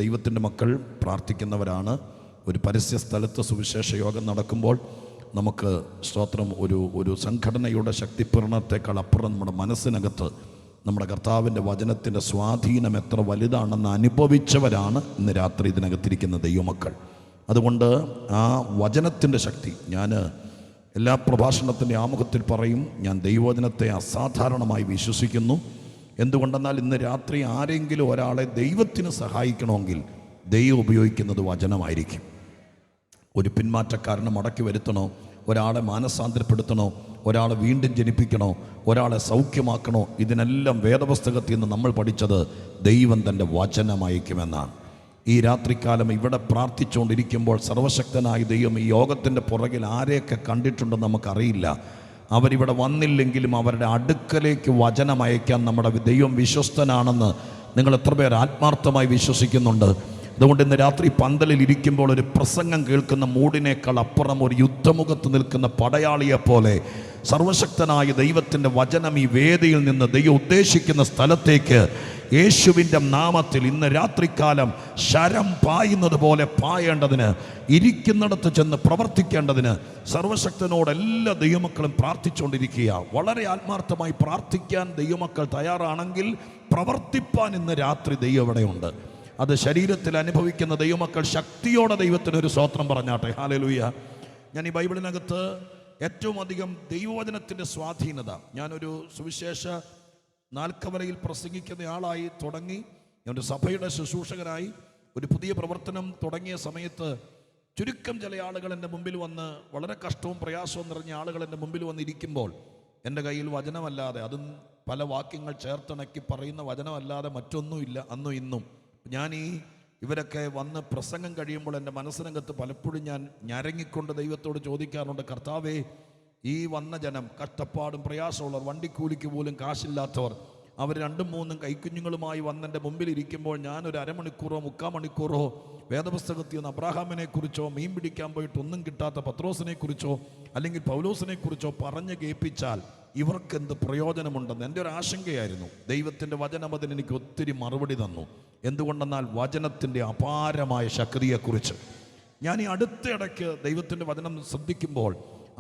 ദൈവത്തിൻ്റെ മക്കൾ പ്രാർത്ഥിക്കുന്നവരാണ്. ഒരു പരസ്യ സ്ഥലത്ത് സുവിശേഷ യോഗം നടക്കുമ്പോൾ നമുക്ക് സ്തോത്രം ഒരു സംഘടനയുടെ ശക്തിപൂർണത്തേക്കാൾ അപ്പുറം നമ്മുടെ മനസ്സിനകത്ത് നമ്മുടെ കർത്താവിൻ്റെ വചനത്തിൻ്റെ സ്വാധീനം എത്ര വലുതാണെന്ന് അനുഭവിച്ചവരാണ് ഇന്ന് രാത്രി ഇതിനകത്തിരിക്കുന്ന ദൈവമക്കൾ. അതുകൊണ്ട് ആ വചനത്തിൻ്റെ ശക്തി ഞാൻ എല്ലാ പ്രഭാഷണത്തിൻ്റെ ആമുഖത്തിൽ പറയും. ഞാൻ ദൈവവചനത്തെ അസാധാരണമായി വിശ്വസിക്കുന്നു. എന്തുകൊണ്ടെന്നാൽ ഇന്ന് രാത്രി ആരെങ്കിലും ഒരാളെ ദൈവത്തിന് സഹായിക്കണമെങ്കിൽ ദൈവം ഉപയോഗിക്കുന്നത് വചനമായിരിക്കും. ഒരു പിന്മാറ്റക്കാരനെ മടക്കി വരുത്തണോ, ഒരാളെ മാനസാന്തരപ്പെടുത്തണോ, ഒരാളെ വീണ്ടും ജനിപ്പിക്കണോ, ഒരാളെ സൗഖ്യമാക്കണോ, ഇതിനെല്ലാം വേദപുസ്തകത്തിൽ നിന്ന് നമ്മൾ പഠിച്ചത് ദൈവം തൻ്റെ വചനമയക്കുമെന്നാണ്. ഈ രാത്രികാലം ഇവിടെ പ്രാർത്ഥിച്ചുകൊണ്ടിരിക്കുമ്പോൾ സർവശക്തനായ ദൈവം ഈ യോഗത്തിൻ്റെ പുറകിൽ ആരെയൊക്കെ കണ്ടിട്ടുണ്ടെന്ന് നമുക്കറിയില്ല. അവരിവിടെ വന്നില്ലെങ്കിലും അവരുടെ അടുക്കലേക്ക് വചനം അയക്കാൻ നമ്മുടെ ദൈവം വിശ്വസ്തനാണെന്ന് നിങ്ങൾ എത്ര പേർ ആത്മാർത്ഥമായി വിശ്വസിക്കുന്നുണ്ട്? അതുകൊണ്ട് ഇന്ന് രാത്രി പന്തലിൽ ഇരിക്കുമ്പോൾ ഒരു പ്രസംഗം കേൾക്കുന്ന മൂടിനേക്കാൾ അപ്പുറം ഒരു യുദ്ധമുഖത്ത് നിൽക്കുന്ന പടയാളിയെപ്പോലെ സർവശക്തനായ ദൈവത്തിൻ്റെ വചനം ഈ വേദിയിൽ നിന്ന് ദൈവം ഉദ്ദേശിക്കുന്ന സ്ഥലത്തേക്ക് യേശുവിൻ്റെ നാമത്തിൽ ഇന്ന് രാത്രികാലം ശരം പായുന്നത് പോലെ പായേണ്ടതിന്, ഇരിക്കുന്നിടത്ത് ചെന്ന് പ്രവർത്തിക്കേണ്ടതിന് സർവശക്തനോട് എല്ലാ ദൈവമക്കളും പ്രാർത്ഥിച്ചുകൊണ്ടിരിക്കുക. വളരെ ആത്മാർത്ഥമായി പ്രാർത്ഥിക്കാൻ ദൈവമക്കൾ തയ്യാറാണെങ്കിൽ പ്രവർത്തിപ്പാൻ ഇന്ന് രാത്രി ദൈവം ഇവിടെയുണ്ട്. അത് ശരീരത്തിൽ അനുഭവിക്കുന്ന ദൈവമക്കൾ ശക്തിയോടെ ദൈവത്തിനൊരു സ്തോത്രം പറഞ്ഞാട്ടെ. ഹല്ലേലൂയ. ഞാൻ ഈ ബൈബിളിനകത്ത് ഏറ്റവും അധികം ദൈവവചനത്തിൻ്റെ സ്വാധീനത, ഞാനൊരു സുവിശേഷ നാൽക്കവലയിൽ പ്രസംഗിക്കുന്ന ആളായി തുടങ്ങി, ഞാനൊരു സഭയുടെ ശുശ്രൂഷകനായി ഒരു പുതിയ പ്രവർത്തനം തുടങ്ങിയ സമയത്ത് ചുരുക്കം ചില ആളുകൾ എൻ്റെ മുമ്പിൽ വന്ന്, വളരെ കഷ്ടവും പ്രയാസവും നിറഞ്ഞ ആളുകൾ എൻ്റെ മുമ്പിൽ വന്നിരിക്കുമ്പോൾ എൻ്റെ കയ്യിൽ വചനമല്ലാതെ, അതും പല വാക്യങ്ങൾ ചേർത്തിണക്കി പറയുന്ന വചനമല്ലാതെ മറ്റൊന്നുമില്ല അന്നും ഇന്നും. ഞാൻ ഇവരൊക്കെ വന്ന് പ്രസംഗം കഴിയുമ്പോൾ എൻ്റെ മനസ്സിനകത്ത് പലപ്പോഴും ഞാൻ ഞരങ്ങിക്കൊണ്ട് ദൈവത്തോട് ചോദിക്കാറുണ്ട്, കർത്താവേ, ഈ വന്ന ജനം കഷ്ടപ്പാടും പ്രയാസമുള്ളവർ, വണ്ടിക്കൂലിക്ക് പോലും കാശില്ലാത്തവർ, അവർ 2-3 കൈക്കുഞ്ഞുങ്ങളുമായി വന്നെൻ്റെ മുമ്പിൽ ഇരിക്കുമ്പോൾ ഞാനൊരു അരമണിക്കൂറോ 3/4 മണിക്കൂറോ വേദപുസ്തകത്തിൽ നിന്ന് അബ്രാഹാമിനെ കുറിച്ചോ, മീൻ പിടിക്കാൻ പോയിട്ട് ഒന്നും കിട്ടാത്ത പത്രോസിനെ കുറിച്ചോ അല്ലെങ്കിൽ പൗലോസിനെ കുറിച്ചോ പറഞ്ഞ് കേൾപ്പിച്ചാൽ ഇവർക്കെന്ത് പ്രയോജനമുണ്ടെന്ന് എൻ്റെ ഒരു ആശങ്കയായിരുന്നു. ദൈവത്തിൻ്റെ വചനം അതിന് എനിക്ക് ഒത്തിരി മറുപടി തന്നു. എന്തുകൊണ്ടെന്നാൽ വചനത്തിൻ്റെ അപാരമായ ശക്തിയെക്കുറിച്ച് ഞാൻ ഈ അടുത്തിടയ്ക്ക് ദൈവത്തിൻ്റെ വചനം ശ്രദ്ധിക്കുമ്പോൾ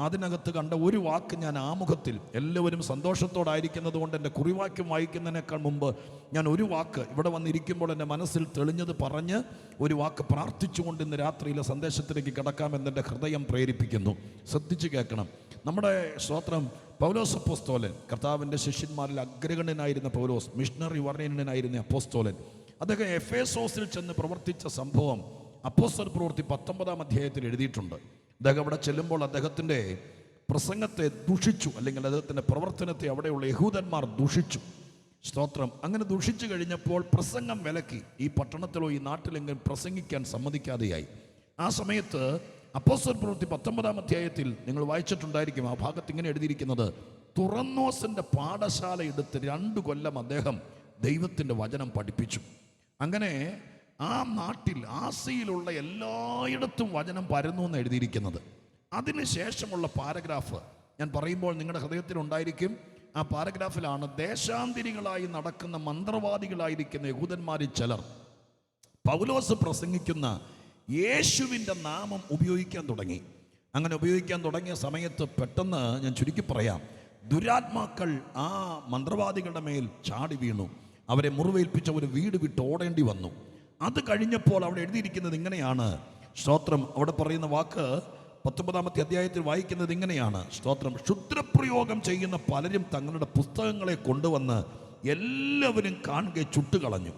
അതിനകത്ത് കണ്ട ഒരു വാക്ക് ഞാൻ ആമുഖത്തിൽ, എല്ലാവരും സന്തോഷത്തോടായിരിക്കുന്നത് കൊണ്ട് എൻ്റെ കുറിവാക്യം വായിക്കുന്നതിനേക്കാൾ മുമ്പ് ഞാൻ ഒരു വാക്ക് ഇവിടെ വന്നിരിക്കുമ്പോൾ എൻ്റെ മനസ്സിൽ തെളിഞ്ഞത് പറഞ്ഞ് ഒരു വാക്ക് പ്രാർത്ഥിച്ചുകൊണ്ട് ഇന്ന് രാത്രിയിലെ സന്ദേശത്തിലേക്ക് കടക്കാമെന്ന് എൻ്റെ ഹൃദയം പ്രേരിപ്പിക്കുന്നു. ശ്രദ്ധിച്ച് കേൾക്കണം. നമ്മുടെ സ്തോത്രം പൗലോസ് അപ്പോസ്തലൻ, കർത്താവിൻ്റെ ശിഷ്യന്മാരിൽ അഗ്രഗണ്യനായിരുന്ന പൗലോസ്, മിഷണറി വർണ്ണനായിരുന്ന അപ്പോസ്തലൻ, അദ്ദേഹം എഫേസോസിൽ ചെന്ന് പ്രവർത്തിച്ച സംഭവം അപ്പോസ്തല പ്രവൃത്തി 19-ാം അധ്യായത്തിൽ എഴുതിയിട്ടുണ്ട്. അദ്ദേഹം അവിടെ ചെല്ലുമ്പോൾ അദ്ദേഹത്തിൻ്റെ പ്രസംഗത്തെ ദുഷിച്ചു, അല്ലെങ്കിൽ അദ്ദേഹത്തിൻ്റെ പ്രവർത്തനത്തെ അവിടെയുള്ള യഹൂദന്മാർ ദുഷിച്ചു. സ്തോത്രം. അങ്ങനെ ദുഷിച്ചു കഴിഞ്ഞപ്പോൾ പ്രസംഗം വിലക്കി. ഈ പട്ടണത്തിലോ ഈ നാട്ടിലെങ്കിലും പ്രസംഗിക്കാൻ സമ്മതിക്കാതെയായി. ആ സമയത്ത് അപ്പോസ്തല പ്രവൃത്തി 19-ാം അധ്യായത്തിൽ നിങ്ങൾ വായിച്ചിട്ടുണ്ടായിരിക്കും, ആ ഭാഗത്ത് ഇങ്ങനെ എഴുതിയിരിക്കുന്നത്, തുറന്നോസിൻ്റെ പാഠശാല എടുത്ത് 2 കൊല്ലം അദ്ദേഹം ദൈവത്തിൻ്റെ വചനം പഠിപ്പിച്ചു. അങ്ങനെ ആ നാട്ടിൽ ആസിയയിലുള്ള എല്ലായിടത്തും വചനം പരന്നു എന്ന് എഴുതിയിരിക്കുന്നത്. അതിനുശേഷമുള്ള പാരഗ്രാഫ് ഞാൻ പറയുമ്പോൾ നിങ്ങളുടെ ഹൃദയത്തിലുണ്ടായിരിക്കും. ആ പാരഗ്രാഫിലാണ് ദേശാന്തരികളായി നടക്കുന്ന മന്ത്രവാദികളായിരിക്കുന്ന യഹൂദന്മാരിൽ ചിലർ പൗലോസ് പ്രസംഗിക്കുന്ന യേശുവിൻ്റെ നാമം ഉപയോഗിക്കാൻ തുടങ്ങി. അങ്ങനെ ഉപയോഗിക്കാൻ തുടങ്ങിയ സമയത്ത് പെട്ടെന്ന് ഞാൻ ചുരുക്കി പറയാം, ദുരാത്മാക്കൾ ആ മന്ത്രവാദികളുടെ മേൽ ചാടി വീണു. അവരെ മുറിവേൽപ്പിച്ച ഒരു വീട് വിട്ട് ഓടേണ്ടി വന്നു. അത് കഴിഞ്ഞപ്പോൾ അവിടെ എഴുതിയിരിക്കുന്നത് ഇങ്ങനെയാണ്, സ്തോത്രം. അവിടെ പറയുന്ന വാക്ക് 19-ാമത്തെ അധ്യായത്തിൽ വായിക്കുന്നത് ഇങ്ങനെയാണ്, സ്തോത്രം. ക്ഷുദ്രപ്രയോഗം ചെയ്യുന്ന പലരും തങ്ങളുടെ പുസ്തകങ്ങളെ കൊണ്ടുവന്ന് എല്ലാവരും കാണുക ചുട്ടുകളഞ്ഞു.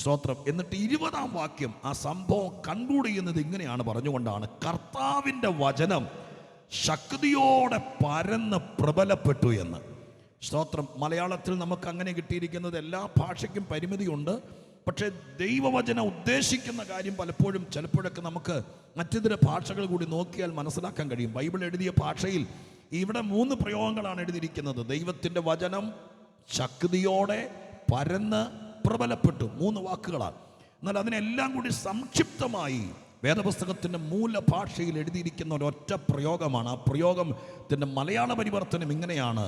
സ്തോത്രം. എന്നിട്ട് 20-ാം വാക്യം ആ സംഭവം കൺക്ലൂഡ് ചെയ്യുന്നത് ഇങ്ങനെയാണ് പറഞ്ഞുകൊണ്ടാണ്, കർത്താവിൻ്റെ വചനം ശക്തിയോടെ പരന്ന് പ്രബലപ്പെട്ടു എന്ന്. സ്തോത്രം. മലയാളത്തിൽ നമുക്ക് അങ്ങനെ കിട്ടിയിരിക്കുന്നത്, എല്ലാ ഭാഷയ്ക്കും പരിമിതിയുണ്ട്. പക്ഷേ ദൈവവചനം ഉദ്ദേശിക്കുന്ന കാര്യം പലപ്പോഴും ചിലപ്പോഴൊക്കെ നമുക്ക് മറ്റിതര ഭാഷകൾ കൂടി നോക്കിയാൽ മനസ്സിലാക്കാൻ കഴിയും. ബൈബിൾ എഴുതിയ ഭാഷയിൽ ഇവിടെ 3 പ്രയോഗങ്ങളാണ് എഴുതിയിരിക്കുന്നത്. ദൈവത്തിൻ്റെ വചനം ശക്തിയോടെ പരന്ന് പ്രബലപ്പെട്ടു, 3 വാക്കുകളാണ്. എന്നാൽ അതിനെല്ലാം കൂടി സംക്ഷിപ്തമായി വേദപുസ്തകത്തിൻ്റെ മൂലഭാഷയിൽ എഴുതിയിരിക്കുന്ന ഒരൊറ്റ പ്രയോഗമാണ്. ആ പ്രയോഗത്തിൻ്റെ മലയാള പരിവർത്തനം ഇങ്ങനെയാണ്,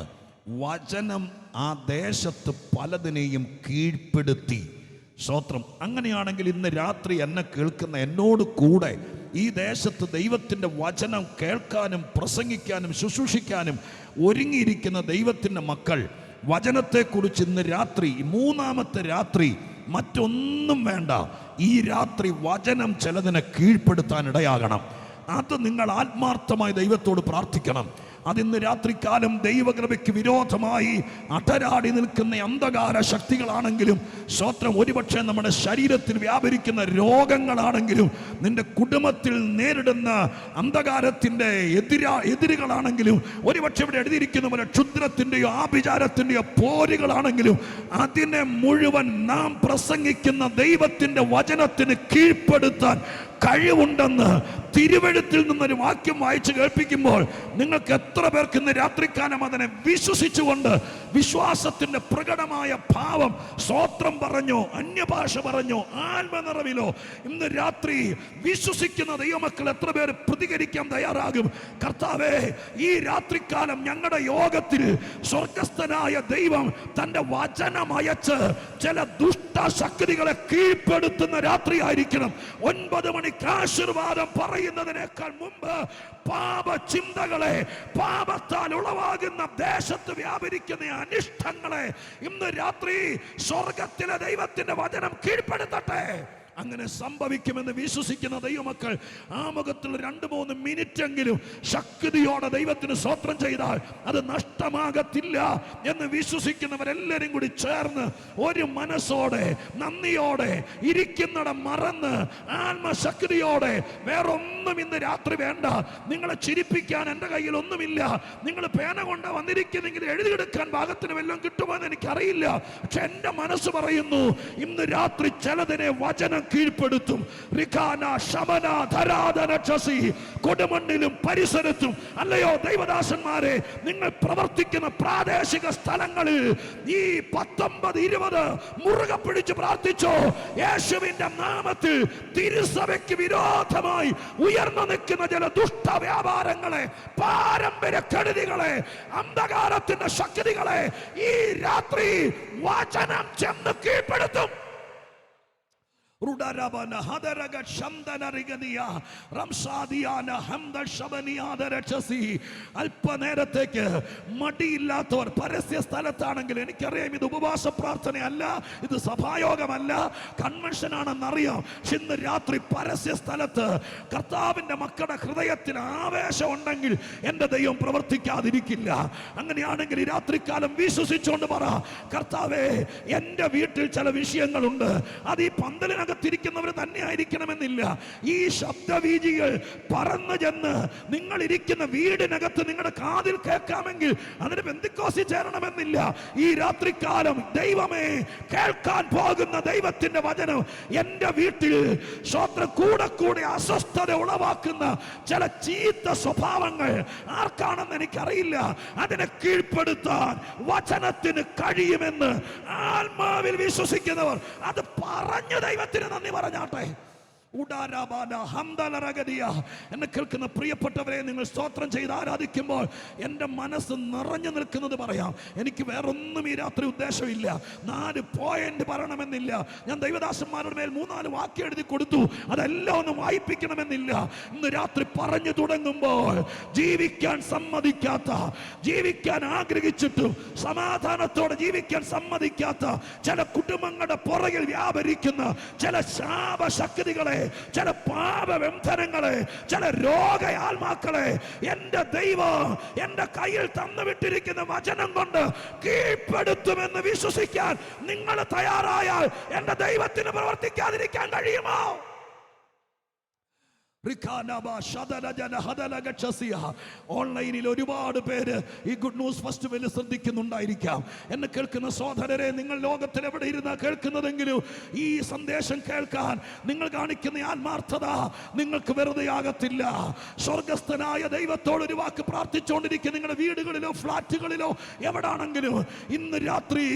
വചനം ആ ദേശത്ത് പലതിനെയും കീഴ്പ്പെടുത്തി. സ്തോത്രം. അങ്ങനെയാണെങ്കിൽ ഇന്ന് രാത്രി എന്നെ കേൾക്കുന്ന എന്നോട് കൂടെ ഈ ദേശത്ത് ദൈവത്തിൻ്റെ വചനം കേൾക്കാനും പ്രസംഗിക്കാനും ശുശ്രൂഷിക്കാനും ഒരുങ്ങിയിരിക്കുന്ന ദൈവത്തിൻ്റെ മക്കൾ, വചനത്തെക്കുറിച്ച് ഇന്ന് രാത്രി, മൂന്നാമത്തെ രാത്രി മറ്റൊന്നും വേണ്ട, ഈ രാത്രി വചനം ചിലതിനെ കീഴ്പ്പെടുത്താൻ ഇടയാകണം. അത് നിങ്ങൾ ആത്മാർത്ഥമായി ദൈവത്തോട് പ്രാർത്ഥിക്കണം. അതിന്ന് രാത്രികാലം ദൈവകൃപയ്ക്ക് വിരോധമായി അടരാടി നിൽക്കുന്ന അന്ധകാര ശക്തികളാണെങ്കിലും, സ്തോത്രം, ഒരുപക്ഷെ നമ്മുടെ ശരീരത്തിൽ വ്യാപരിക്കുന്ന രോഗങ്ങളാണെങ്കിലും, നിന്റെ കുടുംബത്തിൽ നേരിടുന്ന അന്ധകാരത്തിൻ്റെ എതിരുകളാണെങ്കിലും, ഒരുപക്ഷെ ഇവിടെ എഴുതിയിരിക്കുന്ന പോലെ ക്ഷുദ്രത്തിൻ്റെയോ ആഭിചാരത്തിൻ്റെയോ പോരുകളാണെങ്കിലും, അതിനെ മുഴുവൻ നാം പ്രസംഗിക്കുന്ന ദൈവത്തിൻ്റെ വചനത്തിന് കീഴ്പ്പെടുത്താൻ കഴിവുണ്ടെന്ന് തിരുവെഴുത്തിൽ നിന്നൊരു വാക്യം വായിച്ച് കേൾപ്പിക്കുമ്പോൾ നിങ്ങൾക്ക് എത്ര പേർക്ക് ഇന്ന് രാത്രിക്കാലം അതിനെ വിശ്വസിച്ചുകൊണ്ട് വിശ്വാസത്തിന്റെ പ്രകടമായ ഭാവം, സ്തോത്രം പറഞ്ഞോ, അന്യഭാഷ പറഞ്ഞോ, ആത്മനിറവിലോ ഇന്ന് രാത്രി വിശ്വസിക്കുന്ന ദൈവമക്കൾ എത്ര പേര് പ്രതികരിക്കാൻ തയ്യാറാകും? കർത്താവേ, ഈ രാത്രിക്കാലം ഞങ്ങളുടെ യോഗത്തിൽ സ്വർഗസ്ഥനായ ദൈവം തന്റെ വചനം അയച്ച് ചില ദുഷ്ടശക്തികളെ കീഴ്പ്പെടുത്തുന്ന രാത്രിയായിരിക്കണം. 9 മണിക്ക് ആശീർവാദം പറയുന്നതിനേക്കാൾ മുമ്പ് പാപചിന്തകളെ, പാപത്താൽ ഉളവാകുന്ന ദേശത്ത് വ്യാപരിക്കുന്ന അനിഷ്ടങ്ങളെ ഇന്ന് രാത്രി സ്വർഗത്തിലെ ദൈവത്തിന്റെ വചനം കീഴ്പ്പെടുത്തട്ടെ. അങ്ങനെ സംഭവിക്കുമെന്ന് വിശ്വസിക്കുന്ന ദൈവമക്കൾ ആമുഖത്തിൽ 2-3 മിനിറ്റെങ്കിലും ശക്തിയോടെ ദൈവത്തിന് സ്തോത്രം ചെയ്താൽ അത് നഷ്ടമാകത്തില്ല എന്ന് വിശ്വസിക്കുന്നവരെല്ലാവരും കൂടി ചേർന്ന് ഒരു മനസ്സോടെ, നന്ദിയോടെ, ഇരിക്കുന്നിടം മറന്ന് ആത്മശക്തിയോടെ, വേറൊന്നും ഇന്ന് രാത്രി വേണ്ട. നിങ്ങളെ ചിരിപ്പിക്കാൻ എൻ്റെ കയ്യിൽ ഒന്നുമില്ല. നിങ്ങൾ പേന കൊണ്ട് വന്നിരിക്കുന്നെങ്കിൽ എഴുതിയെടുക്കാൻ ഭാഗത്തിന് വല്ലതും കിട്ടുമോ എന്ന് എനിക്കറിയില്ല. പക്ഷെ എൻ്റെ മനസ്സ് പറയുന്നു, ഇന്ന് രാത്രി ചിലതിനെ വചനം കീഴ്പ്പെടുത്തും. കൊടുമണ്ണിലും പരിസരത്തും, അല്ലയോ ദൈവദാസന്മാരെ, നിങ്ങൾ പ്രവർത്തിക്കുന്ന പ്രാദേശിക സ്ഥലങ്ങളിൽ ഈ 19-20 മുറുകെ പിടിച്ച് പ്രാർത്ഥിച്ചോ. യേശുവിന്റെ നാമത്തിൽ തിരുസഭയ്ക്ക് വിരോധമായി ഉയർന്നു നിൽക്കുന്ന ചില ദുഷ്ടവ്യാപാരങ്ങളെ, പാരമ്പര്യ കെടുതികളെ, അന്ധകാരത്തിന്റെ ശക്തികളെ ഈ രാത്രി വചനം ചെന്ന് കീഴ്പ്പെടുത്തും. അല്പനേരത്തേക്ക് മടിയില്ലാത്തവർ പരസ്യ സ്ഥലത്താണെങ്കിൽ, എനിക്കറിയാം ഇത് ഉപവാസ പ്രാർത്ഥനയല്ല, ഇത് സഭായോഗമല്ല, കൺവെൻഷൻ ആണെന്നറിയാം. പക്ഷെ ഇന്ന് രാത്രി പരസ്യ സ്ഥലത്ത് കർത്താവിന്റെ മക്കളുടെ ഹൃദയത്തിൽ ആവേശം ഉണ്ടെങ്കിൽ എൻ്റെ ദൈവം പ്രവർത്തിക്കാതിരിക്കില്ല. അങ്ങനെയാണെങ്കിൽ ഈ രാത്രികാലം വിശ്വസിച്ചുകൊണ്ട് പറ, കർത്താവേ, എൻ്റെ വീട്ടിൽ ചില വിഷയങ്ങളുണ്ട്. അത് ഈ പന്തലിനകത്ത് ിരിക്കുന്നവർ തന്നെ ആയിരിക്കണമെന്നില്ല. ഈ ശബ്ദവീജികൾ പറന്നു ചെന്ന് നിങ്ങൾ ഇരിക്കുന്ന വീടിനകത്ത് നിങ്ങളുടെ കാതിൽ കേൾക്കാമെങ്കിൽ അതിന് പെന്തിക്കോസിൽ ചേരണമെന്നില്ല. ഈ രാത്രികാലം ദൈവമേ, കേൾക്കാൻ പോകുന്ന ദൈവത്തിന്റെ വചനം എൻ്റെ വീട്ടിൽ കൂടെ അസ്വസ്ഥത ഉളവാക്കുന്ന ചില ചീത്ത സ്വഭാവങ്ങൾ ആർക്കാണെന്ന് എനിക്കറിയില്ല. അതിനെ കീഴ്പ്പെടുത്താൻ വചനത്തിന് കഴിയുമെന്ന് ആത്മാവിൽ വിശ്വസിക്കുന്നവർ അത് പറഞ്ഞ ദൈവത്തിന് നന്ദി പറഞ്ഞാട്ടെ. എന്നെ കേൾക്കുന്ന പ്രിയപ്പെട്ടവരെ, നിങ്ങൾ സ്തോത്രം ചെയ്ത് ആരാധിക്കുമ്പോൾ എൻ്റെ മനസ്സ് നിറഞ്ഞു നിൽക്കുന്നത് പറയാം. എനിക്ക് വേറൊന്നും ഈ രാത്രി ഉദ്ദേശമില്ല. 4 പോയിന്റ് പറയണമെന്നില്ല. ഞാൻ ദൈവദാസന്മാരുടെ മേൽ 3-4 വാക്യം എഴുതി കൊടുത്തു. അതെല്ലാം ഒന്നും വായിപ്പിക്കണമെന്നില്ല. ഇന്ന് രാത്രി പറഞ്ഞു തുടങ്ങുമ്പോൾ ജീവിക്കാൻ സമ്മതിക്കാത്ത, ജീവിക്കാൻ ആഗ്രഹിച്ചിട്ടും സമാധാനത്തോടെ ജീവിക്കാൻ സമ്മതിക്കാത്ത ചില കുടുംബങ്ങളുടെ പുറകിൽ വ്യാപരിക്കുന്ന ചില ശാപശക്തികളെ, ചില പാപബന്ധനങ്ങളെ, ചില രോഗാത്മാക്കളെ എൻ്റെ ദൈവം എൻ്റെ കയ്യിൽ തന്നുവിട്ടിരിക്കുന്ന വചനം കൊണ്ട് കീഴ്പ്പെടുത്തുമെന്ന് വിശ്വസിക്കാൻ നിങ്ങൾ തയ്യാറായാൽ എൻ്റെ ദൈവത്തിന് പ്രവർത്തിക്കാതിരിക്കാൻ കഴിയുമോ? ഓൺലൈനിൽ ഒരുപാട് പേര് ഈ ഗുഡ് ന്യൂസ് ഫെസ്റ്റിവൽ ശ്രദ്ധിക്കുന്നുണ്ടായിരിക്കാം. എന്നെ കേൾക്കുന്ന സഹോദരരെ, നിങ്ങൾ ലോകത്തിൽ എവിടെ ഇരുന്നാ കേൾക്കുന്നതെങ്കിലും ഈ സന്ദേശം കേൾക്കാൻ നിങ്ങൾ കാണിക്കുന്ന ആത്മാർത്ഥത നിങ്ങൾക്ക് വെറുതെ ആകത്തില്ല. സ്വർഗസ്ഥനായ ദൈവത്തോട് ഒരു വാക്ക് പ്രാർത്ഥിച്ചുകൊണ്ടിരിക്കുക. നിങ്ങളുടെ വീടുകളിലോ ഫ്ലാറ്റുകളിലോ എവിടാണെങ്കിലും ഇന്ന് രാത്രി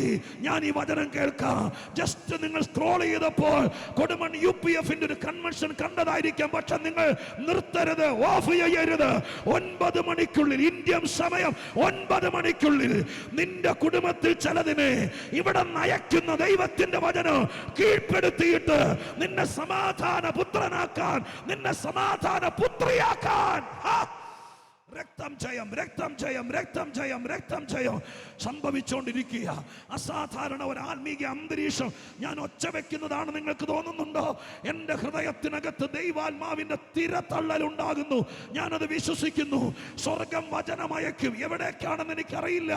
ഞാൻ ഈ വചനം കേൾക്കാം. ജസ്റ്റ് നിങ്ങൾ സ്ക്രോൾ ചെയ്തപ്പോൾ കൊടുമൺ UPF ഒരു കൺവെൻഷൻ കണ്ടതായിരിക്കാം. പക്ഷെ നിങ്ങൾ നിർത്തരുത്, ഓഫ് ചെയ്യരുത്. 9 മണിക്കുള്ളിൽ, ഇന്ത്യൻ സമയം 9 മണിക്കുള്ളിൽ നിന്റെ കുടുംബത്തിൽ ചിലതിനെ ഇവിടെ നയിക്കുന്ന ദൈവത്തിന്റെ വചനം കീഴ്പ്പെടുത്തിയിട്ട് നിന്നെ സമാധാന പുത്രനാക്കാൻ, നിന്നെ സമാധാന പുത്രിയാക്കാൻ രക്തം ജയം, രക്തം ജയം, രക്തം ജയം, രക്തം ജയം സംഭവിച്ചുകൊണ്ടിരിക്കുക. അസാധാരണ ഒരു ആത്മീയ അന്തരീക്ഷം ഞാൻ ഒച്ച വെക്കുന്നതാണ് നിങ്ങൾക്ക് തോന്നുന്നുണ്ടോ? എൻ്റെ ഹൃദയത്തിനകത്ത് ദൈവാത്മാവിന്റെ തിരതള്ളലുണ്ടാകുന്നു. ഞാനത് വിശ്വസിക്കുന്നു. സ്വർഗം വചനമയക്കും. എവിടേക്കാണെന്ന് എനിക്കറിയില്ല.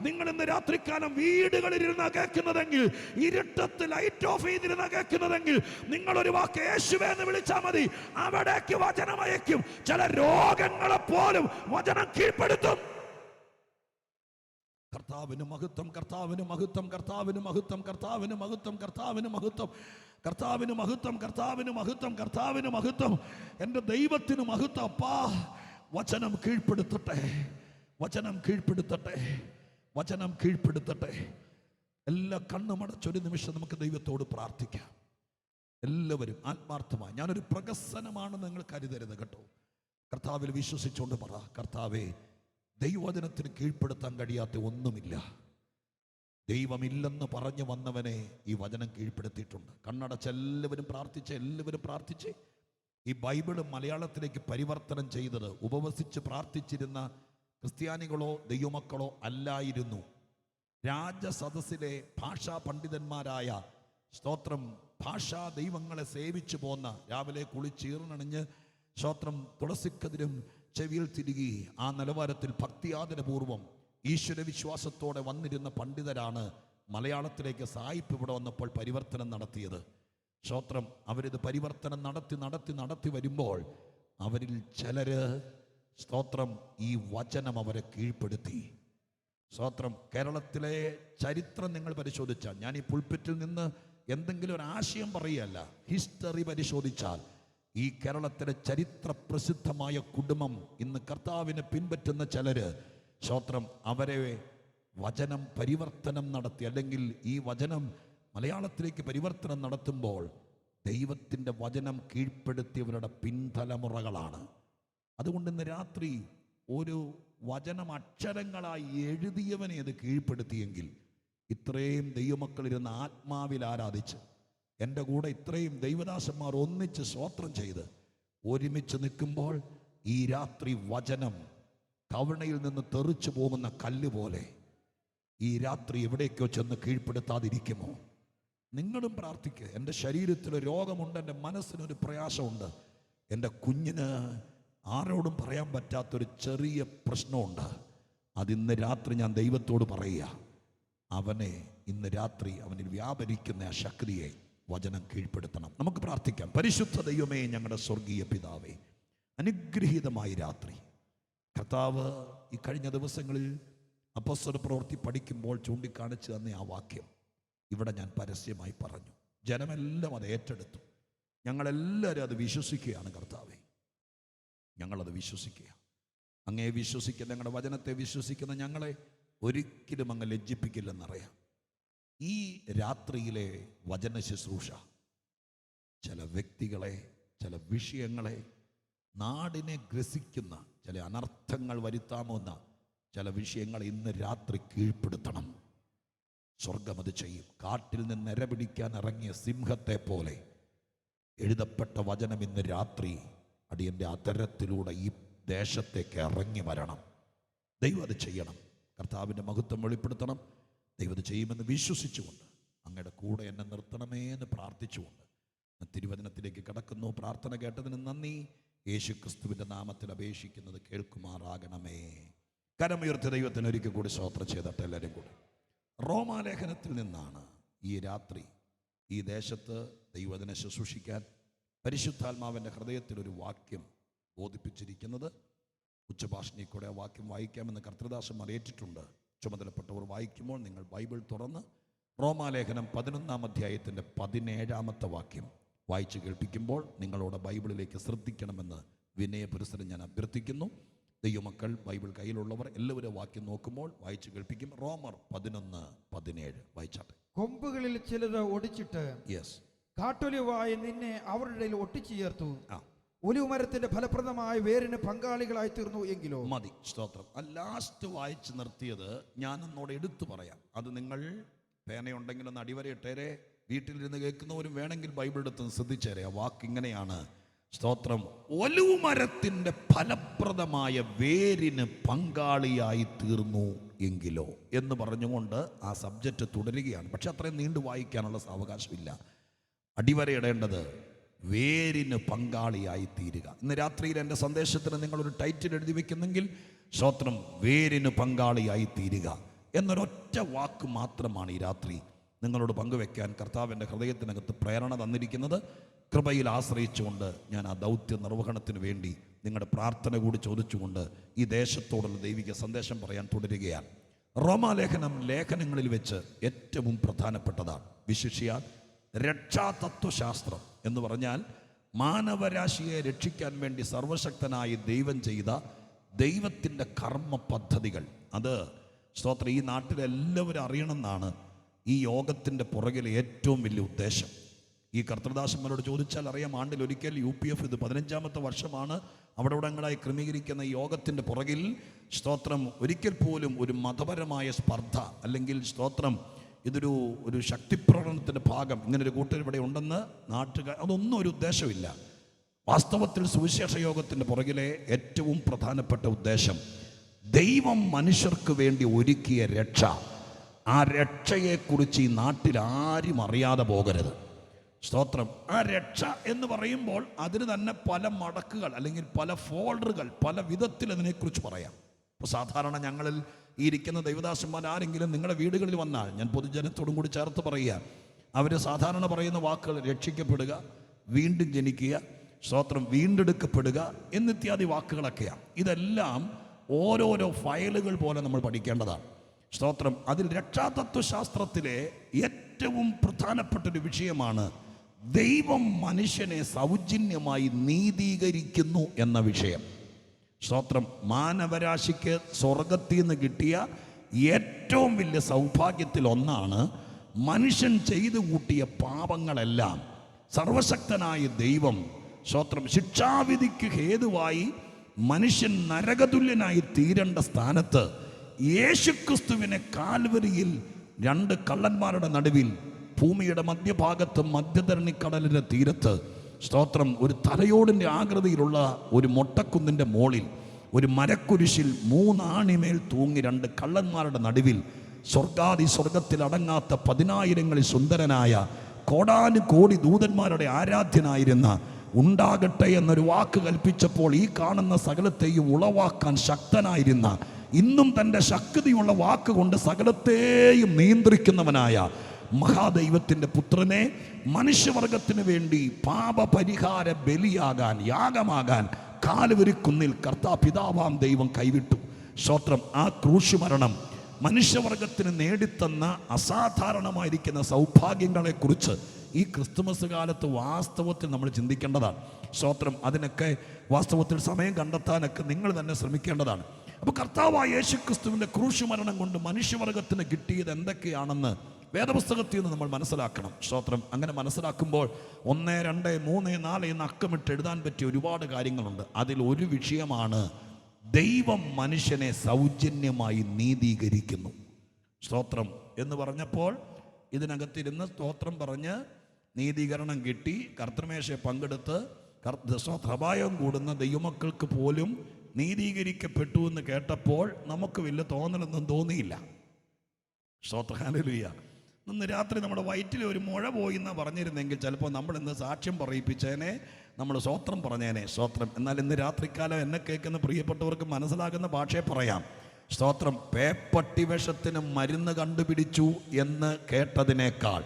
നിങ്ങൾ ഇന്ന് രാത്രിക്കാലം വീടുകളിലിരുന്ന് കേൾക്കുന്നതെങ്കിൽ, ഇരുട്ടത്ത് ലൈറ്റ് ഓഫ് ചെയ്തിരുന്ന് കേൾക്കുന്നതെങ്കിൽ, നിങ്ങളൊരു വാക്ക് യേശുവേ എന്ന് വിളിച്ചാൽ മതി. അവിടേക്ക് വചനമയക്കും. ചില രോഗങ്ങളെ പോലും വചനം കീഴ്പ്പെടുത്തും. കർത്താവിന് മഹത്വം, കർത്താവിന് മഹത്വം, കർത്താവിന് മഹത്വം, കർത്താവിന് മഹത്വം, കർത്താവിന് മഹത്വം, കർത്താവിന് മഹത്വം, കർത്താവിന് മഹത്വം, കർത്താവിന് മഹത്വം, എൻ്റെ ദൈവത്തിന് മഹത്വം. അപ്പാ, വചനം കീഴ്പ്പെടുത്തട്ടെ, വചനം കീഴ്പ്പെടുത്തട്ടെ, വചനം കീഴ്പ്പെടുത്തട്ടെ. എല്ലാ കണ്ണുമടച്ചൊരു നിമിഷം നമുക്ക് ദൈവത്തോട് പ്രാർത്ഥിക്കാം. എല്ലാവരും ആത്മാർത്ഥമായി. ഞാനൊരു പ്രകസനമാണെന്ന് നിങ്ങൾ കരുതരുത് കേട്ടോ. കർത്താവിൽ വിശ്വസിച്ചുകൊണ്ട് പറ, കർത്താവേ, ദൈവവചനത്തിന് കീഴ്പ്പെടുത്താൻ കഴിയാത്ത ഒന്നുമില്ല. ദൈവമില്ലെന്ന് പറഞ്ഞു വന്നവനെ ഈ വചനം കീഴ്പ്പെടുത്തിയിട്ടുണ്ട്. കണ്ണടച്ച് എല്ലാവരും പ്രാർത്ഥിച്ച്, എല്ലാവരും പ്രാർത്ഥിച്ച്. ഈ ബൈബിള് മലയാളത്തിലേക്ക് പരിവർത്തനം ചെയ്തത് ഉപവസിച്ച് പ്രാർത്ഥിച്ചിരുന്ന ക്രിസ്ത്യാനികളോ ദൈവമക്കളോ അല്ലായിരുന്നു. രാജസദസ്സിലെ ഭാഷാ പണ്ഡിതന്മാരായ, സ്തോത്രം, ഭാഷാ ദൈവങ്ങളെ സേവിച്ചു പോന്ന, രാവിലെ കുളിച്ചീർണണിഞ്ഞ് സ്തോത്രം തുളസിക്കതിരും ചെവിയിൽ തിരികി ആ നിലവാരത്തിൽ ഭക്തിയാദരപൂർവം ഈശ്വരവിശ്വാസത്തോടെ വന്നിരുന്ന പണ്ഡിതരാണ് മലയാളത്തിലേക്ക് സായിപ്പ് ഇവിടെ വന്നപ്പോൾ പരിവർത്തനം നടത്തിയത്. സ്തോത്രം, അവരിത് പരിവർത്തനം നടത്തി വരുമ്പോൾ അവരിൽ ചിലര്, സ്തോത്രം, ഈ വചനം അവരെ കീഴ്പ്പെടുത്തി. സ്തോത്രം, കേരളത്തിലെ ചരിത്രം നിങ്ങൾ പരിശോധിച്ചാൽ, ഞാൻ ഈ പുൾപിറ്റിൽ നിന്ന് എന്തെങ്കിലും ഒരു ആശയം പറയുകയല്ല, ഹിസ്റ്ററി പരിശോധിച്ചാൽ ഈ കേരളത്തിലെ ചരിത്ര പ്രസിദ്ധമായ കുടുംബം ഇന്ന് കർത്താവിനെ പിൻപറ്റുന്ന ചിലര്, സ്തോത്രം, അവരെ വചനം പരിവർത്തനം നടത്തി, അല്ലെങ്കിൽ ഈ വചനം മലയാളത്തിലേക്ക് പരിവർത്തനം നടത്തുമ്പോൾ ദൈവത്തിൻ്റെ വചനം കീഴ്പ്പെടുത്തിയവരുടെ പിൻതലമുറകളാണ്. അതുകൊണ്ട് ഇന്ന് രാത്രി ഒരു വചനം അക്ഷരങ്ങളായി എഴുതിയവനെ അത് കീഴ്പ്പെടുത്തിയെങ്കിൽ, ഇത്രയും ദൈവമക്കളിരുന്ന് ആത്മാവിൽ ആരാധിച്ച്, എൻ്റെ കൂടെ ഇത്രയും ദൈവദാസന്മാർ ഒന്നിച്ച് സ്തോത്രം ചെയ്ത് ഒരുമിച്ച് നിൽക്കുമ്പോൾ, ഈ രാത്രി വചനം കവണയിൽ നിന്ന് തെറിച്ചു പോകുന്ന കല്ല് പോലെ ഈ രാത്രി എവിടേക്കോ ചെന്ന് കീഴ്പ്പെടുത്താതിരിക്കുമോ? നിങ്ങളും പ്രാർത്ഥിക്കുക. എൻ്റെ ശരീരത്തിൽ രോഗമുണ്ട്, എൻ്റെ മനസ്സിനൊരു പ്രയാസമുണ്ട്, എൻ്റെ കുഞ്ഞിന് ആരോടും പറയാൻ പറ്റാത്തൊരു ചെറിയ പ്രശ്നമുണ്ട്. അതിന്ന് രാത്രി ഞാൻ ദൈവത്തോട് പറയുക, അവനെ ഇന്ന് രാത്രി അവനിൽ വ്യാപരിക്കുന്ന ആ ശക്തിയെ വചനം കീഴ്പ്പെടുത്തണം. നമുക്ക് പ്രാർത്ഥിക്കാം. പരിശുദ്ധ ദൈവമേ, ഞങ്ങളുടെ സ്വർഗീയ പിതാവേ, അനുഗ്രഹീതമായി രാത്രി കർത്താവ് ഈ കഴിഞ്ഞ ദിവസങ്ങളിൽ അപ്പോസ്തല പ്രവൃത്തി പഠിക്കുമ്പോൾ ചൂണ്ടിക്കാണിച്ച് തന്ന ആ വാക്യം ഇവിടെ ഞാൻ പരസ്യമായി പറഞ്ഞു. ജനമെല്ലാം അത് ഏറ്റെടുത്തു. ഞങ്ങളെല്ലാവരും അത് വിശ്വസിക്കുകയാണ്. കർത്താവേ, ഞങ്ങളത് വിശ്വസിക്കുക. അങ്ങേ വിശ്വസിക്കുന്ന, ഞങ്ങളുടെ വചനത്തെ വിശ്വസിക്കുന്ന ഞങ്ങളെ ഒരിക്കലും അങ്ങ് ലജ്ജിപ്പിക്കില്ലെന്നറിയാം. ഈ രാത്രിയിലെ വചന ശുശ്രൂഷ ചില വ്യക്തികളെ, ചില വിഷയങ്ങളെ, നാടിനെ ഗ്രസിക്കുന്ന ചില അനർത്ഥങ്ങൾ വരുത്താമെന്ന ചില വിഷയങ്ങൾ ഇന്ന് രാത്രി കീഴ്പ്പെടുത്തണം. സ്വർഗം അത് ചെയ്യും. കാട്ടിൽ നിന്ന് ഇരപിടിക്കാൻ ഇറങ്ങിയ സിംഹത്തെ പോലെ എഴുതപ്പെട്ട വചനം ഇന്ന് രാത്രി അടിയൻ്റെ അധരത്തിലൂടെ ഈ ദേശത്തേക്ക് ഇറങ്ങി വരണം. ദൈവം അത് ചെയ്യണം. കർത്താവിൻ്റെ മഹത്വം വെളിപ്പെടുത്തണം. ദൈവം അത് ചെയ്യുമെന്ന് വിശ്വസിച്ചുകൊണ്ട് അങ്ങയുടെ കൂടെ എന്നെ നിർത്തണമേ എന്ന് പ്രാർത്ഥിച്ചുകൊണ്ട് തിരുവചനത്തിലേക്ക് കടക്കുന്നു. പ്രാർത്ഥന കേട്ടതിന് നന്ദി. യേശു ക്രിസ്തുവിൻ്റെ നാമത്തിൽ അപേക്ഷിക്കുന്നത് കേൾക്കുമാറാകണമേ. കരമുയർത്തി ദൈവത്തിന് ഒരിക്കൽ കൂടി സ്തോത്രം ചെയ്തിട്ട് എല്ലാവരും കൂടി. റോമാലേഖനത്തിൽ നിന്നാണ് ഈ രാത്രി ഈ ദേശത്ത് ദൈവത്തിനെ ശുശ്രൂഷിക്കാൻ പരിശുദ്ധാത്മാവിൻ്റെ ഹൃദയത്തിൽ ഒരു വാക്യം ബോധിപ്പിച്ചിരിക്കുന്നത്. ഉച്ചഭാഷണിൽ കൂടെ ആ വാക്യം വായിക്കാമെന്ന് കർത്തൃദാസന്മാർ ഏറ്റിട്ടുണ്ട്. ചുമതലപ്പെട്ടവർ വായിക്കുമ്പോൾ നിങ്ങൾ ബൈബിൾ തുറന്ന് റോമാലേഖനം 11-ാം അധ്യായത്തിൻ്റെ 17-ാമത്തെ വാക്യം വായിച്ച് കേൾപ്പിക്കുമ്പോൾ നിങ്ങളോട് ബൈബിളിലേക്ക് ശ്രദ്ധിക്കണമെന്ന് വിനയപുരസരം ഞാൻ അഭ്യർത്ഥിക്കുന്നു. ദൈവമക്കൾ ബൈബിൾ കയ്യിലുള്ളവർ എല്ലാവരും വാക്യം നോക്കുമ്പോൾ വായിച്ച് കേൾപ്പിക്കും. റോമർ 11:17 വായിച്ചാട്ടെ. കൊമ്പുകളിൽ ചിലത് ഒടിച്ചിട്ട് കാട്ടൊലിവായി നിന്നെ അവരുടെ ഒട്ടിച്ചു ചേർത്തു. ഒലിവുമരത്തിന്റെ ഫലപ്രദമായ വേരിന് പങ്കാളികളായി തീർന്നു എങ്കിലോ. മതി, സ്തോത്രം. ആ ലാസ്റ്റ് വായിച്ച് നിർത്തിയത് ഞാൻ ഒന്നോടെ എടുത്തു പറയാം. അത് നിങ്ങൾ പേനയുണ്ടെങ്കിൽ ഒന്ന് അടിവരയിട്ടേരെ. വീട്ടിലിരുന്ന് കേൾക്കുന്നവരും വേണമെങ്കിൽ ബൈബിൾ എടുത്ത് ശ്രദ്ധിച്ചേരെ. ആ വാക്ക് ഇങ്ങനെയാണ്, സ്തോത്രം, ഒലിവുമരത്തിന്റെ ഫലപ്രദമായ വേരിന് പങ്കാളിയായി തീർന്നു എങ്കിലോ എന്ന് പറഞ്ഞുകൊണ്ട് ആ സബ്ജക്റ്റ് തുടരുകയാണ്. പക്ഷെ അത്രയും നീണ്ടു വായിക്കാനുള്ള സാവകാശമില്ല. അടിവരയിടേണ്ടത് വേരിന് പങ്കാളിയായി തീരുക. ഇന്ന് രാത്രിയിൽ എൻ്റെ സന്ദേശത്തിന് നിങ്ങളൊരു ടൈറ്റിൽ എഴുതി വെക്കുന്നെങ്കിൽ സ്തോത്രം, വേരിന് പങ്കാളിയായി തീരുക എന്നൊരൊറ്റ വാക്ക് മാത്രമാണ് ഈ രാത്രി നിങ്ങളോട് പങ്കുവെക്കാൻ കർത്താവിൻ്റെ ഹൃദയത്തിനകത്ത് പ്രേരണ തന്നിരിക്കുന്നത്. കൃപയിൽ ആശ്രയിച്ചുകൊണ്ട് ഞാൻ ആ ദൗത്യ നിർവഹണത്തിന് വേണ്ടി നിങ്ങളുടെ പ്രാർത്ഥന കൂടി ചോദിച്ചുകൊണ്ട് ഈ ദേശത്തോടുള്ള ദൈവിക സന്ദേശം പറയാൻ തുടരുകയാണ്. റോമാലേഖനം ലേഖനങ്ങളിൽ വെച്ച് ഏറ്റവും പ്രധാനപ്പെട്ടതാണ്. വിശിഷ്യ രക്ഷാതത്വശാസ്ത്രം എന്ന് പറഞ്ഞാൽ മാനവരാശിയെ രക്ഷിക്കാൻ വേണ്ടി സർവശക്തനായ ദൈവം ചെയ്ത ദൈവത്തിൻ്റെ കർമ്മ പദ്ധതികൾ. അത് സ്തോത്രം ഈ നാട്ടിലെല്ലാവരും അറിയണമെന്നാണ് ഈ യോഗത്തിൻ്റെ പുറകിലെ ഏറ്റവും വലിയ ഉദ്ദേശം. ഈ കർത്തൃദാസന്മാരോട് ചോദിച്ചാൽ അറിയാം, ആണ്ടിലൊരിക്കൽ UPF ഇത് 15ാമത്തെ വർഷമാണ് അവിടെ ഇവിടങ്ങളായി ക്രമീകരിക്കുന്ന ഈ യോഗത്തിൻ്റെ പുറകിൽ സ്തോത്രം ഒരിക്കൽ പോലും ഒരു മതപരമായ സ്പർദ്ധ അല്ലെങ്കിൽ സ്തോത്രം ഒരു ശക്തിപ്രകടനത്തിൻ്റെ ഭാഗം ഇങ്ങനൊരു കൂട്ടർ ഇവിടെ ഉണ്ടെന്ന് നാട്ടുകാർ, അതൊന്നും ഒരു ഉദ്ദേശമില്ല. വാസ്തവത്തിൽ സുവിശേഷ യോഗത്തിൻ്റെ പുറകിലെ ഏറ്റവും പ്രധാനപ്പെട്ട ഉദ്ദേശം ദൈവം മനുഷ്യർക്ക് വേണ്ടി ഒരുക്കിയ രക്ഷ. ആ രക്ഷയെക്കുറിച്ച് ഈ നാട്ടിൽ ആരും അറിയാതെ പോകരുത്. സ്തോത്രം. ആ രക്ഷ എന്ന് പറയുമ്പോൾ അതിന് തന്നെ പല മടക്കുകൾ അല്ലെങ്കിൽ പല ഫോൾഡറുകൾ, പല വിധത്തിൽ അതിനെക്കുറിച്ച് പറയാം. ഇപ്പോൾ സാധാരണ ഞങ്ങളിൽ ഈ ഇരിക്കുന്ന ദൈവദാസന്മാർ ആരെങ്കിലും നിങ്ങളുടെ വീടുകളിൽ വന്നാൽ, ഞാൻ പൊതുജനത്തോടും കൂടി ചേർത്ത് പറയുക, അവർ സാധാരണ പറയുന്ന വാക്കുകൾ രക്ഷിക്കപ്പെടുക, വീണ്ടും ജനിക്കുക, സ്തോത്രം, വീണ്ടെടുക്കപ്പെടുക എന്നിത്യാദി വാക്കുകളൊക്കെയാണ്. ഇതെല്ലാം ഓരോരോ ഫയലുകൾ പോലെ നമ്മൾ പഠിക്കേണ്ടതാണ്. സ്തോത്രം. അതിൽ രക്ഷാതത്വശാസ്ത്രത്തിലെ ഏറ്റവും പ്രധാനപ്പെട്ടൊരു വിഷയമാണ് ദൈവം മനുഷ്യനെ സൗജന്യമായി നീതീകരിക്കുന്നു എന്ന വിഷയം. സ്തോത്രം. മാനവരാശിക്ക് സ്വർഗത്തിൽ നിന്ന് കിട്ടിയ ഏറ്റവും വലിയ സൗഭാഗ്യത്തിൽ ഒന്നാണ് മനുഷ്യൻ ചെയ്തു കൂട്ടിയ പാപങ്ങളെല്ലാം സർവശക്തനായ ദൈവം സ്തോത്രം ശിക്ഷാവിധിക്ക് ഹേതുവായി മനുഷ്യൻ നരകതുല്യനായി തീരേണ്ട സ്ഥാനത്ത് യേശുക്രിസ്തുവിനെ കാൽവരിയിൽ 2 കള്ളന്മാരുടെ നടുവിൽ ഭൂമിയുടെ മധ്യഭാഗത്ത് മധ്യധരണിക്കടലിൻ്റെ തീരത്ത് സ്തോത്രം ഒരു തലയോടിൻ്റെ ആകൃതിയിലുള്ള ഒരു മൊട്ടക്കുന്നിൻ്റെ മോളിൽ ഒരു മരക്കുരിശിൽ 3 ആണിമേൽ തൂങ്ങി 2 കള്ളന്മാരുടെ നടുവിൽ സ്വർഗത്തിൽ അടങ്ങാത്ത 10,000ങ്ങളിൽ സുന്ദരനായ കോടാനുകോടി ദൂതന്മാരുടെ ആരാധ്യനായിരുന്ന ഉണ്ടാകട്ടെ എന്നൊരു വാക്ക് കൽപ്പിച്ചപ്പോൾ ഈ കാണുന്ന സകലത്തെയും ഉളവാക്കാൻ ശക്തനായിരുന്ന, ഇന്നും തൻ്റെ ശക്തിയുള്ള വാക്കുകൊണ്ട് സകലത്തെയും നിയന്ത്രിക്കുന്നവനായ മഹാദൈവത്തിൻ്റെ പുത്രനെ മനുഷ്യവർഗത്തിന് വേണ്ടി പാപപരിഹാര ബലിയാകാൻ, യാഗമാകാൻ കാൽവരിക്കുന്നിൽ പിതാവാം ദൈവം കൈവിട്ടു. സ്തോത്രം. ആ ക്രൂശ് മരണം മനുഷ്യവർഗത്തിന് നേടിത്തന്ന അസാധാരണമായിരിക്കുന്ന സൗഭാഗ്യങ്ങളെക്കുറിച്ച് ഈ ക്രിസ്തുമസ് കാലത്ത് വാസ്തവത്തിൽ നമ്മൾ ചിന്തിക്കേണ്ടതാണ്. സ്തോത്രം. അതിനൊക്കെ വാസ്തവത്തിൽ സമയം കണ്ടെത്താനൊക്കെ നിങ്ങൾ തന്നെ ശ്രമിക്കേണ്ടതാണ്. അപ്പോൾ കർത്താവായ യേശുക്രിസ്തുവിൻ്റെ ക്രൂശ് മരണം കൊണ്ട് മനുഷ്യവർഗത്തിന് കിട്ടിയത് എന്തൊക്കെയാണെന്ന് വേദപുസ്തകത്തിൽ നിന്ന് നമ്മൾ മനസ്സിലാക്കണം. സ്തോത്രം. അങ്ങനെ മനസ്സിലാക്കുമ്പോൾ 1, 2, 3, 4 എന്ന് അക്കമിട്ട് എഴുതാൻ പറ്റിയ ഒരുപാട് കാര്യങ്ങളുണ്ട്. അതിൽ ഒരു വിഷയമാണ് ദൈവം മനുഷ്യനെ സൗജന്യമായി നീതീകരിക്കുന്നു. സ്തോത്രം എന്ന് പറഞ്ഞപ്പോൾ ഇതിനകത്തിരുന്ന് സ്തോത്രം പറഞ്ഞ് നീതീകരണം കിട്ടി കർത്തൃമേശയെ പങ്കെടുത്ത് സഭായം കൂടുന്ന ദൈവമക്കൾക്ക് പോലും നീതീകരിക്കപ്പെട്ടു എന്ന് കേട്ടപ്പോൾ നമുക്ക് വലിയ തോന്നലൊന്നും തോന്നിയില്ല. സ്തോത്രം. ഹല്ലേലൂയ. ഇന്ന് രാത്രി നമ്മുടെ വയറ്റിൽ ഒരു മുഴ പോയി എന്ന് പറഞ്ഞിരുന്നെങ്കിൽ ചിലപ്പോൾ നമ്മൾ ഇന്ന് സാക്ഷ്യം പറയിപ്പിച്ചേനെ, നമ്മൾ സ്തോത്രം പറഞ്ഞേനെ. സ്തോത്രം. എന്നാൽ ഇന്ന് രാത്രിക്കാലം എന്നെ കേൾക്കുന്ന പ്രിയപ്പെട്ടവർക്ക് മനസ്സിലാകുന്ന ഭാഷയെ പറയാം. സ്തോത്രം. പേപ്പട്ടി വിഷത്തിന് മരുന്ന് കണ്ടുപിടിച്ചു എന്ന് കേട്ടതിനേക്കാൾ,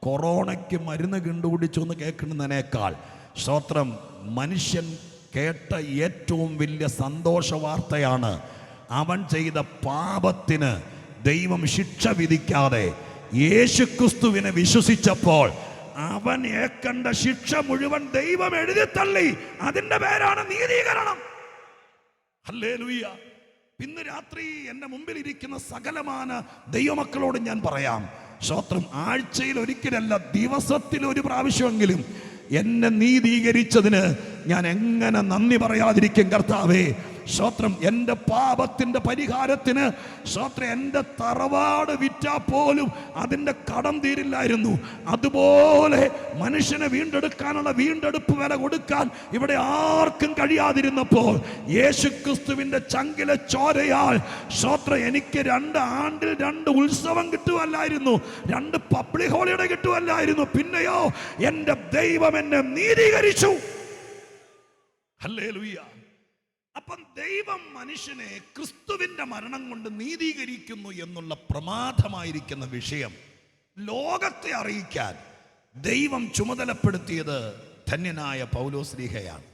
കൊറോണയ്ക്ക് മരുന്ന് കണ്ടുപിടിച്ചു എന്ന് കേൾക്കുന്നതിനേക്കാൾ, സ്തോത്രം, മനുഷ്യൻ കേട്ട ഏറ്റവും വലിയ സന്തോഷ വാർത്തയാണ് അവൻ ചെയ്ത പാപത്തിന് ദൈവം ശിക്ഷ വിധിക്കാതെ യേശുക്രിസ്തുവിനെ വിശ്വസിച്ചപ്പോൾ അവൻ ഏക്കണ്ട ശിക്ഷ മുഴുവൻ ദൈവം എഴുതിത്തള്ളി. അതിന്റെ പേരാണ് നീതീകരണം. ഹല്ലേലൂയ. ഇന്ന് രാത്രി എൻ്റെ മുമ്പിൽ ഇരിക്കുന്ന സകലമാന ദൈവമക്കളോട് ഞാൻ പറയാം, സ്തോത്രം, ആഴ്ചയിൽ ഒരിക്കലല്ല, ദിവസത്തിൽ ഒരു പ്രാവശ്യമെങ്കിലും എന്നെ നീതീകരിച്ചതിന് ഞാൻ എങ്ങനെ നന്ദി പറയാതിരിക്കും കർത്താവേ. സ്തോത്രം. എൻ്റെ പാപത്തിൻ്റെ പരിഹാരത്തിന് സ്തോത്രം എൻ്റെ തറവാട് വിറ്റാ പോലും അതിൻ്റെ കടം തീരില്ലായിരുന്നു. അതുപോലെ മനുഷ്യനെ വീണ്ടെടുക്കാനുള്ള വീണ്ടെടുപ്പ് വില കൊടുക്കാൻ ഇവിടെ ആർക്കും കഴിയാതിരുന്നപ്പോൾ യേശുക്രിസ്തുവിൻ്റെ ചങ്കിലെ ചോരയാൽ സ്തോത്രം എനിക്ക് 2 ആണ്ടിൽ 2 ഉത്സവം കിട്ടുമല്ലായിരുന്നു, 2 പബ്ലിക് ഹോളിഡേ കിട്ടുമല്ലായിരുന്നു. പിന്നെയോ എൻ്റെ ദൈവം എന്നെ നീതീകരിച്ചു. ഹല്ലേലൂയ. അപ്പം ദൈവം മനുഷ്യനെ ക്രിസ്തുവിൻ്റെ മരണം കൊണ്ട് നീതീകരിക്കുന്നു എന്നുള്ള പ്രമാദമായിരിക്കുന്ന വിഷയം ലോകത്തെ അറിയിക്കാൻ ദൈവം ചുമതലപ്പെടുത്തിയത് ധന്യനായ പൗലോസ്ലീഹയാണ്.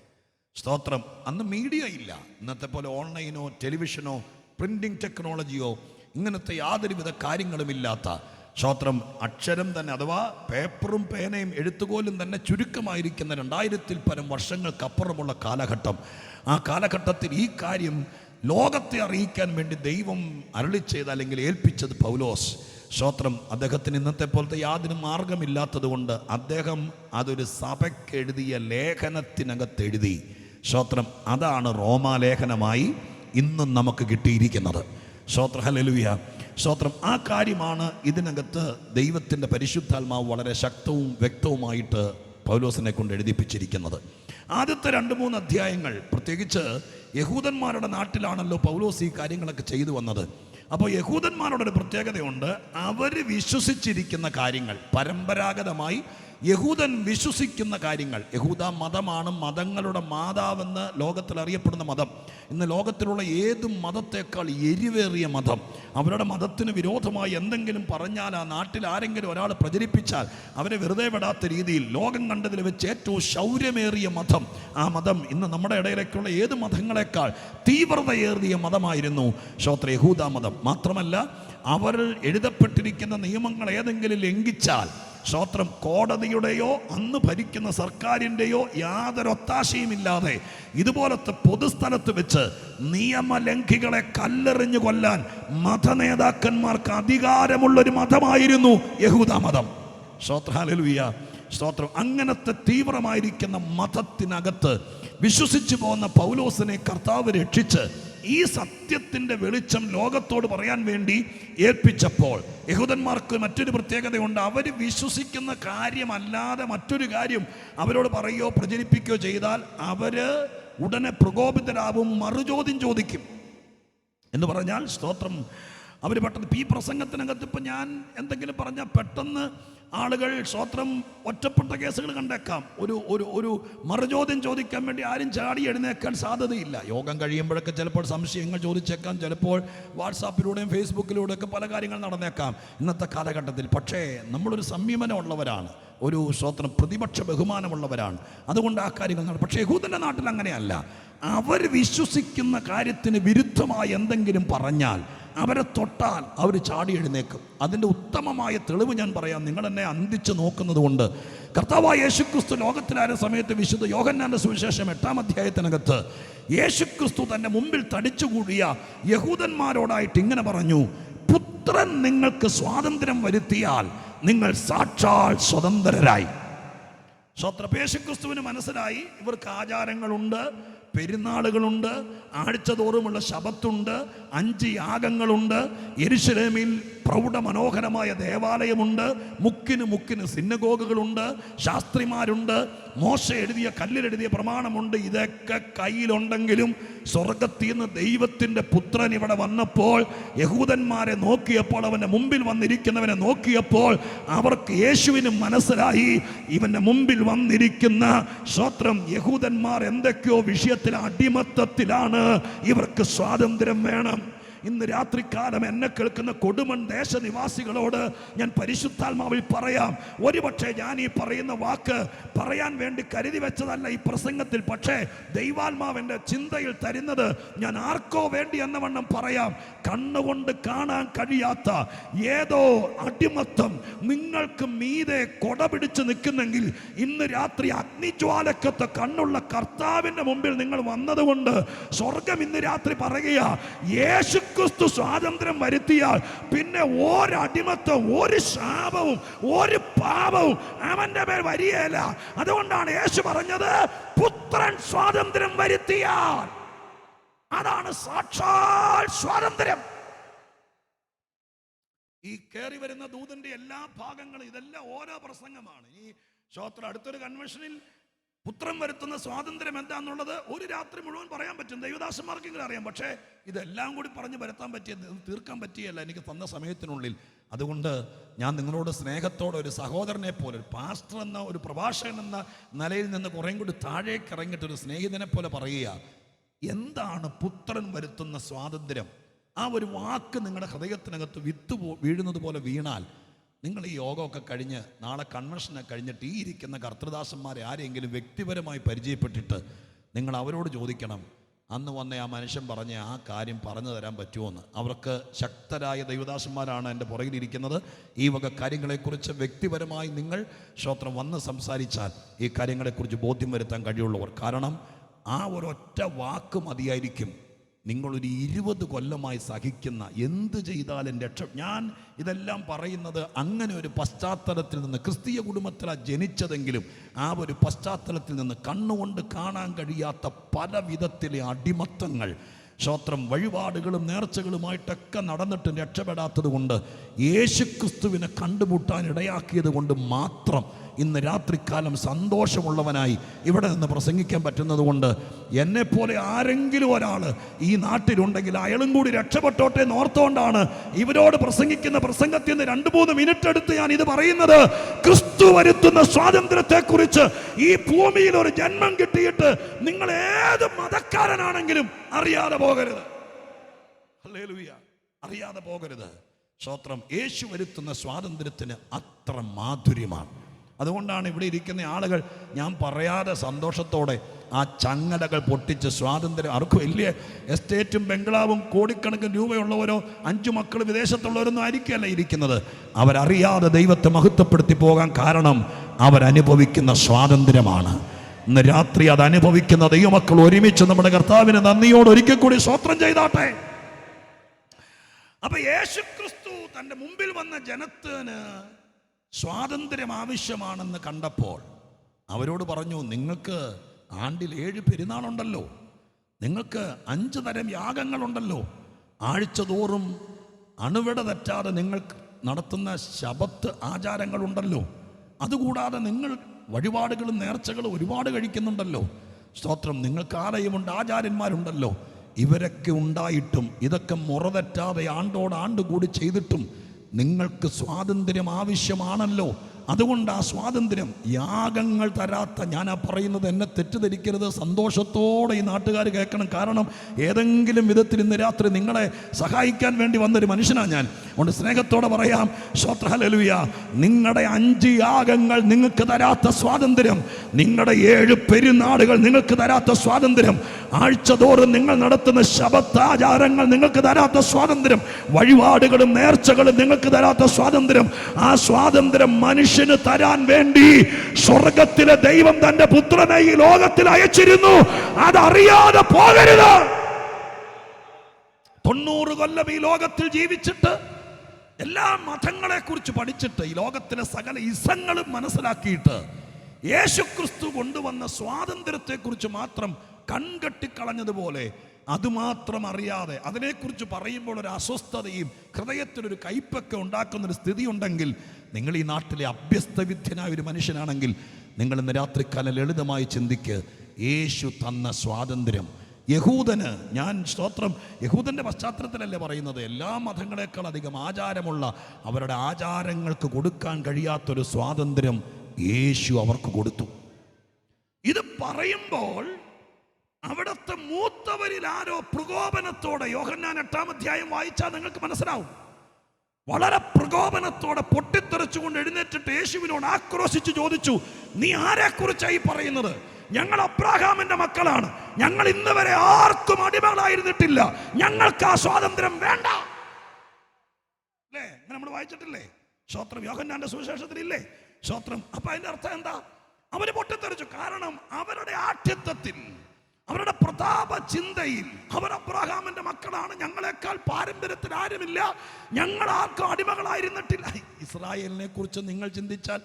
സ്തോത്രം. അന്ന് മീഡിയ ഇല്ല, ഇന്നത്തെ പോലെ ഓൺലൈനോ ടെലിവിഷനോ പ്രിന്റിംഗ് ടെക്നോളജിയോ ഇങ്ങനത്തെ യാതൊരുവിധ കാര്യങ്ങളുമില്ലാത്ത സ്തോത്രം അക്ഷരം തന്നെ അഥവാ പേപ്പറും പേനയും എഴുത്തുകോലും തന്നെ ചുരുക്കമായിരിക്കുന്ന 2000-ൽ പരം വർഷങ്ങൾക്കപ്പുറമുള്ള കാലഘട്ടം. ആ കാലഘട്ടത്തിൽ ഈ കാര്യം ലോകത്തെ അറിയിക്കാൻ വേണ്ടി ദൈവം അരുളി ചെയ്ത് അല്ലെങ്കിൽ ഏൽപ്പിച്ചത് പൗലോസ്. സ്തോത്രം. അദ്ദേഹത്തിന് ഇന്നത്തെ പോലത്തെ യാതൊരു മാർഗമില്ലാത്തത് കൊണ്ട് അദ്ദേഹം അതൊരു സഭയ്ക്ക് എഴുതിയ ലേഖനത്തിനകത്ത് എഴുതി. സ്തോത്രം. അതാണ് റോമാലേഖനമായി ഇന്നും നമുക്ക് കിട്ടിയിരിക്കുന്നത്. സ്തോത്രം. ഹല്ലേലൂയ. സ്തോത്രം. ആ കാര്യമാണ് ഇതിനകത്ത് ദൈവത്തിൻ്റെ പരിശുദ്ധാത്മാവ് വളരെ ശക്തവും വ്യക്തവുമായിട്ട് പൗലോസിനെ കൊണ്ട് എഴുതിപ്പിച്ചിരിക്കുന്നത്. ആദ്യത്തെ 2-3 അധ്യായങ്ങൾ പ്രത്യേകിച്ച് യഹൂദന്മാരുടെ നാട്ടിലാണല്ലോ പൗലോസ് ഈ കാര്യങ്ങളൊക്കെ ചെയ്തു വന്നത്. അപ്പോൾ യഹൂദന്മാരുടെ ഒരു പ്രത്യേകതയുണ്ട്. അവർ വിശ്വസിച്ചിരിക്കുന്ന കാര്യങ്ങൾ പരമ്പരാഗതമായി യഹൂദൻ വിശ്വസിക്കുന്ന കാര്യങ്ങൾ. യഹൂദ മതമാണ് മതങ്ങളുടെ മാതാവെന്ന് ലോകത്തിൽ അറിയപ്പെടുന്ന മതം. ഇന്ന് ലോകത്തിലുള്ള ഏത് മതത്തേക്കാൾ എരിവേറിയ മതം. അവരുടെ മതത്തിന് വിരോധമായി എന്തെങ്കിലും പറഞ്ഞാൽ ആ നാട്ടിൽ ആരെങ്കിലും ഒരാൾ പ്രചരിപ്പിച്ചാൽ അവരെ വെറുതെ വിടാത്ത രീതിയിൽ ലോകം കണ്ടതിൽ വെച്ച് ഏറ്റവും ശൗര്യമേറിയ മതം. ആ മതം ഇന്ന് നമ്മുടെ ഇടയിലേക്കുള്ള ഏത് മതങ്ങളെക്കാൾ തീവ്രതയേറിയ മതമായിരുന്നു സ്തോത്രം യഹൂദ മതം. മാത്രമല്ല അവർ എഴുതപ്പെട്ടിരിക്കുന്ന നിയമങ്ങൾ ഏതെങ്കിലും ലംഘിച്ചാൽ സ്തോത്രം കോടതിയുടെയോ അന്ന് ഭരിക്കുന്ന സർക്കാരിൻ്റെയോ യാതൊരു ഒത്താശയുമില്ലാതെ ഇതുപോലത്തെ പൊതുസ്ഥലത്ത് വെച്ച് നിയമലംഘികളെ കല്ലെറിഞ്ഞു കൊല്ലാൻ മതനേതാക്കന്മാർക്ക് അധികാരമുള്ളൊരു മതമായിരുന്നു യഹൂദ മതം. സ്തോത്രം. ഹല്ലേലൂയ. സ്തോത്രം. അങ്ങനത്തെ തീവ്രമായിരിക്കുന്ന മതത്തിനകത്ത് വിശ്വസിച്ചു പോകുന്ന പൗലോസിനെ കർത്താവ് രക്ഷിച്ച് ഈ സത്യത്തിൻ്റെ വെളിച്ചം ലോകത്തോട് പറയാൻ വേണ്ടി ഏൽപ്പിച്ചപ്പോൾ യഹൂദന്മാർക്ക് മറ്റൊരു പ്രത്യേകതയുണ്ട്. അവർ വിശ്വസിക്കുന്ന കാര്യമല്ലാതെ മറ്റൊരു കാര്യം അവരോട് പറയുകയോ പ്രചരിപ്പിക്കുകയോ ചെയ്താൽ അവർ ഉടനെ പ്രകോപിതരാവും, മറുചോദ്യം ചോദിക്കും. എന്ന് പറഞ്ഞാൽ സ്തോത്രം അവർ പെട്ടെന്ന് ഈ പ്രസംഗത്തിനകത്ത് ഇപ്പം ഞാൻ എന്തെങ്കിലും പറഞ്ഞാൽ പെട്ടെന്ന് ആളുകൾ സ്തോത്രം ഒറ്റപ്പെട്ട കേസുകൾ കണ്ടേക്കാം. ഒരു മറുചോദ്യം ചോദിക്കാൻ വേണ്ടി ആരും ചാടി എഴുന്നേക്കാൻ സാധ്യതയില്ല. യോഗം കഴിയുമ്പോഴൊക്കെ ചിലപ്പോൾ സംശയങ്ങൾ ചോദിച്ചേക്കാം. ചിലപ്പോൾ വാട്സാപ്പിലൂടെയും ഫേസ്ബുക്കിലൂടെയൊക്കെ പല കാര്യങ്ങൾ നടന്നേക്കാം ഇന്നത്തെ കാലഘട്ടത്തിൽ. പക്ഷേ നമ്മളൊരു സംയമനമുള്ളവരാണ്, ഒരു സ്തോത്രം പ്രതിപക്ഷ ബഹുമാനമുള്ളവരാണ്. അതുകൊണ്ട് ആ കാര്യങ്ങൾ നടക്കും. പക്ഷേ യഹൂദൻ്റെ നാട്ടിൽ അങ്ങനെയല്ല. അവർ വിശ്വസിക്കുന്ന കാര്യത്തിന് വിരുദ്ധമായി എന്തെങ്കിലും പറഞ്ഞാൽ അവരെ തൊട്ടാൽ അവർ ചാടി എഴുന്നേക്കും. അതിൻ്റെ ഉത്തമമായ തെളിവ് ഞാൻ പറയാം. നിങ്ങൾ എന്നെ അന്തിച്ച് നോക്കുന്നത് കൊണ്ട് കർത്താവായ യേശുക്രിസ്തു ലോകത്തിലായ സമയത്ത് വിശുദ്ധ യോഹന്നാന്റെ സുവിശേഷം 8-ാം അധ്യായത്തിനകത്ത് യേശുക്രിസ്തു തൻ്റെ മുമ്പിൽ തടിച്ചുകൂടിയ യഹൂദന്മാരോടായിട്ട് ഇങ്ങനെ പറഞ്ഞു: പുത്രൻ നിങ്ങൾക്ക് സ്വാതന്ത്ര്യം വരുത്തിയാൽ നിങ്ങൾ സാക്ഷാൽ സ്വതന്ത്രരായി. യേശുക്രിസ്തുവിന് മനസ്സിലായി ഇവർക്ക് ആചാരങ്ങളുണ്ട്, പെരുന്നാളുകളുണ്ട്, ആഴ്ച തോറുമുള്ള ശബത്തുണ്ട്, 5 യാഗങ്ങളുണ്ട്, യെരുശലേമിൽ പ്രൗഢമനോഹരമായ ദേവാലയമുണ്ട്, മുക്കിന് സിനഗോഗുകളുണ്ട്, ശാസ്ത്രിമാരുണ്ട്, മോശ എഴുതിയ കല്ലിലെഴുതിയ പ്രമാണമുണ്ട്. ഇതൊക്കെ കയ്യിലുണ്ടെങ്കിലും സ്വർഗത്തിൽ നിന്ന് ദൈവത്തിൻ്റെ പുത്രൻ ഇവിടെ വന്നപ്പോൾ യഹൂദന്മാരെ നോക്കിയപ്പോൾ, അവൻ്റെ മുമ്പിൽ വന്നിരിക്കുന്നവനെ നോക്കിയപ്പോൾ അവർക്ക് യേശുവിന് മനസ്സിലായി ഇവൻ്റെ മുമ്പിൽ വന്നിരിക്കുന്ന സ്തോത്രം യഹൂദന്മാർ എന്തൊക്കെയോ വിഷയത്തിൽ അടിമത്തത്തിലാണ്, ഇവർക്ക് സ്വാതന്ത്ര്യം വേണം. ഇന്ന് രാത്രികാലം എന്നെ കേൾക്കുന്ന കൊടുമൺ ദേശനിവാസികളോട് ഞാൻ പരിശുദ്ധാത്മാവിൽ പറയാം. ഒരുപക്ഷെ ഞാൻ ഈ പറയുന്ന വാക്ക് പറയാൻ വേണ്ടി കരുതി വെച്ചതല്ല ഈ പ്രസംഗത്തിൽ. പക്ഷേ ദൈവാത്മാവിൻ്റെ ചിന്തയിൽ തരുന്നത് ഞാൻ ആർക്കോ വേണ്ടി എന്ന വണ്ണം പറയാം. കണ്ണുകൊണ്ട് കാണാൻ കഴിയാത്ത ഏതോ അടിമത്തം നിങ്ങൾക്ക് മീതെ കൊട പിടിച്ച് നിൽക്കുന്നെങ്കിൽ ഇന്ന് രാത്രി അഗ്നിജ്വാലക്കത്തെ കണ്ണുള്ള കർത്താവിൻ്റെ മുമ്പിൽ നിങ്ങൾ വന്നതുകൊണ്ട് സ്വർഗം ഇന്ന് രാത്രി പറയുക, യേശു യേശുക്രിസ്തു സ്വാതന്ത്ര്യം വരുത്തിയാൽ പിന്നെ ഒരടിമത്തം, ഒരു ശാപവും, ഒരു പാപവും അവന്റെ മേൽ വരികയില്ല. അതുകൊണ്ടാണ് യേശു പറഞ്ഞത്, പുത്രൻ സ്വാതന്ത്ര്യം വരുത്തിയാൽ അതാണ് സാക്ഷാൽ സ്വാതന്ത്ര്യം. ഈ കയറി വരുന്ന ദൂതന്റെ എല്ലാ ഭാഗങ്ങളും ഇതെല്ലാം ഓരോ പ്രസംഗമാണ്. ഈ ശ്രോത്ര അടുത്തൊരു കൺവെൻഷനിൽ പുത്രൻ വരുത്തുന്ന സ്വാതന്ത്ര്യം എന്താന്നുള്ളത് ഒരു രാത്രി മുഴുവൻ പറയാൻ പറ്റും, ദൈവദാസന്മാർക്കെങ്കിലും അറിയാം. പക്ഷേ ഇതെല്ലാം കൂടി പറഞ്ഞു വരുത്താൻ തീർക്കാൻ പറ്റിയല്ല എനിക്ക് തന്ന സമയത്തിനുള്ളിൽ. അതുകൊണ്ട് ഞാൻ നിങ്ങളോട് സ്നേഹത്തോടെ ഒരു സഹോദരനെ പോലെ, ഒരു പാസ്റ്റർ എന്ന, ഒരു പ്രഭാഷകൻ എന്ന നിലയിൽ നിന്ന് കുറേയും കൂടി താഴേക്ക് ഇറങ്ങിയിട്ട് ഒരു സ്നേഹിതനെ പോലെ പറയുക, എന്താണ് പുത്രൻ വരുത്തുന്ന സ്വാതന്ത്ര്യം? ആ ഒരു വാക്ക് നിങ്ങളുടെ ഹൃദയത്തിനകത്ത് വിത്ത് വീഴുന്നത് പോലെ വീണാൽ, നിങ്ങൾ ഈ യോഗമൊക്കെ കഴിഞ്ഞ് നാളെ കൺവെൻഷനെ കഴിഞ്ഞിട്ട് ഈ ഇരിക്കുന്ന കർത്തൃദാസന്മാരെ ആരെങ്കിലും വ്യക്തിപരമായി പരിചയപ്പെട്ടിട്ട് നിങ്ങൾ അവരോട് ചോദിക്കണം, അന്ന് വന്ന ആ മനുഷ്യൻ പറഞ്ഞ ആ കാര്യം പറഞ്ഞു തരാൻ പറ്റുമോയെന്ന്. അവർക്ക് ശക്തരായ ദൈവദാസന്മാരാണ് എൻ്റെ പുറകിലിരിക്കുന്നത്. ഈ വക കാര്യങ്ങളെക്കുറിച്ച് വ്യക്തിപരമായി നിങ്ങൾ ശ്രോത്രം വന്ന് സംസാരിച്ചാൽ ഈ കാര്യങ്ങളെക്കുറിച്ച് ബോധ്യം വരുത്താൻ കഴിയുള്ളവർ. കാരണം ആ ഒരൊറ്റ വാക്ക് മതിയായിരിക്കും നിങ്ങളൊരു 20 കൊല്ലമായി സഹിക്കുന്ന എന്ത് ചെയ്താലും രക്ഷ. ഞാൻ ഇതെല്ലാം പറയുന്നത് അങ്ങനെ ഒരു പശ്ചാത്തലത്തിൽ നിന്ന്, ക്രിസ്തീയ കുടുംബത്തിലാണ് ജനിച്ചതെങ്കിലും ആ ഒരു പശ്ചാത്തലത്തിൽ നിന്ന് കണ്ണുകൊണ്ട് കാണാൻ കഴിയാത്ത പല വിധത്തിലെ അടിമത്തങ്ങൾ, ശ്രോത്രം വഴിപാടുകളും നേർച്ചകളുമായിട്ടൊക്കെ നടന്നിട്ട് രക്ഷപ്പെടാത്തത് കൊണ്ട്, യേശുക്രിസ്തുവിനെ കണ്ടുമുട്ടാൻ ഇടയാക്കിയത് കൊണ്ട് മാത്രം ഇന്ന് രാത്രിക്കാലം സന്തോഷമുള്ളവനായി ഇവിടെ നിന്ന് പ്രസംഗിക്കാൻ പറ്റുന്നത് കൊണ്ട്, എന്നെപ്പോലെ ആരെങ്കിലും ഒരാൾ ഈ നാട്ടിലുണ്ടെങ്കിൽ അയാളും കൂടി രക്ഷപ്പെട്ടോട്ടെ എന്നോർത്തുകൊണ്ടാണ് ഇവരോട് പ്രസംഗിക്കുന്ന പ്രസംഗത്തിൽ നിന്ന് 2-3 മിനിറ്റ് എടുത്ത് ഞാൻ ഇത് പറയുന്നത്. ക്രിസ്തു വരുത്തുന്ന സ്വാതന്ത്ര്യത്തെക്കുറിച്ച് ഈ ഭൂമിയിൽ ഒരു ജന്മം കിട്ടിയിട്ട് നിങ്ങൾ ഏത് മതക്കാരനാണെങ്കിലും അറിയാതെ പോകരുത്. ഹല്ലേലൂയ, അറിയാതെ പോകരുത്. സ്തോത്രം. യേശു വരുത്തുന്ന സ്വാതന്ത്ര്യത്തിന് അത്ര മാധുര്യമാണ്. അതുകൊണ്ടാണ് ഇവിടെ ഇരിക്കുന്ന ആളുകൾ ഞാൻ പറയാതെ സന്തോഷത്തോടെ ആ ചങ്ങലകൾ പൊട്ടിച്ച് സ്വാതന്ത്ര്യം, ആർക്കും വലിയ എസ്റ്റേറ്റും ബംഗ്ലാവും കോടിക്കണക്കിന് രൂപയുള്ളവരോ 5 മക്കൾ വിദേശത്തുള്ളവരൊന്നും ആയിരിക്കുകയല്ല ഇരിക്കുന്നത്. അവരറിയാതെ ദൈവത്തെ മഹത്വപ്പെടുത്തി പോകാൻ കാരണം അവരനുഭവിക്കുന്ന സ്വാതന്ത്ര്യമാണ്. ഇന്ന് രാത്രി അത് അനുഭവിക്കുന്ന ദൈവമക്കൾ ഒരുമിച്ച് നമ്മുടെ കർത്താവിന് നന്ദിയോട് ഒരിക്കൽ കൂടി സ്തോത്രം ചെയ്താട്ടെ. അപ്പൊ യേശുക്രിസ്തു തന്റെ മുമ്പിൽ വന്ന ജനത്തിന് സ്വാതന്ത്ര്യം ആവശ്യമാണെന്ന് കണ്ടപ്പോൾ അവരോട് പറഞ്ഞു, നിങ്ങൾക്ക് ആണ്ടിൽ 7 പെരുന്നാളുണ്ടല്ലോ, നിങ്ങൾക്ക് 5 തരം യാഗങ്ങളുണ്ടല്ലോ, ആഴ്ച തോറും അണുവിട തെറ്റാതെ നിങ്ങൾ നടത്തുന്ന ശബത്ത് ആചാരങ്ങളുണ്ടല്ലോ, അതുകൂടാതെ നിങ്ങൾ വഴിപാടുകളും നേർച്ചകളും ഒരുപാട് കഴിക്കുന്നുണ്ടല്ലോ. സ്തോത്രം. നിങ്ങൾക്ക് ആലയമുണ്ട്, ആചാര്യന്മാരുണ്ടല്ലോ. ഇവരൊക്കെ ഉണ്ടായിട്ടും ഇതൊക്കെ മുറതെറ്റാതെ ആണ്ടോടാണ്ട് കൂടി ചെയ്തിട്ടും നിങ്ങൾക്ക് സ്വാതന്ത്ര്യം ആവശ്യമാണല്ലോ. അതുകൊണ്ട് ആ സ്വാതന്ത്ര്യം യാഗങ്ങൾ തരാത്ത, ഞാനാ പറയുന്നത് എന്നെ തെറ്റിദ്ധരിക്കരുത്, സന്തോഷത്തോടെ ഈ നാട്ടുകാർ കേൾക്കണം. കാരണം ഏതെങ്കിലും വിധത്തിൽ ഇന്ന് രാത്രി നിങ്ങളെ സഹായിക്കാൻ വേണ്ടി വന്നൊരു മനുഷ്യനാണ് ഞാൻ. അതുകൊണ്ട് സ്നേഹത്തോടെ പറയാം, സ്തോത്രം, ഹല്ലേലൂയ. നിങ്ങളുടെ 5 യാഗങ്ങൾ നിങ്ങൾക്ക് തരാത്ത സ്വാതന്ത്ര്യം, നിങ്ങളുടെ 7 പെരുന്നാളുകൾ നിങ്ങൾക്ക് തരാത്ത സ്വാതന്ത്ര്യം, ആഴ്ചതോറും നിങ്ങൾ നടത്തുന്ന ശബത്താചാരങ്ങൾ നിങ്ങൾക്ക് തരാത്ത സ്വാതന്ത്ര്യം, വഴിപാടുകളും നേർച്ചകളും നിങ്ങൾക്ക് തരാത്ത സ്വാതന്ത്ര്യം, ആ സ്വാതന്ത്ര്യം മനുഷ്യന് തരാൻ വേണ്ടി സ്വർഗത്തിലെ ദൈവം തന്റെ പുത്രനെ ഈ ലോകത്തിൽ അയച്ചിരുന്നു. അതറിയാതെ പോകരുത്. 90 കൊല്ലം ഈ ലോകത്തിൽ ജീവിച്ചിട്ട് എല്ലാ മതങ്ങളെ കുറിച്ച് പഠിച്ചിട്ട് ഈ ലോകത്തിലെ സകല ഇസങ്ങളും മനസ്സിലാക്കിയിട്ട് യേശുക്രിസ്തു കൊണ്ടുവന്ന സ്വാതന്ത്ര്യത്തെക്കുറിച്ച് മാത്രം കൺകെട്ടിക്കളഞ്ഞതുപോലെ അതുമാത്രം അറിയാതെ അതിനെക്കുറിച്ച് പറയുമ്പോൾ ഒരു അസ്വസ്ഥതയും ഹൃദയത്തിലൊരു കയ്പൊക്കെ ഉണ്ടാക്കുന്നൊരു സ്ഥിതി ഉണ്ടെങ്കിൽ, നിങ്ങൾ ഈ നാട്ടിലെ അഭ്യസ്തവിദ്യനായ ഒരു മനുഷ്യനാണെങ്കിൽ നിങ്ങൾ ഇന്ന് രാത്രിക്കാലം ലളിതമായി ചിന്തിക്ക്. യേശു തന്ന സ്വാതന്ത്ര്യം യഹൂദന്, ഞാൻ സ്തോത്രം യഹൂദന്റെ പശ്ചാത്തലത്തിലല്ലേ പറയുന്നത്, എല്ലാ മതങ്ങളെക്കാൾ അധികം ആചാരമുള്ള അവരുടെ ആചാരങ്ങൾക്ക് കൊടുക്കാൻ കഴിയാത്തൊരു സ്വാതന്ത്ര്യം യേശു അവർക്ക് കൊടുത്തു. ഇത് പറയുമ്പോൾ അവിടുത്തെ മൂത്തവരിൽ ആരോ പ്രകോപനത്തോടെ, യോഹന്നാൻ 8-ാം അധ്യായം വായിച്ചാൽ നിങ്ങൾക്ക് മനസ്സിലാവും, വളരെ പ്രകോപനത്തോടെ പൊട്ടിത്തെറിച്ചുകൊണ്ട് എഴുന്നേറ്റിട്ട് യേശുവിനോട് ആക്രോശിച്ച് ചോദിച്ചു, നീ ആരെക്കുറിച്ചായി പറയുന്നത്? ഞങ്ങൾ അബ്രാഹാമിന്റെ മക്കളാണ്, ഞങ്ങൾ ഇന്ന് വരെ ആർക്കും അടിമകളായിരുന്നിട്ടില്ല, ഞങ്ങൾക്ക് ആ സ്വാതന്ത്ര്യം വേണ്ട. അല്ലേ? നമ്മൾ വായിച്ചിട്ടില്ലേ? സ്തോത്രം. യോഹന്നാന്റെ സുവിശേഷത്തിലില്ലേ? സ്തോത്രം. അപ്പൊ അതിന്റെ അർത്ഥം എന്താ? അവര് പൊട്ടിത്തെറിച്ചു. കാരണം അവരുടെ ആഠ്യത്വത്തിൽ, അവരുടെ പ്രതാപ ചിന്തയിൽ നിലയിൽ അവർ അബ്രഹാമിന്റെ മക്കളാണ്, ഞങ്ങളെക്കാൾ പാരമ്പര്യത്തിൽ ആരുമില്ല, ഞങ്ങൾ ആർക്കും അടിമകളായിരുന്നിട്ടില്ല. ഇസ്രായേലിനെ കുറിച്ച് നിങ്ങൾ ചിന്തിച്ചാൽ,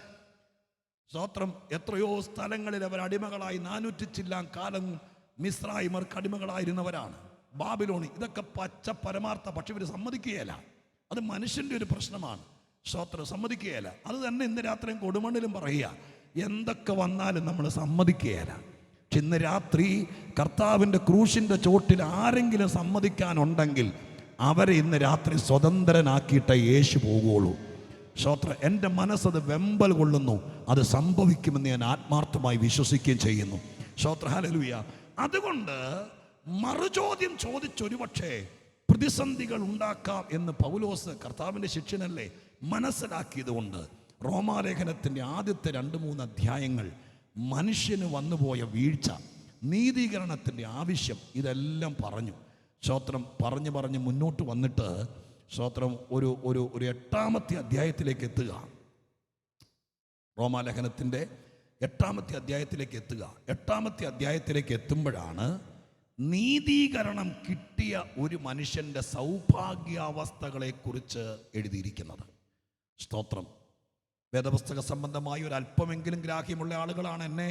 സ്തോത്രം, എത്രയോ സ്ഥലങ്ങളിൽ അവർ അടിമകളായി 400 ചില്ലാൻ കാലം മിസ്രൈമർക്ക് അടിമകളായിരുന്നവരാണ്. ബാബിലോണി, ഇതൊക്കെ പച്ച പരമാർത്ഥ. പക്ഷെ ഇവർ സമ്മതിക്കുകയില്ല. അത് മനുഷ്യന്റെ ഒരു പ്രശ്നമാണ്. സ്തോത്രം, സമ്മതിക്കുകയില്ല. അത് തന്നെ ഇന്ന് രാത്രിയും കൊടുമണ്ണിലും പറയുക, എന്തൊക്കെ വന്നാലും നമ്മൾ സമ്മതിക്കുകയില്ല. പക്ഷെ ഇന്ന് രാത്രി കർത്താവിൻ്റെ ക്രൂശിൻ്റെ ചോട്ടിൽ ആരെങ്കിലും സമ്മതിക്കാനുണ്ടെങ്കിൽ അവരെ ഇന്ന് രാത്രി സ്വതന്ത്രനാക്കിയിട്ടേ യേശു പോകുകയുള്ളൂ. സ്തോത്രം, എൻ്റെ മനസ്സത് വെമ്പൽ കൊള്ളുന്നു. അത് സംഭവിക്കുമെന്ന് ഞാൻ ആത്മാർത്ഥമായി വിശ്വസിക്കുകയും ചെയ്യുന്നു. സ്തോത്രം, ഹല്ലേലൂയ. അതുകൊണ്ട് മറുചോദ്യം ചോദിച്ചൊരു പക്ഷേ പ്രതിസന്ധികൾ ഉണ്ടാക്കാം എന്ന് പൗലോസ്, കർത്താവിൻ്റെ ശിഷ്യനല്ലേ, മനസ്സിലാക്കിയതുകൊണ്ട് റോമാലേഖനത്തിൻ്റെ ആദ്യത്തെ 2-3 അധ്യായങ്ങൾ മനുഷ്യന് വന്നുപോയ വീഴ്ച, നീതീകരണത്തിൻ്റെ ആവശ്യം, ഇതെല്ലാം പറഞ്ഞു. സ്തോത്രം, പറഞ്ഞ് മുന്നോട്ട് വന്നിട്ട് സ്തോത്രം ഒരു 8-ാമത്തെ അധ്യായത്തിലേക്ക് എത്തുക. റോമാലേഖനത്തിൻ്റെ 8-ാമത്തെ അധ്യായത്തിലേക്ക് എത്തുക. 8-ാമത്തെ അധ്യായത്തിലേക്ക് എത്തുമ്പോഴാണ് നീതീകരണം കിട്ടിയ ഒരു മനുഷ്യൻ്റെ സൗഭാഗ്യാവസ്ഥകളെക്കുറിച്ച് എഴുതിയിരിക്കുന്നത്. സ്തോത്രം, വേദപുസ്തക സംബന്ധമായി ഒരു അല്പമെങ്കിലും ഗ്രാഹ്യമുള്ള ആളുകളാണ് എന്നെ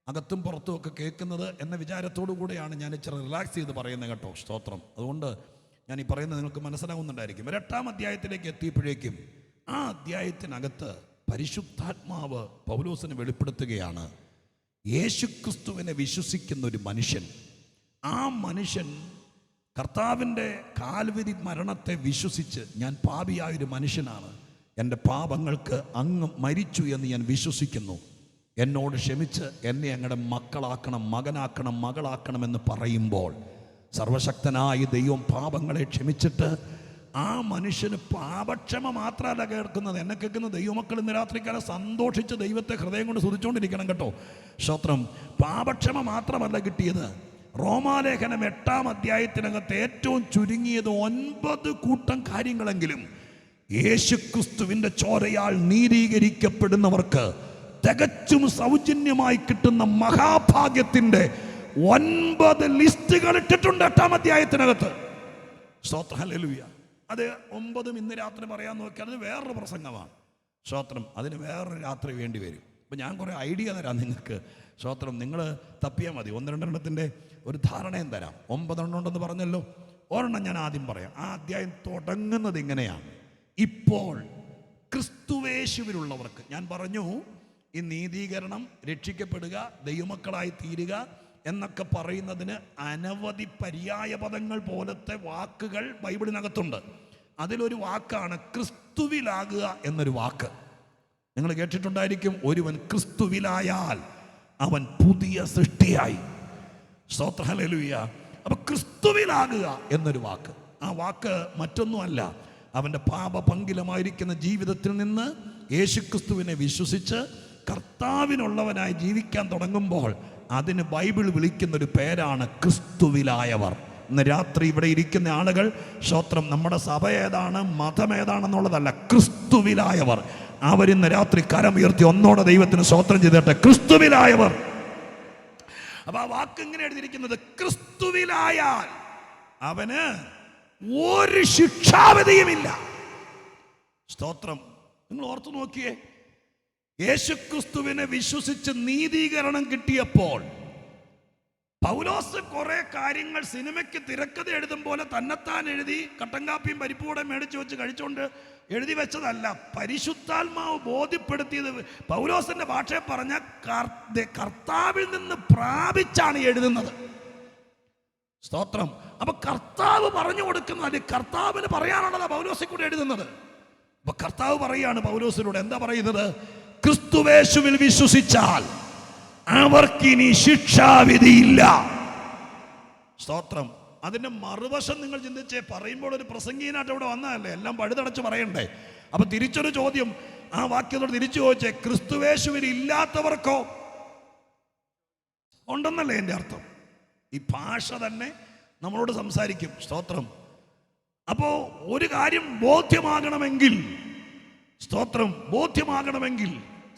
അകത്തും പുറത്തും ഒക്കെ കേൾക്കുന്നത് എന്ന വിചാരത്തോടു കൂടെയാണ് ഞാൻ ഇച്ചിരി റിലാക്സ് ചെയ്ത് പറയുന്നത് കേട്ടോ. സ്തോത്രം, അതുകൊണ്ട് ഞാൻ ഈ പറയുന്നത് നിങ്ങൾക്ക് മനസ്സിലാവുന്നുണ്ടായിരിക്കും. 8-ാം അധ്യായത്തിലേക്ക് എത്തിയപ്പോഴേക്കും ആ അധ്യായത്തിനകത്ത് പരിശുദ്ധാത്മാവ് പൗലോസിന് വെളിപ്പെടുത്തുകയാണ്, യേശുക്രിസ്തുവിനെ വിശ്വസിക്കുന്ന ഒരു മനുഷ്യൻ, ആ മനുഷ്യൻ കർത്താവിൻ്റെ കാൽവരി മരണത്തെ വിശ്വസിച്ച്, ഞാൻ പാപിയായൊരു മനുഷ്യനാണ്, എൻ്റെ പാപങ്ങൾക്ക് അങ്ങ് മരിച്ചു എന്ന് ഞാൻ വിശ്വസിക്കുന്നു, എന്നോട് ക്ഷമിച്ച് എന്നെ അങ്ങയുടെ മക്കളാക്കണം, മകനാക്കണം, മകളാക്കണമെന്ന് പറയുമ്പോൾ സർവശക്തനായ ദൈവം പാപങ്ങളെ ക്ഷമിച്ചിട്ട് ആ മനുഷ്യന് പാപക്ഷമ മാത്രമല്ല കേൾക്കുന്നത്. എന്നെ കേൾക്കുന്ന ദൈവമക്കൾ ഇന്ന് രാത്രിക്കാലം സന്തോഷിച്ച് ദൈവത്തെ ഹൃദയം കൊണ്ട് സ്തുതിച്ചുകൊണ്ടിരിക്കണം കേട്ടോ. സ്തോത്രം, പാപക്ഷമ മാത്രമല്ല കിട്ടിയത്. റോമാലേഖനം 8-ാം അധ്യായത്തിനകത്ത് ഏറ്റവും ചുരുങ്ങിയത് 9 കൂട്ടം കാര്യങ്ങളെങ്കിലും യേശുക്രിസ്തുവിൻ്റെ ചോരയാൽ നീതീകരിക്കപ്പെടുന്നവർക്ക് തികച്ചും സൗജന്യമായി കിട്ടുന്ന മഹാഭാഗ്യത്തിൻ്റെ 9 ലിസ്റ്റുകൾ ഇട്ടിട്ടുണ്ട് 8-ാം അധ്യായത്തിനകത്ത്. സ്തോത്രം, ഹല്ലേലൂയ. അത് 9 ഇന്ന് രാത്രി പറയാൻ നോക്കിയാൽ അത് വേറൊരു പ്രസംഗമാണ്. സ്തോത്രം, അതിന് വേറൊരു രാത്രി വേണ്ടി വരും. അപ്പം ഞാൻ കുറേ ഐഡിയ തരാം നിങ്ങൾക്ക്. സ്തോത്രം, നിങ്ങൾ തപ്പിയാൽ മതി. 1-2 എണ്ണത്തിൻ്റെ ഒരു ധാരണയും തരാം. 9 എണ്ണം ഉണ്ടെന്ന് പറഞ്ഞല്ലോ. ഒരെണ്ണം ഞാൻ ആദ്യം പറയാം. ആ അധ്യായം തുടങ്ങുന്നത് ഇങ്ങനെയാണ്: ഇപ്പോൾ ക്രിസ്തുവേശുവിലുള്ളവർക്ക്. ഞാൻ പറഞ്ഞു, ഈ നീതീകരണം, രക്ഷിക്കപ്പെടുക, ദൈവമക്കളായി തീരുക എന്നൊക്കെ പറയുന്നതിന് അനവധി പര്യായ പദങ്ങൾ പോലത്തെ വാക്കുകൾ ബൈബിളിനകത്തുണ്ട്. അതിലൊരു വാക്കാണ് ക്രിസ്തുവിലാകുക എന്നൊരു വാക്ക്. നിങ്ങൾ കേട്ടിട്ടുണ്ടായിരിക്കും, ഒരുവൻ ക്രിസ്തുവിലായാൽ അവൻ പുതിയ സൃഷ്ടിയായി. സ്തോത്രം, ഹല്ലേലൂയ. അപ്പൊ ക്രിസ്തുവിലാകുക എന്നൊരു വാക്ക്, ആ വാക്ക് മറ്റൊന്നുമല്ല, അവൻ്റെ പാപപങ്കിലമായിരിക്കുന്ന ജീവിതത്തിൽ നിന്ന് യേശുക്രിസ്തുവിനെ വിശ്വസിച്ച് കർത്താവിനുള്ളവനായി ജീവിക്കാൻ തുടങ്ങുമ്പോൾ അതിന് ബൈബിൾ വിളിക്കുന്നൊരു പേരാണ് ക്രിസ്തുവിലായവർ. ഇന്ന് രാത്രി ഇവിടെ ഇരിക്കുന്ന ആളുകൾ, സ്തോത്രം, നമ്മുടെ സഭ ഏതാണ്, മതം ഏതാണെന്നുള്ളതല്ല, ക്രിസ്തുവിലായവർ. അവരിന്ന് രാത്രി കരമുയർത്തി ഒന്നോടെ ദൈവത്തിന് സ്തോത്രം ചെയ്തിട്ട് ക്രിസ്തുവിലായവർ. അപ്പൊ ആ വാക്ക് ഇങ്ങനെ എഴുതിയിരിക്കുന്നത്, ക്രിസ്തുവിലായാൽ അവന് ഒരു ശിക്ഷാവിധിയുമില്ല. സ്തോത്രം, നിങ്ങൾ ഓർത്തു നോക്കിയേ, യേശുക്രിസ്തുവിനെ വിശ്വസിച്ച് നീതീകരണം കിട്ടിയപ്പോൾ പൗലോസ് കുറെ കാര്യങ്ങൾ സിനിമയ്ക്ക് തിരക്കഥ എഴുതും പോലെ തന്നെത്താൻ എഴുതി കട്ടൻകാപ്പിയും പരിപ്പൂടെ മേടിച്ചു വെച്ച് കഴിച്ചുകൊണ്ട് എഴുതി വെച്ചതല്ല. പരിശുദ്ധാത്മാവ് ബോധ്യപ്പെടുത്തിയത്, പൗലോസിന്റെ ഭാഷയെ പറഞ്ഞ കർത്താവിൽ നിന്ന് പ്രാപിച്ചാണ് എഴുതുന്നത്. സ്തോത്രം. അപ്പൊ കർത്താവ് പറഞ്ഞു കൊടുക്കുന്നത്, കർത്താവിന് പറയാനുള്ളതാ പൗലോസിൽ കൂടെ എഴുതുന്നത്. അപ്പൊ കർത്താവ് പറയാണ് പൗലോസിലൂടെ, എന്താ പറയുന്നത്? ക്രിസ്തുവേശുവിൽ വിശ്വസിച്ചാൽ അവർക്കിനി ശിക്ഷാവിധിയില്ല. സ്തോത്രം. അതിന്റെ മറുവശം നിങ്ങൾ ചിന്തിച്ചേ. പറയുമ്പോൾ ഒരു പ്രസംഗീനായിട്ട് ഇവിടെ വന്നതല്ലേ, എല്ലാം പഴുതടച്ച് പറയണ്ടേ. അപ്പൊ തിരിച്ചൊരു ചോദ്യം ആ വാക്യത്തോട് തിരിച്ചു ചോദിച്ചേ, ക്രിസ്തുവേശുവിൽ ഇല്ലാത്തവർക്കോ? ഉണ്ടെന്നല്ലേ എൻ്റെ അർത്ഥം. ഈ ഭാഷ തന്നെ നമ്മളോട് സംസാരിക്കും. സ്തോത്രം. അപ്പോ ഒരു കാര്യം ബോധ്യമാകണമെങ്കിൽ, സ്തോത്രം, ബോധ്യമാകണമെങ്കിൽ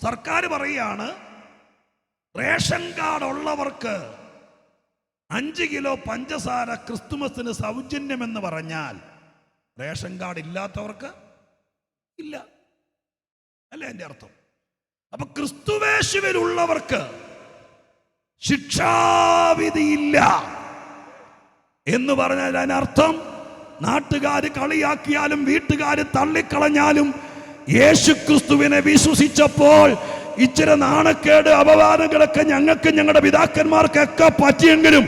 സർക്കാർ പറയുകയാണ്, റേഷൻ കാർഡ് ഉള്ളവർക്ക് 5 കിലോ പഞ്ചസാര ക്രിസ്തുമസിന് സൗജന്യമെന്ന് പറഞ്ഞാൽ റേഷൻ കാർഡ് ഇല്ലാത്തവർക്ക് ഇല്ല, അല്ലേ എൻ്റെ അർത്ഥം? അപ്പൊ ക്രിസ്തുവേശുവിലുള്ളവർക്ക് ശിക്ഷാവിധിയില്ല എന്ന് പറഞ്ഞാൽ അതിനർത്ഥം നാട്ടുകാർ കളിയാക്കിയാലും വീട്ടുകാർ തള്ളിക്കളഞ്ഞാലും യേശു ക്രിസ്തുവിനെ വിശ്വസിച്ചപ്പോൾ ഇച്ചിരി നാണക്കേട് അപവാദങ്ങളൊക്കെ ഞങ്ങൾക്ക് ഞങ്ങളുടെ പിതാക്കന്മാർക്കൊക്കെ പറ്റിയെങ്കിലും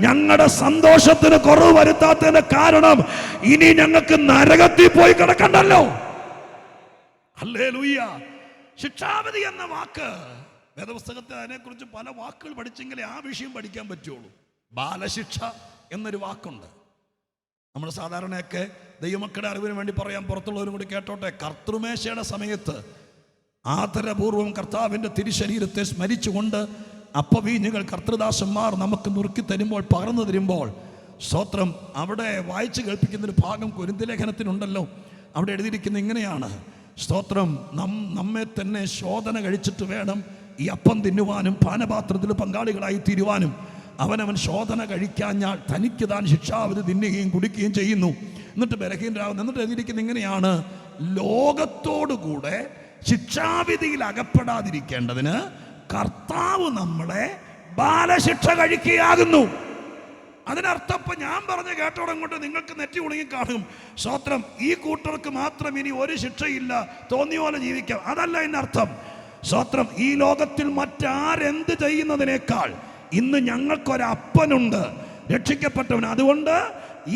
ഞങ്ങളുടെ സന്തോഷത്തിന് കുറവ് വരുത്താത്തതിന്റെ കാരണം ഇനി ഞങ്ങൾക്ക് നരകത്തിൽ പോയി കിടക്കണ്ടല്ലോ. ഹല്ലേലൂയ. ശിക്ഷാവിധി എന്ന വാക്ക് വേദപുസ്തകത്തിൽ അതിനെക്കുറിച്ച് പല വാക്കുകൾ പഠിച്ചെങ്കിലേ ആ വിഷയം പഠിക്കാൻ പറ്റുള്ളൂ. ബാലശിക്ഷ എന്നൊരു വാക്കുണ്ട്. നമ്മൾ സാധാരണയൊക്കെ ദൈവമക്കളുടെ അറിവിന് വേണ്ടി പറയാൻ പുറത്തുള്ളവരും കൂടി കേട്ടോട്ടെ. കർത്തൃമേശയുടെ സമയത്ത് ആദരപൂർവം കർത്താവിൻ്റെ തിരുശരീരത്തെ സ്മരിച്ചുകൊണ്ട് അപ്പവീഞ്ഞുകൾ കർത്തൃദാസന്മാർ നമുക്ക് നുറുക്കി തരുമ്പോൾ പകർന്നു തരുമ്പോൾ സ്തോത്രം, അവിടെ വായിച്ചു കേൾപ്പിക്കുന്നൊരു ഭാഗം കൊരിന്ത്യർ ലേഖനത്തിനുണ്ടല്ലോ. അവിടെ എഴുതിയിരിക്കുന്നത് ഇങ്ങനെയാണ്: സ്തോത്രം, നമ്മെ തന്നെ ശോധന കഴിച്ചിട്ട് വേണം ഈ അപ്പം തിന്നുവാനും പാനപാത്രത്തിൽ പങ്കാളികളായി തീരുവാനും. അവനവൻ ശോധന കഴിക്കാഞ്ഞാൽ തനിക്ക് താൻ ശിക്ഷാവിധി തിന്നുകയും കുടിക്കുകയും ചെയ്യുന്നു. എന്നിട്ട് ബലഹീനരാകുന്നു. എന്നിട്ട് എഴുതിയിരിക്കുന്നത് ഇങ്ങനെയാണ്: ലോകത്തോടുകൂടെ ശിക്ഷാവിധിയിൽ അകപ്പെടാതിരിക്കേണ്ടതിന് കർത്താവ് നമ്മളെ ബാലശിക്ഷ കഴിക്കുകയാകുന്നു. അതിനർത്ഥം ഇപ്പൊ ഞാൻ പറഞ്ഞ് കേട്ടോടങ്ങോട്ട് നിങ്ങൾക്ക് നെറ്റി ഉണങ്ങി കാണും. സ്തോത്രം, ഈ കൂട്ടർക്ക് മാത്രം ഇനി ഒരു ശിക്ഷയില്ല, തോന്നിയ പോലെ ജീവിക്കാം. അതല്ല എന്നർത്ഥം. സ്തോത്രം, ഈ ലോകത്തിൽ മറ്റാരെന്ത് ചെയ്യുന്നതിനേക്കാൾ ഇന്ന് ഞങ്ങൾക്കൊരപ്പനുണ്ട്, രക്ഷിക്കപ്പെട്ടവൻ. അതുകൊണ്ട്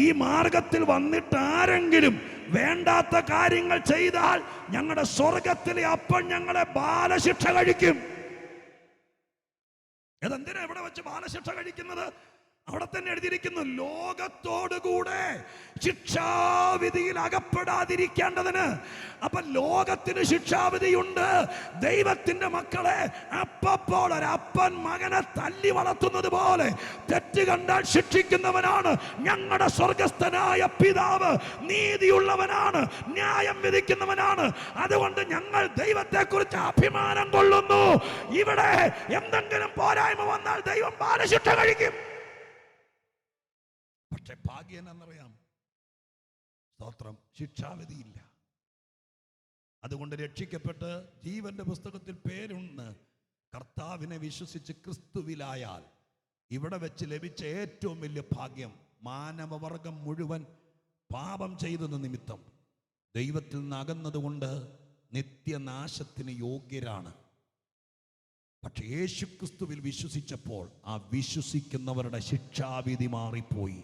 ഈ മാർഗത്തിൽ വന്നിട്ട് ആരെങ്കിലും വേണ്ടാത്ത കാര്യങ്ങൾ ചെയ്താൽ ഞങ്ങളുടെ സ്വർഗത്തിലെ അപ്പൻ ഞങ്ങളെ ബാലശിക്ഷ കഴിക്കും. അതെന്തിനാ ഇവിടെ വെച്ച് ബാലശിക്ഷ കഴിക്കുന്നത്? അവിടെ തന്നെ എഴുതിയിരിക്കുന്നു, ലോകത്തോടുകൂടെ ശിക്ഷാവിധിയിൽ അകപ്പെടാതിരിക്കേണ്ടതിന്. അപ്പൊ ലോകത്തിന് ശിക്ഷാവിധിയുണ്ട്. ദൈവത്തിന്റെ മക്കളെ അപ്പോൾ ഒരപ്പൻ മകനെ തല്ലി വളർത്തുന്നത് പോലെ തെറ്റ് കണ്ടാൽ ശിക്ഷിക്കുന്നവനാണ് ഞങ്ങളുടെ സ്വർഗസ്ഥനായ പിതാവ്. നീതിയുള്ളവനാണ്, ന്യായം വിധിക്കുന്നവനാണ്. അതുകൊണ്ട് ഞങ്ങൾ ദൈവത്തെ കുറിച്ച് അഭിമാനം കൊള്ളുന്നു. ഇവിടെ എന്തെങ്കിലും പോരായ്മ വന്നാൽ ദൈവം ബാലശിക്ഷ കഴിക്കും. പക്ഷെ ഭാഗ്യം എന്നറിയാം, സ്തോത്രം, ശിക്ഷാവിധിയില്ല. അതുകൊണ്ട് രക്ഷിക്കപ്പെട്ട് ജീവന്റെ പുസ്തകത്തിൽ പേരുണ്ട് കർത്താവിനെ വിശ്വസിച്ച് ക്രിസ്തുവിലായാൽ ഇവിടെ വെച്ച് ലഭിച്ച ഏറ്റവും വലിയ ഭാഗ്യം, മാനവവർഗം മുഴുവൻ പാപം ചെയ്തത് നിമിത്തം ദൈവത്തിൽ നിന്ന് അകന്നതുകൊണ്ട് നിത്യനാശത്തിന് യോഗ്യരാണ്. പക്ഷെ യേശുക്രിസ്തുവിൽ വിശ്വസിച്ചപ്പോൾ ആ വിശ്വസിക്കുന്നവരുടെ ശിക്ഷാവിധി മാറിപ്പോയി.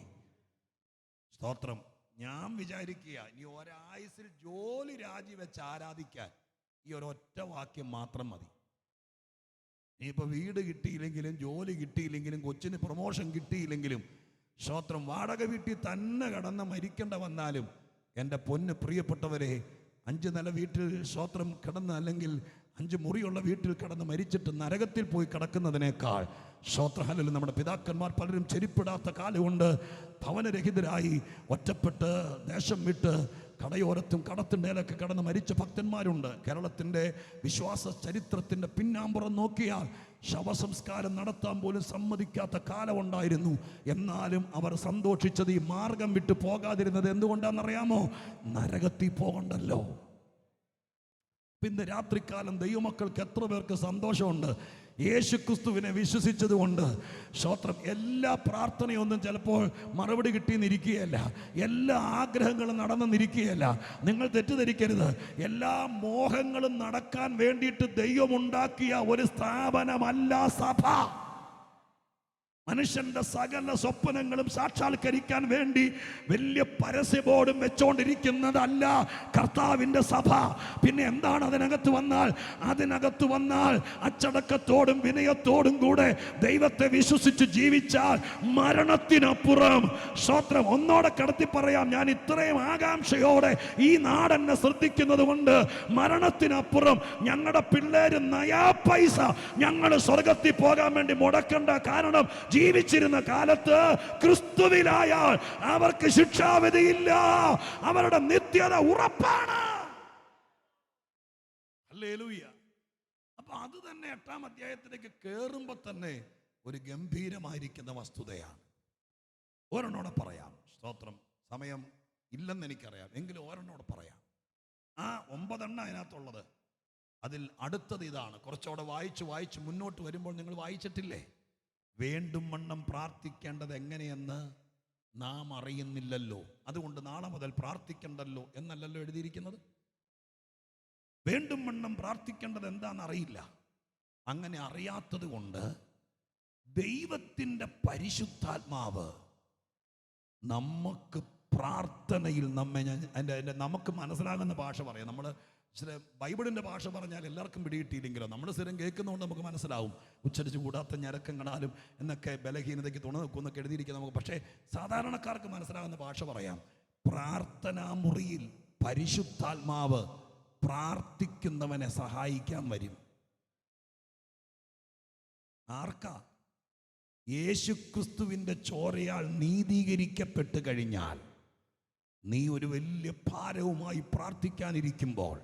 സ്തോത്രം. ഞാൻ വിചാരിക്കുക, ഇനി ഒരായുസിൽ ജോലി രാജിവെച്ച് ആരാധിക്കാൻ ഈ ഒരൊറ്റ വാക്യം മാത്രം മതി. ഇനിയിപ്പോൾ വീട് കിട്ടിയില്ലെങ്കിലും ജോലി കിട്ടിയില്ലെങ്കിലും കൊച്ചിന് പ്രൊമോഷൻ കിട്ടിയില്ലെങ്കിലും സ്തോത്രം, വാടക വീട്ടിൽ തന്നെ കടന്ന് മരിക്കേണ്ട വന്നാലും എൻ്റെ പൊന്ന് പ്രിയപ്പെട്ടവരെ, 5 നില വീട്ടിൽ സ്തോത്രം കിടന്ന്, അല്ലെങ്കിൽ 5 മുറിയുള്ള വീട്ടിൽ കിടന്ന് മരിച്ചിട്ട് നരകത്തിൽ പോയി കിടക്കുന്നതിനേക്കാൾ സ്തോത്രഹല്ലേലൂയ, നമ്മുടെ പിതാക്കന്മാർ പലരും ചെരിപ്പിടാത്ത കാലമുണ്ട്. ഭവനരഹിതരായി ഒറ്റപ്പെട്ട് ദേശം വിട്ട് കടയോരത്തും കടത്തിൻ്റെയിലൊക്കെ കിടന്ന് മരിച്ച ഭക്തന്മാരുണ്ട്. കേരളത്തിൻ്റെ വിശ്വാസ ചരിത്രത്തിൻ്റെ പിന്നാമ്പുറം നോക്കിയാൽ ശവസംസ്കാരം നടത്താൻ പോലും സമ്മതിക്കാത്ത കാലമുണ്ടായിരുന്നു. എന്നാലും അവർ സന്തോഷിച്ചത് ഈ മാർഗം വിട്ട് പോകാതിരുന്നത് എന്തുകൊണ്ടാണെന്നറിയാമോ? നരകത്തിൽ പോകണ്ടല്ലോ. പിന്നെ രാത്രികാലം ദൈവമക്കൾക്ക് എത്ര പേർക്ക് സന്തോഷമുണ്ട്? യേശുക്രിസ്തുവിനെ വിശ്വസിച്ചത് കൊണ്ട്. സ്തോത്രം. എല്ലാ പ്രാർത്ഥനയൊന്നും ചിലപ്പോൾ മറുപടി കിട്ടിയെന്നിരിക്കുകയല്ല, എല്ലാ ആഗ്രഹങ്ങളും നടന്നെന്നിരിക്കുകയല്ല. നിങ്ങൾ തെറ്റിദ്ധരിക്കരുത്. എല്ലാ മോഹങ്ങളും നടക്കാൻ വേണ്ടിയിട്ട് ദൈവമുണ്ടാക്കിയ ഒരു സ്ഥാപനമല്ല സഭ. മനുഷ്യന്റെ സകല സ്വപ്നങ്ങളും സാക്ഷാത്കരിക്കാൻ വേണ്ടി വലിയ പരസ്യ ബോർഡും വെച്ചോണ്ടിരിക്കുന്നതല്ല കർത്താവിൻ്റെ സഭ. പിന്നെ എന്താണ് അതിനകത്ത് വന്നാൽ അച്ചടക്കത്തോടും വിനയത്തോടും കൂടെ ദൈവത്തെ വിശ്വസിച്ച് ജീവിച്ചാൽ മരണത്തിനപ്പുറം. സ്തോത്രം. ഒന്നോടെ കടത്തി പറയാം, ഞാൻ ഇത്രയും ആകാംക്ഷയോടെ ഈ നാടെന്നെ ശ്രദ്ധിക്കുന്നത് കൊണ്ട് മരണത്തിനപ്പുറം ഞങ്ങളുടെ പിള്ളേര് നയാ പൈസ ഞങ്ങൾ സ്വർഗത്തിൽ പോകാൻ വേണ്ടി മുടക്കേണ്ട. കാരണം ജീവിച്ചിരുന്ന കാലത്ത് ക്രിസ്തുവിലായാൽ അവർക്ക് ശിക്ഷാവിധിയില്ല, അവരുടെ നിത്യത ഉറപ്പാണ്. ഹല്ലേലൂയ. അപ്പൊ അത് തന്നെ 8-ാം അധ്യായത്തിലേക്ക് കേറുമ്പോ തന്നെ ഒരു ഗംഭീരമായിരിക്കുന്ന വസ്തുതയാണ്. ഒരെണ്ണോടെ പറയാം. സ്തോത്രം. സമയം ഇല്ലെന്ന് എനിക്കറിയാം, എങ്കിലും ഒരെണ്ണോടെ പറയാം. ആ 9 അതിനകത്തുള്ളത്. അതിൽ അടുത്തത് ഇതാണ്. കുറച്ചുകൂടെ വായിച്ച് മുന്നോട്ട് വരുമ്പോൾ നിങ്ങൾ വായിച്ചിട്ടില്ലേ? വേണ്ടും വണ്ണം പ്രാർത്ഥിക്കേണ്ടത് എങ്ങനെയെന്ന് നാം അറിയുന്നില്ലല്ലോ, അതുകൊണ്ട് നാളെ മുതൽ പ്രാർത്ഥിക്കണ്ടല്ലോ എന്നല്ലല്ലോ എഴുതിയിരിക്കുന്നത്. വേണ്ടും വണ്ണം പ്രാർത്ഥിക്കേണ്ടത് എന്താണെന്ന് അറിയില്ല. അങ്ങനെ അറിയാത്തത് കൊണ്ട് ദൈവത്തിൻ്റെ പരിശുദ്ധാത്മാവ് നമുക്ക് പ്രാർത്ഥനയിൽ നമുക്ക് മനസ്സിലാകുന്ന ഭാഷ പറയാം. നമ്മൾ ബൈബിളിൻ്റെ ഭാഷ പറഞ്ഞാൽ എല്ലാവർക്കും പിടികിട്ടിയില്ലെങ്കിലോ, നമ്മൾ സ്ഥിരം കേൾക്കുന്നതുകൊണ്ട് നമുക്ക് മനസ്സിലാവും. ഉച്ചരിച്ച് കൂടാത്ത ഞരക്കങ്ങളാലും എന്നൊക്കെ ബലഹീനതയ്ക്ക് തുണ നിൽക്കുന്നൊക്കെ എഴുതിയിരിക്കുക നമുക്ക്. പക്ഷേ സാധാരണക്കാർക്ക് മനസ്സിലാകുന്ന ഭാഷ പറയാം. പ്രാർത്ഥനാ മുറിയിൽ പരിശുദ്ധാത്മാവ് പ്രാർത്ഥിക്കുന്നവനെ സഹായിക്കാൻ വരും. ആർക്കാ? യേശുക്രിസ്തുവിൻ്റെ ചോരയാൽ നീതീകരിക്കപ്പെട്ട് കഴിഞ്ഞാൽ നീ ഒരു വലിയ ഭാരവുമായി പ്രാർത്ഥിക്കാനിരിക്കുമ്പോൾ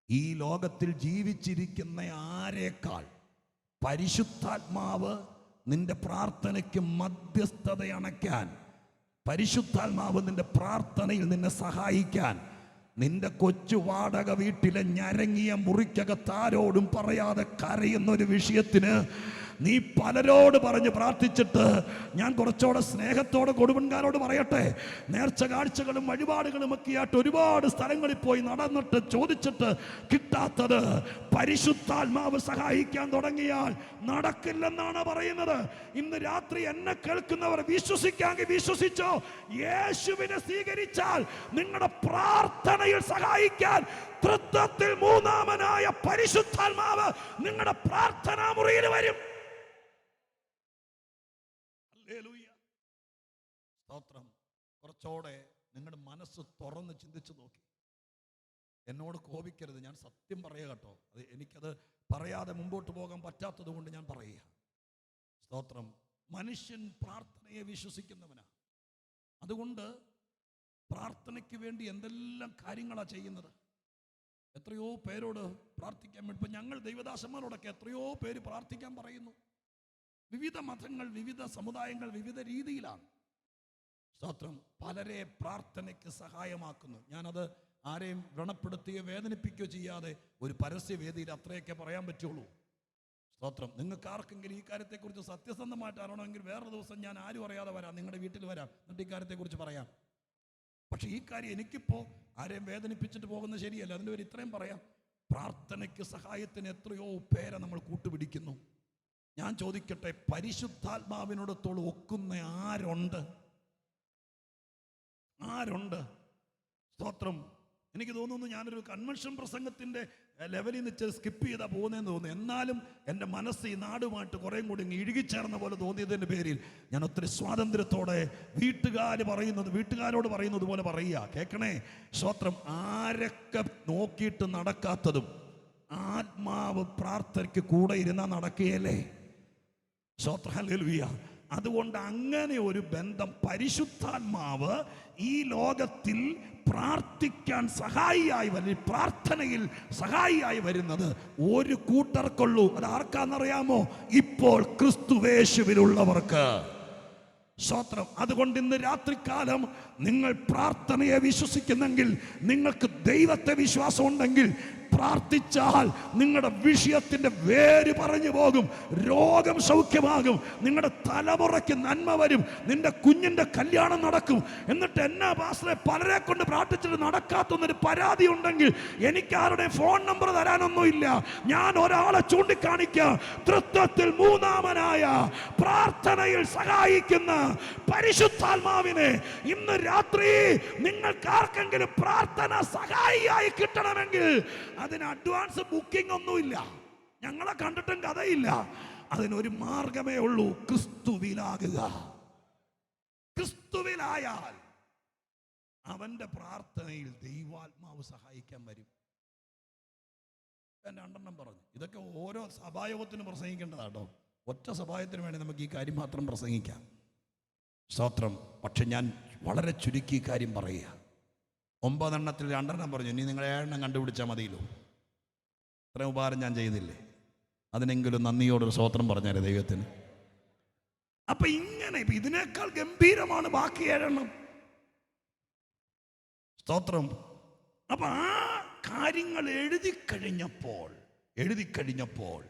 ഈ ലോകത്തിൽ ജീവിച്ചിരിക്കുന്ന ആരേക്കാൾ പരിശുദ്ധാത്മാവ് നിന്റെ പ്രാർത്ഥനയ്ക്ക് മധ്യസ്ഥത അണയ്ക്കാൻ, പരിശുദ്ധാത്മാവ് നിന്റെ പ്രാർത്ഥനയിൽ നിന്നെ സഹായിക്കാൻ, നിന്റെ കൊച്ചു വാടക വീട്ടിലെ ഞരങ്ങിയ മുറിക്കകത്താരോടും പറയാതെ കരയുന്ന ഒരു വിഷയത്തിന് നീ പലരോട് പറഞ്ഞ് പ്രാർത്ഥിച്ചിട്ട്, ഞാൻ കുറച്ചുകൂടെ സ്നേഹത്തോടെ കൊടുവൻകാരോട് പറയട്ടെ, നേർച്ച കാഴ്ചകളും വഴിപാടുകളും ഒക്കെ ആയിട്ട് ഒരുപാട് സ്ഥലങ്ങളിൽ പോയി നടന്നിട്ട് ചോദിച്ചിട്ട് കിട്ടാത്തത് പരിശുദ്ധാത്മാവ് സഹായിക്കാൻ തുടങ്ങിയാൽ നടക്കില്ലെന്നാണ് പറയുന്നത്. ഇന്ന് രാത്രി എന്നെ കേൾക്കുന്നവർ വിശ്വസിക്കാമെങ്കിൽ വിശ്വസിച്ചോ, യേശുവിനെ സ്വീകരിച്ചാൽ നിങ്ങളുടെ പ്രാർത്ഥനയിൽ സഹായിക്കാൻ തൃത്വത്തിൽ മൂന്നാമനായ പരിശുദ്ധാത്മാവ് നിങ്ങളുടെ പ്രാർത്ഥനാ മുറിയിൽ വരും. സ്തോത്രം. കുറച്ചുകൂടെ നിങ്ങളുടെ മനസ്സ് തുറന്ന് ചിന്തിച്ചു നോക്കി. എന്നോട് കോപിക്കരുത്, ഞാൻ സത്യം പറയുക കേട്ടോ. എനിക്കത് പറയാതെ മുമ്പോട്ട് പോകാൻ പറ്റാത്തത് കൊണ്ട് ഞാൻ പറയുക. സ്തോത്രം. മനുഷ്യൻ പ്രാർത്ഥനയെ വിശ്വസിക്കുന്നവനാണ്. അതുകൊണ്ട് പ്രാർത്ഥനയ്ക്ക് വേണ്ടി എന്തെല്ലാം കാര്യങ്ങളാണ് ചെയ്യുന്നത്. എത്രയോ പേരോട് പ്രാർത്ഥിക്കാൻ വേണ്ടി, ഇപ്പം ഞങ്ങൾ ദൈവദാസന്മാരോടൊക്കെ എത്രയോ പേര് പ്രാർത്ഥിക്കാൻ പറയുന്നു. വിവിധ മതങ്ങൾ, വിവിധ സമുദായങ്ങൾ വിവിധ രീതിയിലാണ്. സ്തോത്രം. പലരെ പ്രാർത്ഥനയ്ക്ക് സഹായമാക്കുന്നു. ഞാനത് ആരെയും വ്രണപ്പെടുത്തുകയോ വേദനിപ്പിക്കുകയോ ചെയ്യാതെ ഒരു പരസ്യവേദിയിൽ അത്രയൊക്കെ പറയാൻ പറ്റുള്ളൂ. സ്തോത്രം. നിങ്ങൾക്ക് ആർക്കെങ്കിലും ഈ കാര്യത്തെക്കുറിച്ച് സത്യസന്ധമായിട്ട് അറിയണമെങ്കിൽ വേറൊരു ദിവസം ഞാൻ ആരും അറിയാതെ വരാം, നിങ്ങളുടെ വീട്ടിൽ വരാം, എന്നിട്ട് ഈ കാര്യത്തെക്കുറിച്ച് പറയാം. പക്ഷെ ഈ കാര്യം എനിക്കിപ്പോൾ ആരെയും വേദനിപ്പിച്ചിട്ട് പോകുന്നത് ശരിയല്ല. അതിൻ്റെ പേര് ഇത്രയും പറയാം. പ്രാർത്ഥനയ്ക്ക് സഹായത്തിന് എത്രയോ പേരെ നമ്മൾ കൂട്ടുപിടിക്കുന്നു. ഞാൻ ചോദിക്കട്ടെ, പരിശുദ്ധാത്മാവിനോടത്തോളം ഒക്കുന്ന ആരുണ്ട്? സ്തോത്രം. എനിക്ക് തോന്നുന്നു ഞാനൊരു കൺവെൻഷൻ പ്രസംഗത്തിൻ്റെ ലെവലിൽ നിന്ന് സ്കിപ്പ് ചെയ്താൽ പോകുന്നതെന്ന് തോന്നുന്നു. എന്നാലും എൻ്റെ മനസ്സ് ഈ നാടുമായിട്ട് കുറേയും കൂടി ഇഴുകിച്ചേർന്ന പോലെ തോന്നിയതിൻ്റെ പേരിൽ ഞാൻ ഒത്തിരി സ്വാതന്ത്ര്യത്തോടെ വീട്ടുകാരോട് പറയുന്നത് പോലെ പറയുക. കേൾക്കണേ. സ്തോത്രം. ആരൊക്കെ നോക്കിയിട്ട് നടക്കാത്തതും ആത്മാവ് പ്രാർത്ഥനയ്ക്ക് കൂടെ ഇരുന്നാൽ നടക്കുകയല്ലേ? സ്തോത്രം. ഹല്ലേലൂയ. അതുകൊണ്ട് അങ്ങനെ ഒരു ബന്ധം, പരിശുദ്ധാത്മാവ് ഈ ലോകത്തിൽ പ്രാർത്ഥിക്കാൻ സഹായിയായി പ്രാർത്ഥനയിൽ സഹായിയായി വരുന്നത് ഒരു കൂട്ടർക്കുള്ളൂ. അത് ആർക്കാന്നറിയാമോ? ഇപ്പോൾ ക്രിസ്തുവേശുവിലുള്ളവർക്ക്. സ്തോത്രം. അതുകൊണ്ട് ഇന്ന് രാത്രികാലം നിങ്ങൾ പ്രാർത്ഥനയെ വിശ്വസിക്കുന്നെങ്കിൽ, നിങ്ങൾക്ക് ദൈവത്തെ വിശ്വാസം ഉണ്ടെങ്കിൽ പ്രാർത്ഥിച്ചാൽ നിങ്ങളുടെ വിഷയത്തിന്റെ വേര് പറഞ്ഞു പോകും, രോഗം സൗഖ്യമാകും, നിങ്ങളുടെ തലമുറയ്ക്ക് നന്മ വരും, നിന്റെ കുഞ്ഞിന്റെ കല്യാണം നടക്കും. എന്നിട്ട് എന്നാ പാസ്റ്ററെ പലരെ കൊണ്ട് പ്രാർത്ഥിച്ചിട്ട് നടക്കാത്തൊന്നൊരു പരാതി ഉണ്ടെങ്കിൽ എനിക്ക് ആരുടെ ഫോൺ നമ്പർ തരാനൊന്നുമില്ല. ഞാൻ ഒരാളെ ചൂണ്ടിക്കാണിക്കാം. തൃത്വത്തിൽ മൂന്നാമനായ പ്രാർത്ഥനയിൽ സഹായിക്കുന്ന പരിശുദ്ധാത്മാവിനെ ഇന്ന് രാത്രി നിങ്ങൾക്ക് ആർക്കെങ്കിലും പ്രാർത്ഥന സഹായിയായി കിട്ടണമെങ്കിൽ അതിന് അഡ്വാൻസ് ബുക്കിംഗ് ഒന്നുമില്ല. ഞങ്ങളെ കണ്ടിട്ടും കഥയില്ല. അതിനൊരു മാർഗമേ ഉള്ളൂ, ക്രിസ്തുവിലാകുക. ക്രിസ്തുവിലായാൽ അവന്റെ പ്രാർത്ഥനയിൽ ദൈവാത്മാവ് സഹായിക്കാൻ വരും. ഞാൻ 2 പറഞ്ഞു. ഇതൊക്കെ ഓരോ സഭായോഗത്തിനും പ്രസംഗിക്കേണ്ടതാട്ടോ. ഒറ്റ സഭായത്തിന് വേണ്ടി നമുക്ക് ഈ കാര്യം മാത്രം പ്രസംഗിക്കാം. സ്തോത്രം. പക്ഷെ ഞാൻ വളരെ ചുരുക്കി കാര്യം പറയുക. 9 2 പറഞ്ഞു. ഇനി നിങ്ങൾ 7 കണ്ടുപിടിച്ചാൽ മതിയല്ലോ. ഇത്രയും ഉപകാരം ഞാൻ ചെയ്തില്ലേ? അതിനെങ്കിലും നന്ദിയോടൊരു സ്തോത്രം പറഞ്ഞാലേ ദൈവത്തിന്. അപ്പൊ ഇങ്ങനെ ഇപ്പൊ ഇതിനേക്കാൾ ഗംഭീരമാണ് ബാക്കി 7. സ്തോത്രം. അപ്പൊ ആ കാര്യങ്ങൾ എഴുതി കഴിഞ്ഞപ്പോൾ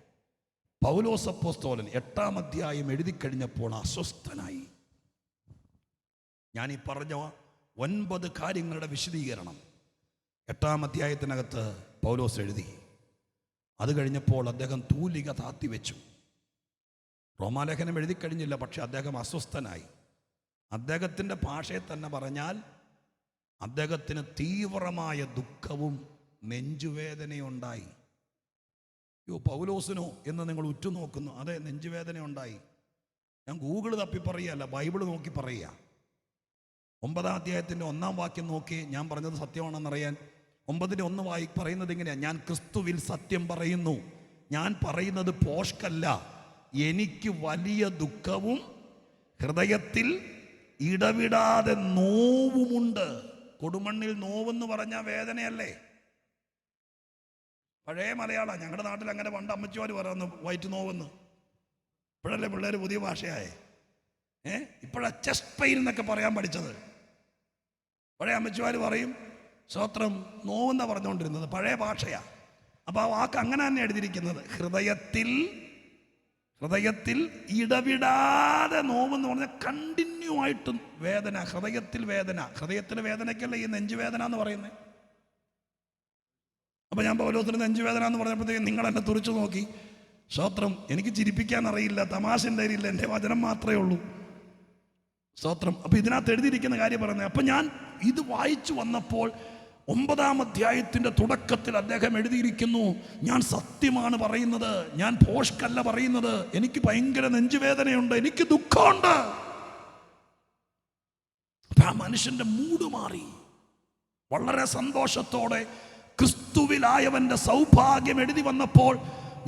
പൗലോസ് അപ്പോസ്തലൻ 8-ാം അധ്യായം എഴുതി കഴിഞ്ഞപ്പോൾ അസ്വസ്ഥനായി. ഞാൻ ഈ പറഞ്ഞ 9 കാര്യങ്ങളുടെ വിശദീകരണം 8-ാം അധ്യായത്തിനകത്ത് പൗലോസ് എഴുതി. അത് കഴിഞ്ഞപ്പോൾ അദ്ദേഹം തൂലിക താത്തിവെച്ചു. റോമാലേഖനം എഴുതി കഴിഞ്ഞില്ല, പക്ഷെ അദ്ദേഹം അസ്വസ്ഥനായി. അദ്ദേഹത്തിൻ്റെ ഭാഷയെ തന്നെ പറഞ്ഞാൽ അദ്ദേഹത്തിന് തീവ്രമായ ദുഃഖവും നെഞ്ചുവേദനയുണ്ടായി. പൗലോസിനോ എന്ന് നിങ്ങൾ ഉറ്റുനോക്കുന്നു. അതെ, നെഞ്ചുവേദനയുണ്ടായി. ഞാൻ ഗൂഗിൾ തപ്പി പറയുകയല്ല, ബൈബിൾ നോക്കി പറയുക. 9-ാം അധ്യായത്തിൻ്റെ 1-ാം വാക്യം നോക്കി ഞാൻ പറഞ്ഞത് സത്യമാണെന്നറിയാൻ 9:1 പറയുന്നത് ഇങ്ങനെയാണ്: ഞാൻ ക്രിസ്തുവിൽ സത്യം പറയുന്നു, ഞാൻ പറയുന്നത് പോഷ്കല്ല, എനിക്ക് വലിയ ദുഃഖവും ഹൃദയത്തിൽ ഇടവിടാതെ നോവുമുണ്ട്. കൊടുമണ്ണിൽ നോവെന്ന് പറഞ്ഞാൽ വേദനയല്ലേ? പഴയ മലയാളം. ഞങ്ങളുടെ നാട്ടിൽ അങ്ങനെ പണ്ട് അമ്മച്ചിമാർ പറയുന്നു വയറ്റ് നോവെന്ന്. ഇപ്പോഴല്ലേ പിള്ളേർ പുതിയ ഭാഷയായേ. ഇപ്പോഴാ ചെസ്റ്റ് പെയിൻ എന്നൊക്കെ പറയാൻ പഠിച്ചത്. പഴയ അമ്മച്ചിമാർ പറയും സ്തോത്രം നോവെന്നാ പറഞ്ഞുകൊണ്ടിരുന്നത്, പഴയ ഭാഷയാ. അപ്പോൾ ആ വാക്ക് അങ്ങനെ തന്നെ എഴുതിയിരിക്കുന്നത്. ഹൃദയത്തിൽ ഇടവിടാതെ നോവെന്ന് പറഞ്ഞാൽ കണ്ടിന്യൂ ആയിട്ടും വേദന, ഹൃദയത്തിൽ വേദന. ഹൃദയത്തിലെ വേദനയ്ക്കല്ലേ ഈ നെഞ്ചുവേദന എന്ന് പറയുന്നത്. അപ്പം ഞാൻ പൗലോസിന് നെഞ്ചുവേദന എന്ന് പറഞ്ഞപ്പോഴത്തേക്കും നിങ്ങൾ എന്നെ തുറിച്ചു നോക്കി. സ്തോത്രം. എനിക്ക് ചിരിപ്പിക്കാൻ അറിയില്ല, തമാശ അറിയില്ല, എൻ്റെ വചനം മാത്രമേ ഉള്ളൂ. സ്തോത്രം. അപ്പം ഇതിനകത്ത് എഴുതിയിരിക്കുന്ന കാര്യം പറയുന്നത്. അപ്പം ഞാൻ ഇത് വായിച്ചു വന്നപ്പോൾ 9-ാം അധ്യായത്തിൻ്റെ തുടക്കത്തിൽ അദ്ദേഹം എഴുതിയിരിക്കുന്നു, ഞാൻ സത്യമാണ് പറയുന്നത്, ഞാൻ പോഷ്കല്ല പറയുന്നത്, എനിക്ക് ഭയങ്കര നെഞ്ചുവേദനയുണ്ട്, എനിക്ക് ദുഃഖമുണ്ട്. ആ മനുഷ്യന്റെ മൂഡ് മാറി. വളരെ സന്തോഷത്തോടെ ക്രിസ്തുവിലായവന്റെ സൗഭാഗ്യം എഴുതി വന്നപ്പോൾ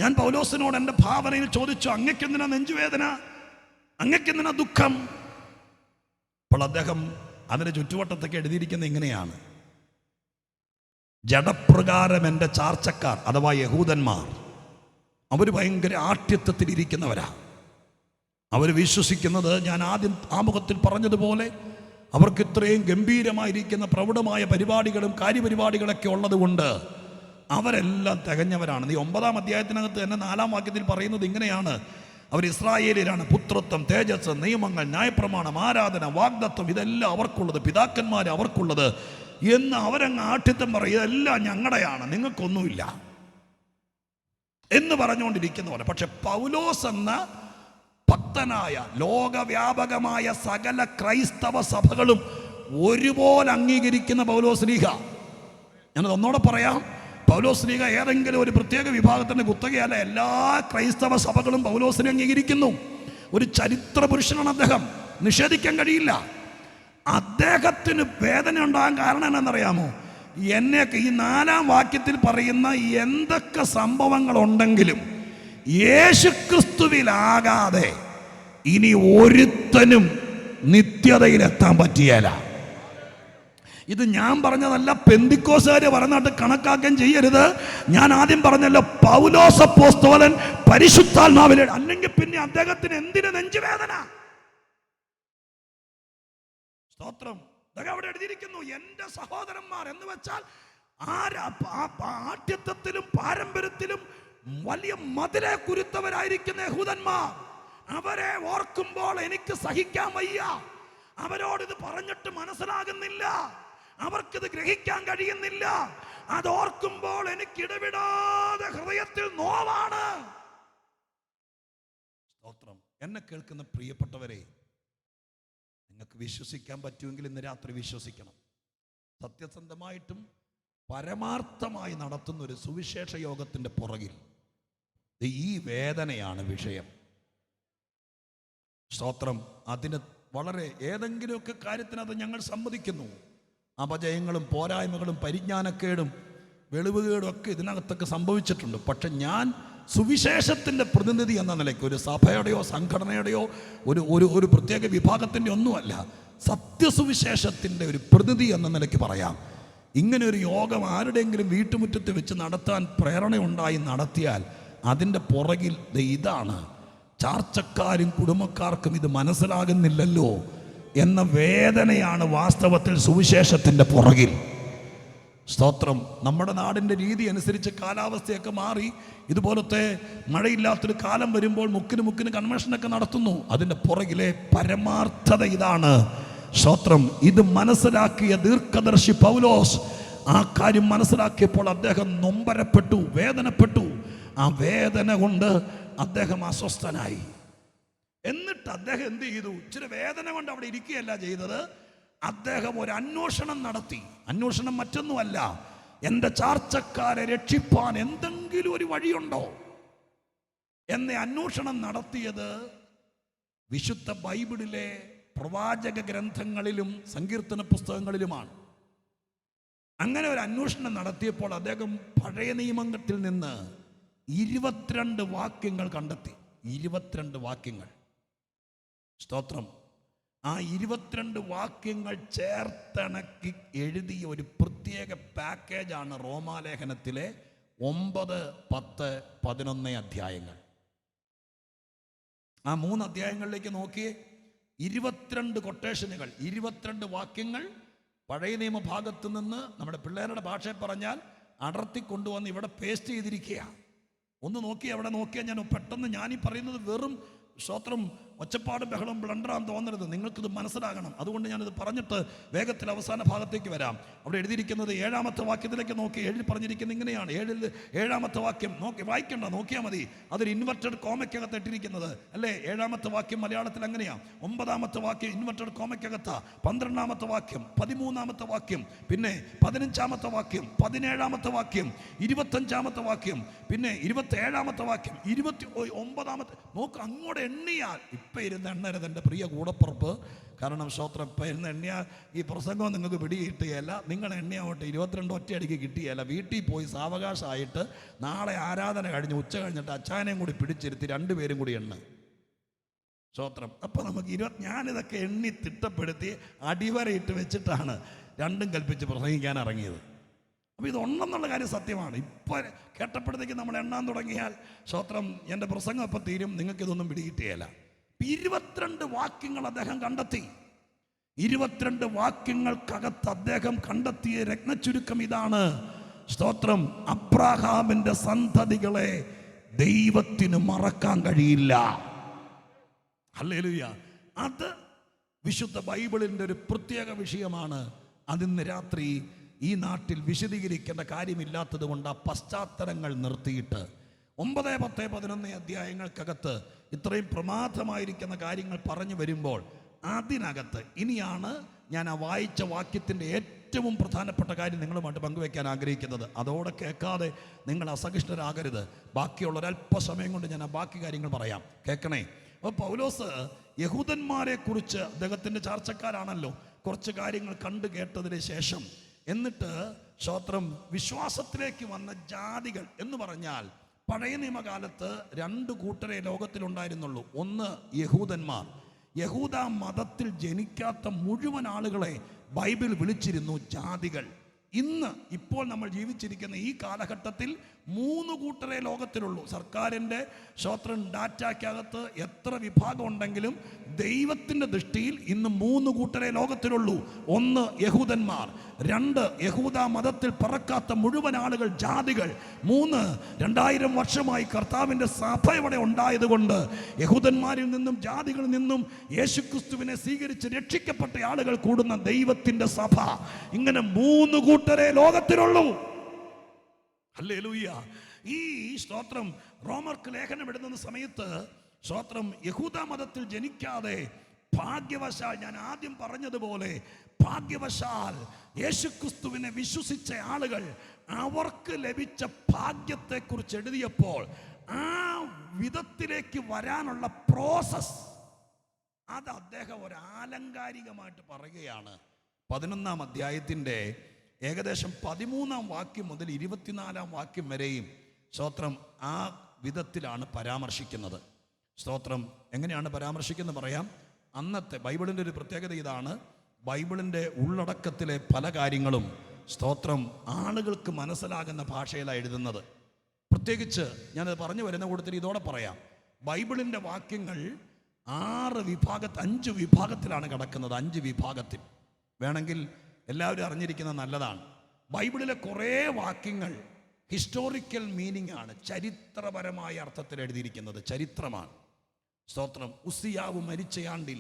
ഞാൻ പൗലോസിനോട് എൻ്റെ ഭാവനയിൽ ചോദിച്ചു, അങ്ങക്കെന്തിനാ നെഞ്ചുവേദന, അങ്ങക്കെന്തിനാ ദുഃഖം? അപ്പോൾ അദ്ദേഹം അതിൻ്റെ ചുറ്റുവട്ടത്തൊക്കെ എഴുതിയിരിക്കുന്നത് ഇങ്ങനെയാണ്: ജഡപ്രകാരം എൻ്റെ ചാർച്ചക്കാർ അഥവാ യഹൂദന്മാർ, അവർ ഭയങ്കര ആഠ്യത്വത്തിലിരിക്കുന്നവരാ. അവർ വിശ്വസിക്കുന്നത്, ഞാൻ ആദ്യം ആമുഖത്തിൽ പറഞ്ഞതുപോലെ, അവർക്ക് ഇത്രയും ഗംഭീരമായിരിക്കുന്ന പ്രൗഢമായ പരിപാടികളും കാര്യപരിപാടികളൊക്കെ ഉള്ളത് കൊണ്ട് അവരെല്ലാം തികഞ്ഞവരാണ്. ഈ 9-ാം അധ്യായത്തിനകത്ത് തന്നെ 4-ാം വാക്യത്തിൽ പറയുന്നത് ഇങ്ങനെയാണ്: അവർ ഇസ്രായേലിലാണ്. പുത്രത്വം, തേജസ്, നിയമങ്ങൾ, ന്യായപ്രമാണം, ആരാധന, വാഗ്ദത്വം, ഇതെല്ലാം അവർക്കുള്ളത്, പിതാക്കന്മാർ അവർക്കുള്ളത് എന്ന് അവരങ്ങ് ആഠ്യത്വം പറയും. ഇതെല്ലാം ഞങ്ങളുടെയാണ്, നിങ്ങൾക്കൊന്നുമില്ല എന്ന് പറഞ്ഞുകൊണ്ടിരിക്കുന്നവരെ. പക്ഷെ പൗലോസ് എന്ന ഭക്തനായ ലോകവ്യാപകമായ സകല ക്രൈസ്തവ സഭകളും ഒരുപോലെ അംഗീകരിക്കുന്ന പൗലോസ് ശ്ലീഹ, ഞാനത് ഒന്നോടെ പറയാം, പൗലോസ് ശ്ലീഹ ഏതെങ്കിലും ഒരു പ്രത്യേക വിഭാഗത്തിൻ്റെ കുത്തകയല്ല, എല്ലാ ക്രൈസ്തവ സഭകളും പൗലോസിനെ അംഗീകരിക്കുന്നു. ഒരു ചരിത്ര പുരുഷനാണ് അദ്ദേഹം, നിഷേധിക്കാൻ കഴിയില്ല. അദ്ദേഹത്തിന് വേദന ഉണ്ടാകാൻ കാരണം എന്നറിയാമോ? എന്നെയൊക്കെ ഈ 4-ാം വാക്യത്തിൽ പറയുന്ന എന്തൊക്കെ സംഭവങ്ങളുണ്ടെങ്കിലും യേശുക്രിസ്തുവിലാകാതെ ഇനി ഒരുത്തനും നിത്യതയിലെത്താൻ പറ്റിയല്ല. ഇത് ഞാൻ പറഞ്ഞതല്ല, പെന്തിക്കോസുകാര് പറഞ്ഞിട്ട് കണക്കാക്കാൻ ചെയ്യരുത്. ഞാൻ ആദ്യം പറഞ്ഞല്ലോ, പൗലോസ് അപ്പോസ്തലൻ പരിശുദ്ധാത്മാവിൽ, അല്ലെങ്കിൽ പിന്നെ അദ്ദേഹത്തിന് എന്തിനു നെഞ്ചുവേദന? സ്തോത്രം. അവിടെ എഴുതിയിരിക്കുന്നു, എന്റെ സഹോദരന്മാർ എന്ന് വെച്ചാൽ ആഠ്യത്വത്തിലും പാരമ്പര്യത്തിലും വലിയ മതിലെ കുരുത്തവരായിരിക്കുന്ന യഹൂദന്മാർ. അവരെ ഓർക്കുമ്പോൾ എനിക്ക് സഹിക്കാൻ വയ്യ. അവരോട് ഇത് പറഞ്ഞിട്ട് മനസ്സിലാകുന്നില്ല, അവർക്കിത് ഗ്രഹിക്കാൻ കഴിയുന്നില്ല. അതോർക്കുമ്പോൾ എനിക്ക് ഇടവിടാതെ ഹൃദയത്തിൽ നോവാണ്. സ്തോത്രം. എന്നെ കേൾക്കുന്ന പ്രിയപ്പെട്ടവരെ, നിങ്ങൾക്ക് വിശ്വസിക്കാൻ പറ്റുമെങ്കിൽ ഇന്ന് രാത്രി വിശ്വസിക്കണം. സത്യസന്ധമായിട്ടും പരമാർത്ഥമായി നടത്തുന്ന ഒരു സുവിശേഷ യോഗത്തിൻ്റെ പുറകിൽ ഈ വേദനയാണ് വിഷയം. സ്തോത്രം. അതിന് വളരെ ഏതെങ്കിലുമൊക്കെ കാര്യത്തിനത് ഞങ്ങൾ സമ്മതിക്കുന്നു. അപജയങ്ങളും പോരായ്മകളും പരിജ്ഞാനക്കേടും വെളിവുകേടും ഒക്കെ ഇതിനകത്തൊക്കെ സംഭവിച്ചിട്ടുണ്ട്. പക്ഷെ ഞാൻ സുവിശേഷത്തിൻ്റെ പ്രതിനിധി എന്ന നിലയ്ക്ക്, ഒരു സഭയുടെയോ സംഘടനയുടെയോ ഒരു പ്രത്യേക വിഭാഗത്തിൻ്റെ ഒന്നുമല്ല, സത്യസുവിശേഷത്തിൻ്റെ ഒരു പ്രതിനിധി എന്ന നിലയ്ക്ക് പറയാം, ഇങ്ങനെ ഒരു യോഗം ആരുടെയെങ്കിലും വീട്ടുമുറ്റത്ത് വെച്ച് നടത്താൻ പ്രേരണയുണ്ടായി നടത്തിയാൽ അതിൻ്റെ പുറകിൽ ഇതാണ്. ചാർച്ചക്കാരും കുടുംബക്കാർക്കും ഇത് മനസ്സിലാകുന്നില്ലല്ലോ എന്ന വേദനയാണ് വാസ്തവത്തിൽ സുവിശേഷത്തിൻ്റെ പുറകിൽ. സ്തോത്രം. നമ്മുടെ നാടിൻ്റെ രീതി അനുസരിച്ച് കാലാവസ്ഥയൊക്കെ മാറി ഇതുപോലത്തെ മഴയില്ലാത്തൊരു കാലം വരുമ്പോൾ മുക്കിന് കൺവെൻഷനൊക്കെ നടത്തുന്നു. അതിൻ്റെ പുറകിലെ പരമാർത്ഥത ഇതാണ്. സ്തോത്രം. ഇത് മനസ്സിലാക്കിയ ദീർഘദർശി പൗലോസ് ആ കാര്യം മനസ്സിലാക്കിയപ്പോൾ അദ്ദേഹം നൊമ്പരപ്പെട്ടു, വേദനപ്പെട്ടു. ആ വേദന കൊണ്ട് അദ്ദേഹം അസ്വസ്ഥനായി. എന്നിട്ട് അദ്ദേഹം എന്ത് ചെയ്തു? ഇച്ചിരി വേദന കൊണ്ട് അവിടെ ഇരിക്കുകയല്ല ചെയ്തത്, അദ്ദേഹം ഒരു അന്വേഷണം നടത്തി. അന്വേഷണം മറ്റൊന്നുമല്ല, എൻ്റെ ചാർച്ചക്കാരെ രക്ഷിപ്പാൻ എന്തെങ്കിലും ഒരു വഴിയുണ്ടോ എന്ന അന്വേഷണം നടത്തിയത് വിശുദ്ധ ബൈബിളിലെ പ്രവാചക ഗ്രന്ഥങ്ങളിലും സങ്കീർത്തന പുസ്തകങ്ങളിലുമാണ്. അങ്ങനെ ഒരു അന്വേഷണം നടത്തിയപ്പോൾ അദ്ദേഹം പഴയ നിയമത്തിൽ നിന്ന് 22 വാക്യങ്ങൾ കണ്ടെത്തി. 22 വാക്യങ്ങൾ. സ്തോത്രം. ആ 22 വാക്യങ്ങൾ ചേർത്തിണക്കി എഴുതിയ ഒരു പ്രത്യേക പാക്കേജാണ് റോമാലേഖനത്തിലെ 9, 10, 11 അധ്യായങ്ങൾ. ആ 3 അധ്യായങ്ങളിലേക്ക് നോക്കിയേ. 22 കൊട്ടേഷനുകൾ, 22 വാക്യങ്ങൾ പഴയ നിയമഭാഗത്ത് നിന്ന് നമ്മുടെ പിള്ളേരുടെ ഭാഷയിൽ പറഞ്ഞാൽ അടർത്തി കൊണ്ടുവന്ന് ഇവിടെ പേസ്റ്റ് ചെയ്തിരിക്കുക. ഒന്ന് നോക്കി, അവിടെ നോക്കിയാൽ ഞാൻ പെട്ടെന്ന് ഞാനീ പറയുന്നത് വെറും സ്തോത്രം ഒച്ചപ്പാടും ബഹളം ബ്ലണ്ടറാൻ തോന്നരുത്. നിങ്ങൾക്കിത് മനസ്സിലാകണം. അതുകൊണ്ട് ഞാനിത് പറഞ്ഞിട്ട് വേഗത്തിൽ അവസാന ഭാഗത്തേക്ക് വരാം. അവിടെ എഴുതിയിരിക്കുന്നത് 7-ാമത്തെ വാക്യത്തിലേക്ക് നോക്കി. 7 പറഞ്ഞിരിക്കുന്നത് ഇങ്ങനെയാണ്. 7-ാമത്തെ വാക്യം നോക്കി, വായിക്കണ്ട, നോക്കിയാൽ മതി. അതൊരു ഇൻവെർട്ടഡ് കോമയ്ക്കകത്ത് ഇട്ടിരിക്കുന്നത് അല്ലേ? 7-ാമത്തെ വാക്യം മലയാളത്തിൽ അങ്ങനെയാണ്. 9-ാമത്തെ വാക്യം ഇൻവെർട്ടഡ് കോമയ്ക്കകത്താ. 12-ാമത്തെ വാക്യം, 13-ാമത്തെ വാക്യം, പിന്നെ 15-ാമത്തെ വാക്യം, 17-ാമത്തെ വാക്യം, 25-ാമത്തെ വാക്യം, പിന്നെ 27-ാമത്തെ വാക്യം, 29-ാമത്തെ. നോക്ക്, അങ്ങോട്ട് എണ്ണിയാൽ ഇപ്പം ഇരുന്ന് എണ്ണരുത് എൻ്റെ പ്രിയ കൂടപ്പുറപ്പ്. കാരണം സ്തോത്രം, ഇപ്പം ഇരുന്ന് എണ്ണിയാൽ ഈ പ്രസംഗം നിങ്ങൾക്ക് പിടികിട്ടുകയല്ല. നിങ്ങൾ എണ്ണിയാവട്ടെ 22 ഒറ്റയടിക്ക് കിട്ടിയല്ല. വീട്ടിൽ പോയി സാവകാശമായിട്ട് നാളെ ആരാധന കഴിഞ്ഞ് ഉച്ച കഴിഞ്ഞിട്ട് അച്ചാനെയും കൂടി പിടിച്ചിരുത്തി 2 പേരും കൂടി എണ്ണ. സ്തോത്രം. അപ്പം നമുക്ക് ഞാനിതൊക്കെ എണ്ണി തിട്ടപ്പെടുത്തി അടിവരയിട്ട് വെച്ചിട്ടാണ് രണ്ടും കൽപ്പിച്ച് പ്രസംഗിക്കാൻ ഇറങ്ങിയത്. അപ്പോൾ ഇതുണ്ടെന്നുള്ള കാര്യം സത്യമാണ്. ഇപ്പോൾ കേട്ടപ്പോഴത്തേക്ക് നമ്മൾ എണ്ണാൻ തുടങ്ങിയാൽ സ്തോത്രം എൻ്റെ പ്രസംഗം ഇപ്പം തീരും. നിങ്ങൾക്കിതൊന്നും പിടികിട്ടുകയില്ല. 22 വാക്യങ്ങൾ അദ്ദേഹം കണ്ടെത്തി. 22 വാക്യങ്ങൾക്കകത്ത് അദ്ദേഹം കണ്ടെത്തിയ രത്നച്ചുരുക്കം ഇതാണ്. സ്തോത്രം. അബ്രാഹാമിൻ്റെ സന്തതികളെ ദൈവത്തിന് മറക്കാൻ കഴിയില്ല. ഹല്ലേലൂയ. അത് വിശുദ്ധ ബൈബിളിൻ്റെ ഒരു പ്രത്യേക വിഷയമാണ്. അതിന്ന് രാത്രി ഈ നാട്ടിൽ വിശദീകരിക്കേണ്ട കാര്യമില്ലാത്തത് കൊണ്ട് ആ പശ്ചാത്തലങ്ങൾ നിർത്തിയിട്ട് 9, 10, 11 അധ്യായങ്ങൾക്കകത്ത് ഇത്രയും പ്രമാദമായിരിക്കുന്ന കാര്യങ്ങൾ പറഞ്ഞു വരുമ്പോൾ അതിനകത്ത് ഇനിയാണ് ഞാൻ ആ വായിച്ച വാക്യത്തിൻ്റെ ഏറ്റവും പ്രധാനപ്പെട്ട കാര്യം നിങ്ങളുമായിട്ട് പങ്കുവയ്ക്കാൻ ആഗ്രഹിക്കുന്നത്. അതോടെ കേൾക്കാതെ നിങ്ങൾ അസഹിഷ്ണുരാകരുത്. ബാക്കിയുള്ള ഒരല്പസമയം കൊണ്ട് ഞാൻ ആ ബാക്കി കാര്യങ്ങൾ പറയാം. കേൾക്കണേ. അപ്പോൾ പൗലോസ് യഹൂദന്മാരെ കുറിച്ച്, അദ്ദേഹത്തിൻ്റെ ചാർച്ചക്കാരാണല്ലോ, കുറച്ച് കാര്യങ്ങൾ കണ്ടു കേട്ടതിന് ശേഷം എന്നിട്ട് സ്തോത്രം വിശ്വാസത്തിലേക്ക് വന്ന ജാതികൾ എന്ന് പറഞ്ഞാൽ പഴയ നിയമകാലത്ത് 2 കൂട്ടരെ ലോകത്തിലുണ്ടായിരുന്നുള്ളൂ. ഒന്ന് യഹൂദന്മാർ. യഹൂദ മതത്തിൽ ജനിക്കാത്ത മുഴുവൻ ആളുകളെ ബൈബിൾ വിളിച്ചിരുന്നു ജാതികൾ. ഇപ്പോൾ നമ്മൾ ജീവിച്ചിരിക്കുന്ന ഈ കാലഘട്ടത്തിൽ 3 കൂട്ടരെ ലോകത്തിലുള്ളൂ. സർക്കാരിൻ്റെ സ്തോത്രം ഡാറ്റയ്ക്കകത്ത് എത്ര വിഭാഗം ഉണ്ടെങ്കിലും ദൈവത്തിൻ്റെ ദൃഷ്ടിയിൽ ഇന്ന് 3 കൂട്ടരെ ലോകത്തിലുള്ളൂ. 1 യഹൂദന്മാർ, 2 യഹൂദ മതത്തിൽ പറക്കാത്ത മുഴുവൻ ആളുകൾ ജാതികൾ, 3 2000 വർഷമായി കർത്താവിൻ്റെ സഭ ഇവിടെ ഉണ്ടായതുകൊണ്ട് യഹൂദന്മാരിൽ നിന്നും ജാതികളിൽ നിന്നും യേശുക്രിസ്തുവിനെ സ്വീകരിച്ച് രക്ഷിക്കപ്പെട്ട ആളുകൾ കൂടുന്ന ദൈവത്തിൻ്റെ സഭ. ഇങ്ങനെ 3 കൂട്ടരെ ലോകത്തിലുള്ളൂ. ഹല്ലേലൂയ. ഈ സ്തോത്രം റോമർക്ക് ലേഖനം എഴുതുന്ന സമയത്ത് സ്തോത്രം യഹൂദ മതത്തിൽ ജനിക്കാതെ ഭാഗ്യവശാൽ, ഞാൻ ആദ്യം പറഞ്ഞതുപോലെ ഭാഗ്യവശാൽ യേശുക്രിസ്തുവിനെ വിശ്വസിച്ച ആളുകൾ അവർക്ക് ലഭിച്ച ഭാഗ്യത്തെക്കുറിച്ച് എഴുതിയപ്പോൾ ആ വിധത്തിലേക്ക് വരാനുള്ള പ്രോസസ് അത് അദ്ദേഹം ഒരു ആലങ്കാരികമായിട്ട് പറയുകയാണ്. 11-ാം അധ്യായത്തിൻ്റെ ഏകദേശം 13-ാം വാക്യം മുതൽ 24-ാം വാക്യം വരെയും സ്തോത്രം ആ വിധത്തിലാണ് പരാമർശിക്കുന്നത്. സ്തോത്രം എങ്ങനെയാണ് പരാമർശിക്കുന്നത് പറയാം. അന്നത്തെ ബൈബിളിൻ്റെ ഒരു പ്രത്യേകത ഇതാണ്. ബൈബിളിൻ്റെ ഉള്ളടക്കത്തിലെ പല കാര്യങ്ങളും സ്തോത്രം ആളുകൾക്ക് മനസ്സിലാകുന്ന ഭാഷയിലാണ് എഴുതുന്നത്. പ്രത്യേകിച്ച് ഞാനത് പറഞ്ഞു വരുന്ന കൂട്ടത്തിൽ ഇതോടെ പറയാം. ബൈബിളിൻ്റെ വാക്യങ്ങൾ 5 വിഭാഗത്തിലാണ് കിടക്കുന്നത്. 5 വിഭാഗത്തിൽ വേണമെങ്കിൽ എല്ലാവരും അറിഞ്ഞിരിക്കുന്നത് നല്ലതാണ്. ബൈബിളിലെ കുറേ വാക്യങ്ങൾ ഹിസ്റ്റോറിക്കൽ മീനിങ് ആണ്, ചരിത്രപരമായ അർത്ഥത്തിൽ എഴുതിയിരിക്കുന്നത്. ചരിത്രമാണ്. സ്തോത്രം. ഉസ്സിയാവ് മരിച്ചയാണ്ടിൽ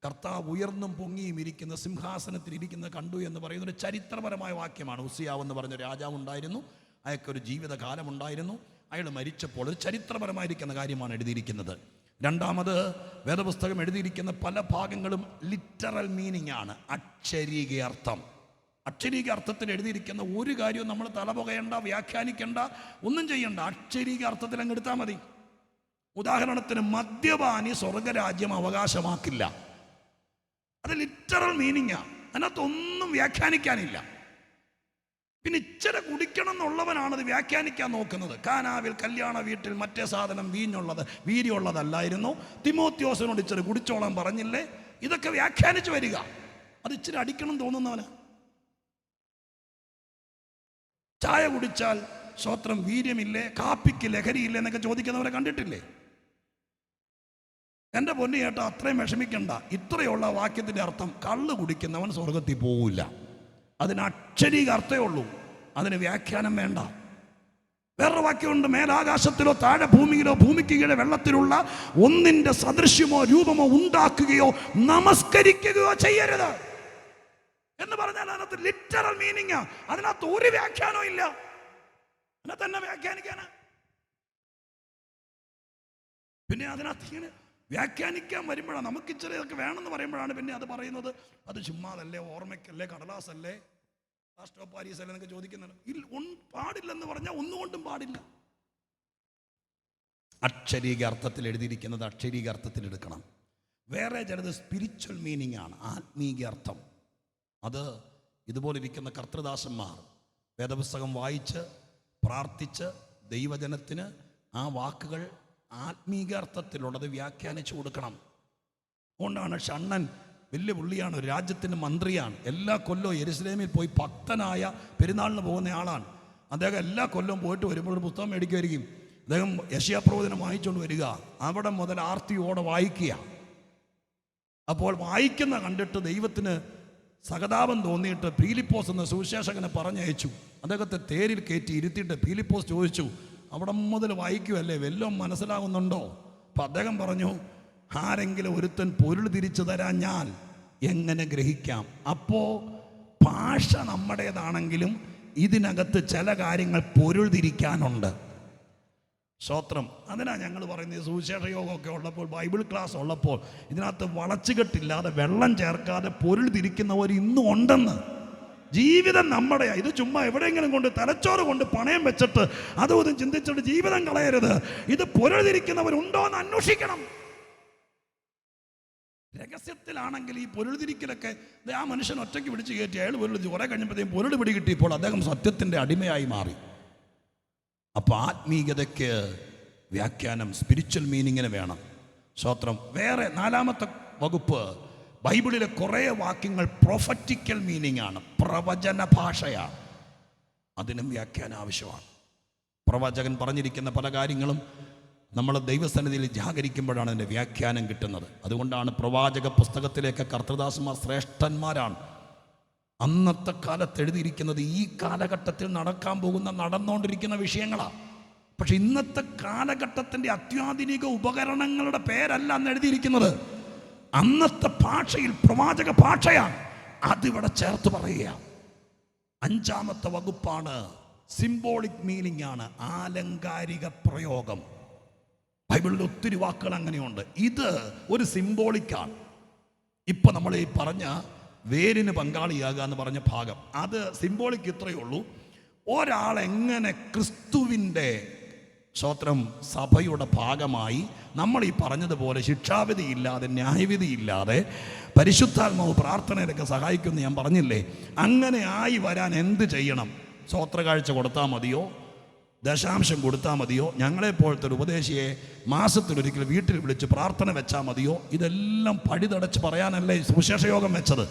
കർത്താവ് ഉയർന്നും പൊങ്ങിയും ഇരിക്കുന്ന സിംഹാസനത്തിൽ ഇരിക്കുന്നത് കണ്ടു എന്ന് പറയുന്ന ഒരു ചരിത്രപരമായ വാക്യമാണ്. ഉസ്സിയാവ് എന്ന് പറഞ്ഞ രാജാവ് ഉണ്ടായിരുന്നു, അയാൾക്കൊരു ജീവിതകാലം ഉണ്ടായിരുന്നു. അയാൾ മരിച്ചപ്പോൾ ഒരു ചരിത്രപരമായിരിക്കുന്ന കാര്യമാണ് എഴുതിയിരിക്കുന്നത്. രണ്ടാമത്, വേദപുസ്തകം എഴുതിയിരിക്കുന്ന പല ഭാഗങ്ങളും ലിറ്ററൽ മീനിങ് ആണ്, അക്ഷരീക അർത്ഥം. അക്ഷരീക അർത്ഥത്തിൽ എഴുതിയിരിക്കുന്ന ഒരു കാര്യവും നമ്മൾ തലപുകയണ്ട, വ്യാഖ്യാനിക്കേണ്ട, ഒന്നും ചെയ്യണ്ട. അക്ഷരീക അർത്ഥത്തിൽ അങ്ങ് എടുത്താൽ മതി. ഉദാഹരണത്തിന്, മദ്യപാനി സ്വർഗരാജ്യം അവകാശമാക്കില്ല. അത് ലിറ്ററൽ മീനിങ്ങാ, അതിനകത്തൊന്നും വ്യാഖ്യാനിക്കാനില്ല. പിന്നെ ഇച്ചിരി കുടിക്കണം എന്നുള്ളവനാണ് അത് വ്യാഖ്യാനിക്കാൻ നോക്കുന്നത്. കാനാവിൽ കല്യാണ വീട്ടിൽ മറ്റേ സാധനം വീര്യമുള്ളതല്ലായിരുന്നു, തിമോത്തിയോസിനോട് ഇച്ചിരി കുടിച്ചോളാൻ പറഞ്ഞില്ലേ? ഇതൊക്കെ വ്യാഖ്യാനിച്ചു വരിക. അത് ഇച്ചിരി അടിക്കണം തോന്നുന്നവന്. ചായ കുടിച്ചാൽ സ്വത്രം വീര്യമില്ലേ, കാപ്പിക്ക് ലഹരിയില്ലേ എന്നൊക്കെ ചോദിക്കുന്നവരെ കണ്ടിട്ടില്ലേ? എൻ്റെ പൊന്നു ചേട്ടാ, അത്രയും വിഷമിക്കണ്ട. ഇത്രയുള്ള വാക്യത്തിൻ്റെ അർത്ഥം, കള്ള് കുടിക്കുന്നവൻ സ്വർഗത്തിൽ പോവില്ല. അതിന് അക്ഷരീക അർത്ഥമേ ഉള്ളൂ, അതിന് വ്യാഖ്യാനം വേണ്ട. വേറൊരു വാക്യമുണ്ട്, മേലാകാശത്തിലോ താഴെ ഭൂമിയിലോ ഭൂമിക്ക് കീഴെ വെള്ളത്തിലുള്ള ഒന്നിൻ്റെ സദൃശ്യമോ രൂപമോ ഉണ്ടാക്കുകയോ നമസ്കരിക്കുകയോ ചെയ്യരുത് എന്ന് പറഞ്ഞാൽ അതിനകത്ത് ലിറ്ററൽ മീനിങ്. അതിനകത്ത് ഒരു വ്യാഖ്യാനവും ഇല്ല. അതിനകത്ത് തന്നെ വ്യാഖ്യാനിക്കാനാ? പിന്നെ അതിനകത്ത് ഇങ്ങനെ വ്യാഖ്യാനിക്കാൻ വരുമ്പോഴാണ് നമുക്ക് ഇച്ചിരി ഇതൊക്കെ വേണമെന്ന് പറയുമ്പോഴാണ് പിന്നെ അത് പറയുന്നത് അത് ചുമ്മാതല്ലേ, ഓർമ്മയ്ക്കല്ലേ, കടലാസല്ലേ, പ്ലാസ്റ്റർ ഓഫ് പാരീസ് അല്ലേ എന്നൊക്കെ ചോദിക്കുന്നുണ്ട്. പാടില്ലെന്ന് പറഞ്ഞാൽ ഒന്നുകൊണ്ടും പാടില്ല. അക്ഷരീക അർത്ഥത്തിൽ എഴുതിയിരിക്കുന്നത് അക്ഷരീക അർത്ഥത്തിൽ എടുക്കണം. വേറെ ചിലത് സ്പിരിച്വൽ മീനിങ് ആണ്, ആത്മീക അർത്ഥം. അത് ഇതുപോലിരിക്കുന്ന കർത്തൃദാസന്മാർ വേദപുസ്തകം വായിച്ച് പ്രാർത്ഥിച്ച് ദൈവജനത്തിന് ആ വാക്കുകൾ ആത്മീക അർത്ഥത്തിലുള്ളത് വ്യാഖ്യാനിച്ചു കൊടുക്കണം. അതുകൊണ്ടാണ് ഷണ്ണൻ വലിയ പുള്ളിയാണ്, ഒരു രാജ്യത്തിൻ്റെ മന്ത്രിയാണ്. എല്ലാ കൊല്ലവും യെരുശലേമിൽ പോയി ഭക്തനായ പെരുന്നാളിന് പോകുന്ന ആളാണ് അദ്ദേഹം. എല്ലാ കൊല്ലവും പോയിട്ട് വരുമ്പോൾ ഒരു പുസ്തകം മേടിക്കുമായിരിക്കും. അദ്ദേഹം യെശയ്യാപ്രവചനം വായിച്ചുകൊണ്ട് വരിക, അവിടെ മുതൽ ആർത്തിയോടെ വായിക്കുക. അപ്പോൾ വായിക്കുന്ന കണ്ടിട്ട് ദൈവത്തിന് സഹതാപം തോന്നിയിട്ട് ഫിലിപ്പോസ് എന്ന സുവിശേഷകനെ പറഞ്ഞയച്ചു. അദ്ദേഹത്തെ തേരിൽ കയറ്റി ഇരുത്തിയിട്ട് ഫിലിപ്പോസ് ചോദിച്ചു, അവിടെ മുതൽ വായിക്കുമല്ലേ, വല്ലതും മനസ്സിലാകുന്നുണ്ടോ? അപ്പം അദ്ദേഹം പറഞ്ഞു, ആരെങ്കിലും ഒരുത്തൻ പൊരുൾ തിരിച്ചു തരാൻ ഞാൻ എങ്ങനെ ഗ്രഹിക്കാം? അപ്പോൾ ഭാഷ നമ്മുടേതാണെങ്കിലും ഇതിനകത്ത് ചില കാര്യങ്ങൾ പൊരുൾ തിരിക്കാനുണ്ട്. സ്തോത്രം. അതിനാണ് ഞങ്ങൾ പറയുന്നത്, സുവിശേഷ യോഗമൊക്കെ ഉള്ളപ്പോൾ, ബൈബിൾ ക്ലാസ് ഉള്ളപ്പോൾ ഇതിനകത്ത് വളച്ചുകെട്ടില്ലാതെ വെള്ളം ചേർക്കാതെ പൊരുൾ തിരിക്കുന്നവർ ഇന്നും ഉണ്ടെന്ന്. ജീവിതം നമ്മുടെയാ. ഇത് ചുമ്മാ എവിടെയെങ്കിലും കൊണ്ട് തലച്ചോറ് കൊണ്ട് പണയം വെച്ചിട്ട് അതും ഇതും ചിന്തിച്ചിട്ട് ജീവിതം കളയരുത്. ഇത് പൊരുൾ തിരിക്കുന്നവരുണ്ടോ എന്ന് അന്വേഷിക്കണം. രഹസ്യത്തിലാണെങ്കിൽ ഈ പൊരുൾ തിരിക്കലൊക്കെ ആ മനുഷ്യൻ ഒറ്റയ്ക്ക് പിടിച്ച് കയറ്റി അയാൾ പൊരുൾ കുറെ കഴിഞ്ഞപ്പോഴത്തേക്കും പൊരുൾ പിടികിട്ടിയപ്പോൾ അദ്ദേഹം സത്യത്തിൻ്റെ അടിമയായി മാറി. അപ്പോൾ ആത്മീയതയ്ക്ക് വ്യാഖ്യാനം, സ്പിരിച്വൽ മീനിങ്ങിന് വേണം. സ്തോത്രം. വേറെ 4-ാമത്തെ വകുപ്പ്, ബൈബിളിലെ കുറേ വാക്യങ്ങൾ പ്രൊഫറ്റിക്കൽ മീനിങ് ആണ്, പ്രവചന ഭാഷയാണ്. അതിനും വ്യാഖ്യാനം ആവശ്യമാണ്. പ്രവാചകൻ പറഞ്ഞിരിക്കുന്ന പല കാര്യങ്ങളും നമ്മൾ ദൈവസന്നിധിയിൽ ജാഗരിക്കുമ്പോഴാണ് അതിൻ്റെ വ്യാഖ്യാനം കിട്ടുന്നത്. അതുകൊണ്ടാണ് പ്രവാചക പുസ്തകത്തിലേക്ക് കർത്തൃദാസന്മാർ ശ്രേഷ്ഠന്മാരാണ്. അന്നത്തെ കാലത്ത് എഴുതിയിരിക്കുന്നത് ഈ കാലഘട്ടത്തിൽ നടക്കാൻ പോകുന്ന, നടന്നുകൊണ്ടിരിക്കുന്ന വിഷയങ്ങളാണ്. പക്ഷെ ഇന്നത്തെ കാലഘട്ടത്തിൻ്റെ അത്യാധുനിക ഉപകരണങ്ങളുടെ പേരല്ല അന്ന് എഴുതിയിരിക്കുന്നത്. അന്നത്തെ ഭാഷയിൽ പ്രവാചക ഭാഷയാണ്, അതിവിടെ ചേർത്ത് പറയുക. 5-ാമത്തെ വകുപ്പാണ് സിംബോളിക് മീനിങ് ആണ്, ആലങ്കാരിക പ്രയോഗം. ബൈബിളിൽ ഒത്തിരി വാക്കുകൾ അങ്ങനെയുണ്ട്. ഇത് ഒരു സിംബോളിക്കാണ്. ഇപ്പം നമ്മൾ ഈ പറഞ്ഞ വേരിന് പങ്കാളിയാകുക എന്ന് പറഞ്ഞ ഭാഗം, അത് സിംബോളിക്ക് ഇത്രയേ ഉള്ളൂ. ഒരാളെങ്ങനെ ക്രിസ്തുവിൻ്റെ സ്തോത്രം സഭയുടെ ഭാഗമായി നമ്മൾ ഈ പറഞ്ഞതുപോലെ ശിക്ഷാവിധിയില്ലാതെ ന്യായവിധിയില്ലാതെ പരിശുദ്ധാത്മാവ് പ്രാർത്ഥനയിലൊക്കെ സഹായിക്കുമെന്ന് ഞാൻ പറഞ്ഞില്ലേ, അങ്ങനെ ആയി വരാൻ എന്ത് ചെയ്യണം? സ്തോത്രകാഴ്ച കൊടുത്താൽ മതിയോ? ദശാംശം കൊടുത്താൽ മതിയോ? ഞങ്ങളെപ്പോലത്തെ ഒരു ഉപദേശിയെ മാസത്തിലൊരിക്കൽ വീട്ടിൽ വിളിച്ച് പ്രാർത്ഥന വെച്ചാൽ മതിയോ? ഇതെല്ലാം പടിതടച്ച് പറയാനല്ലേ സുവിശേഷ യോഗം വെച്ചത്.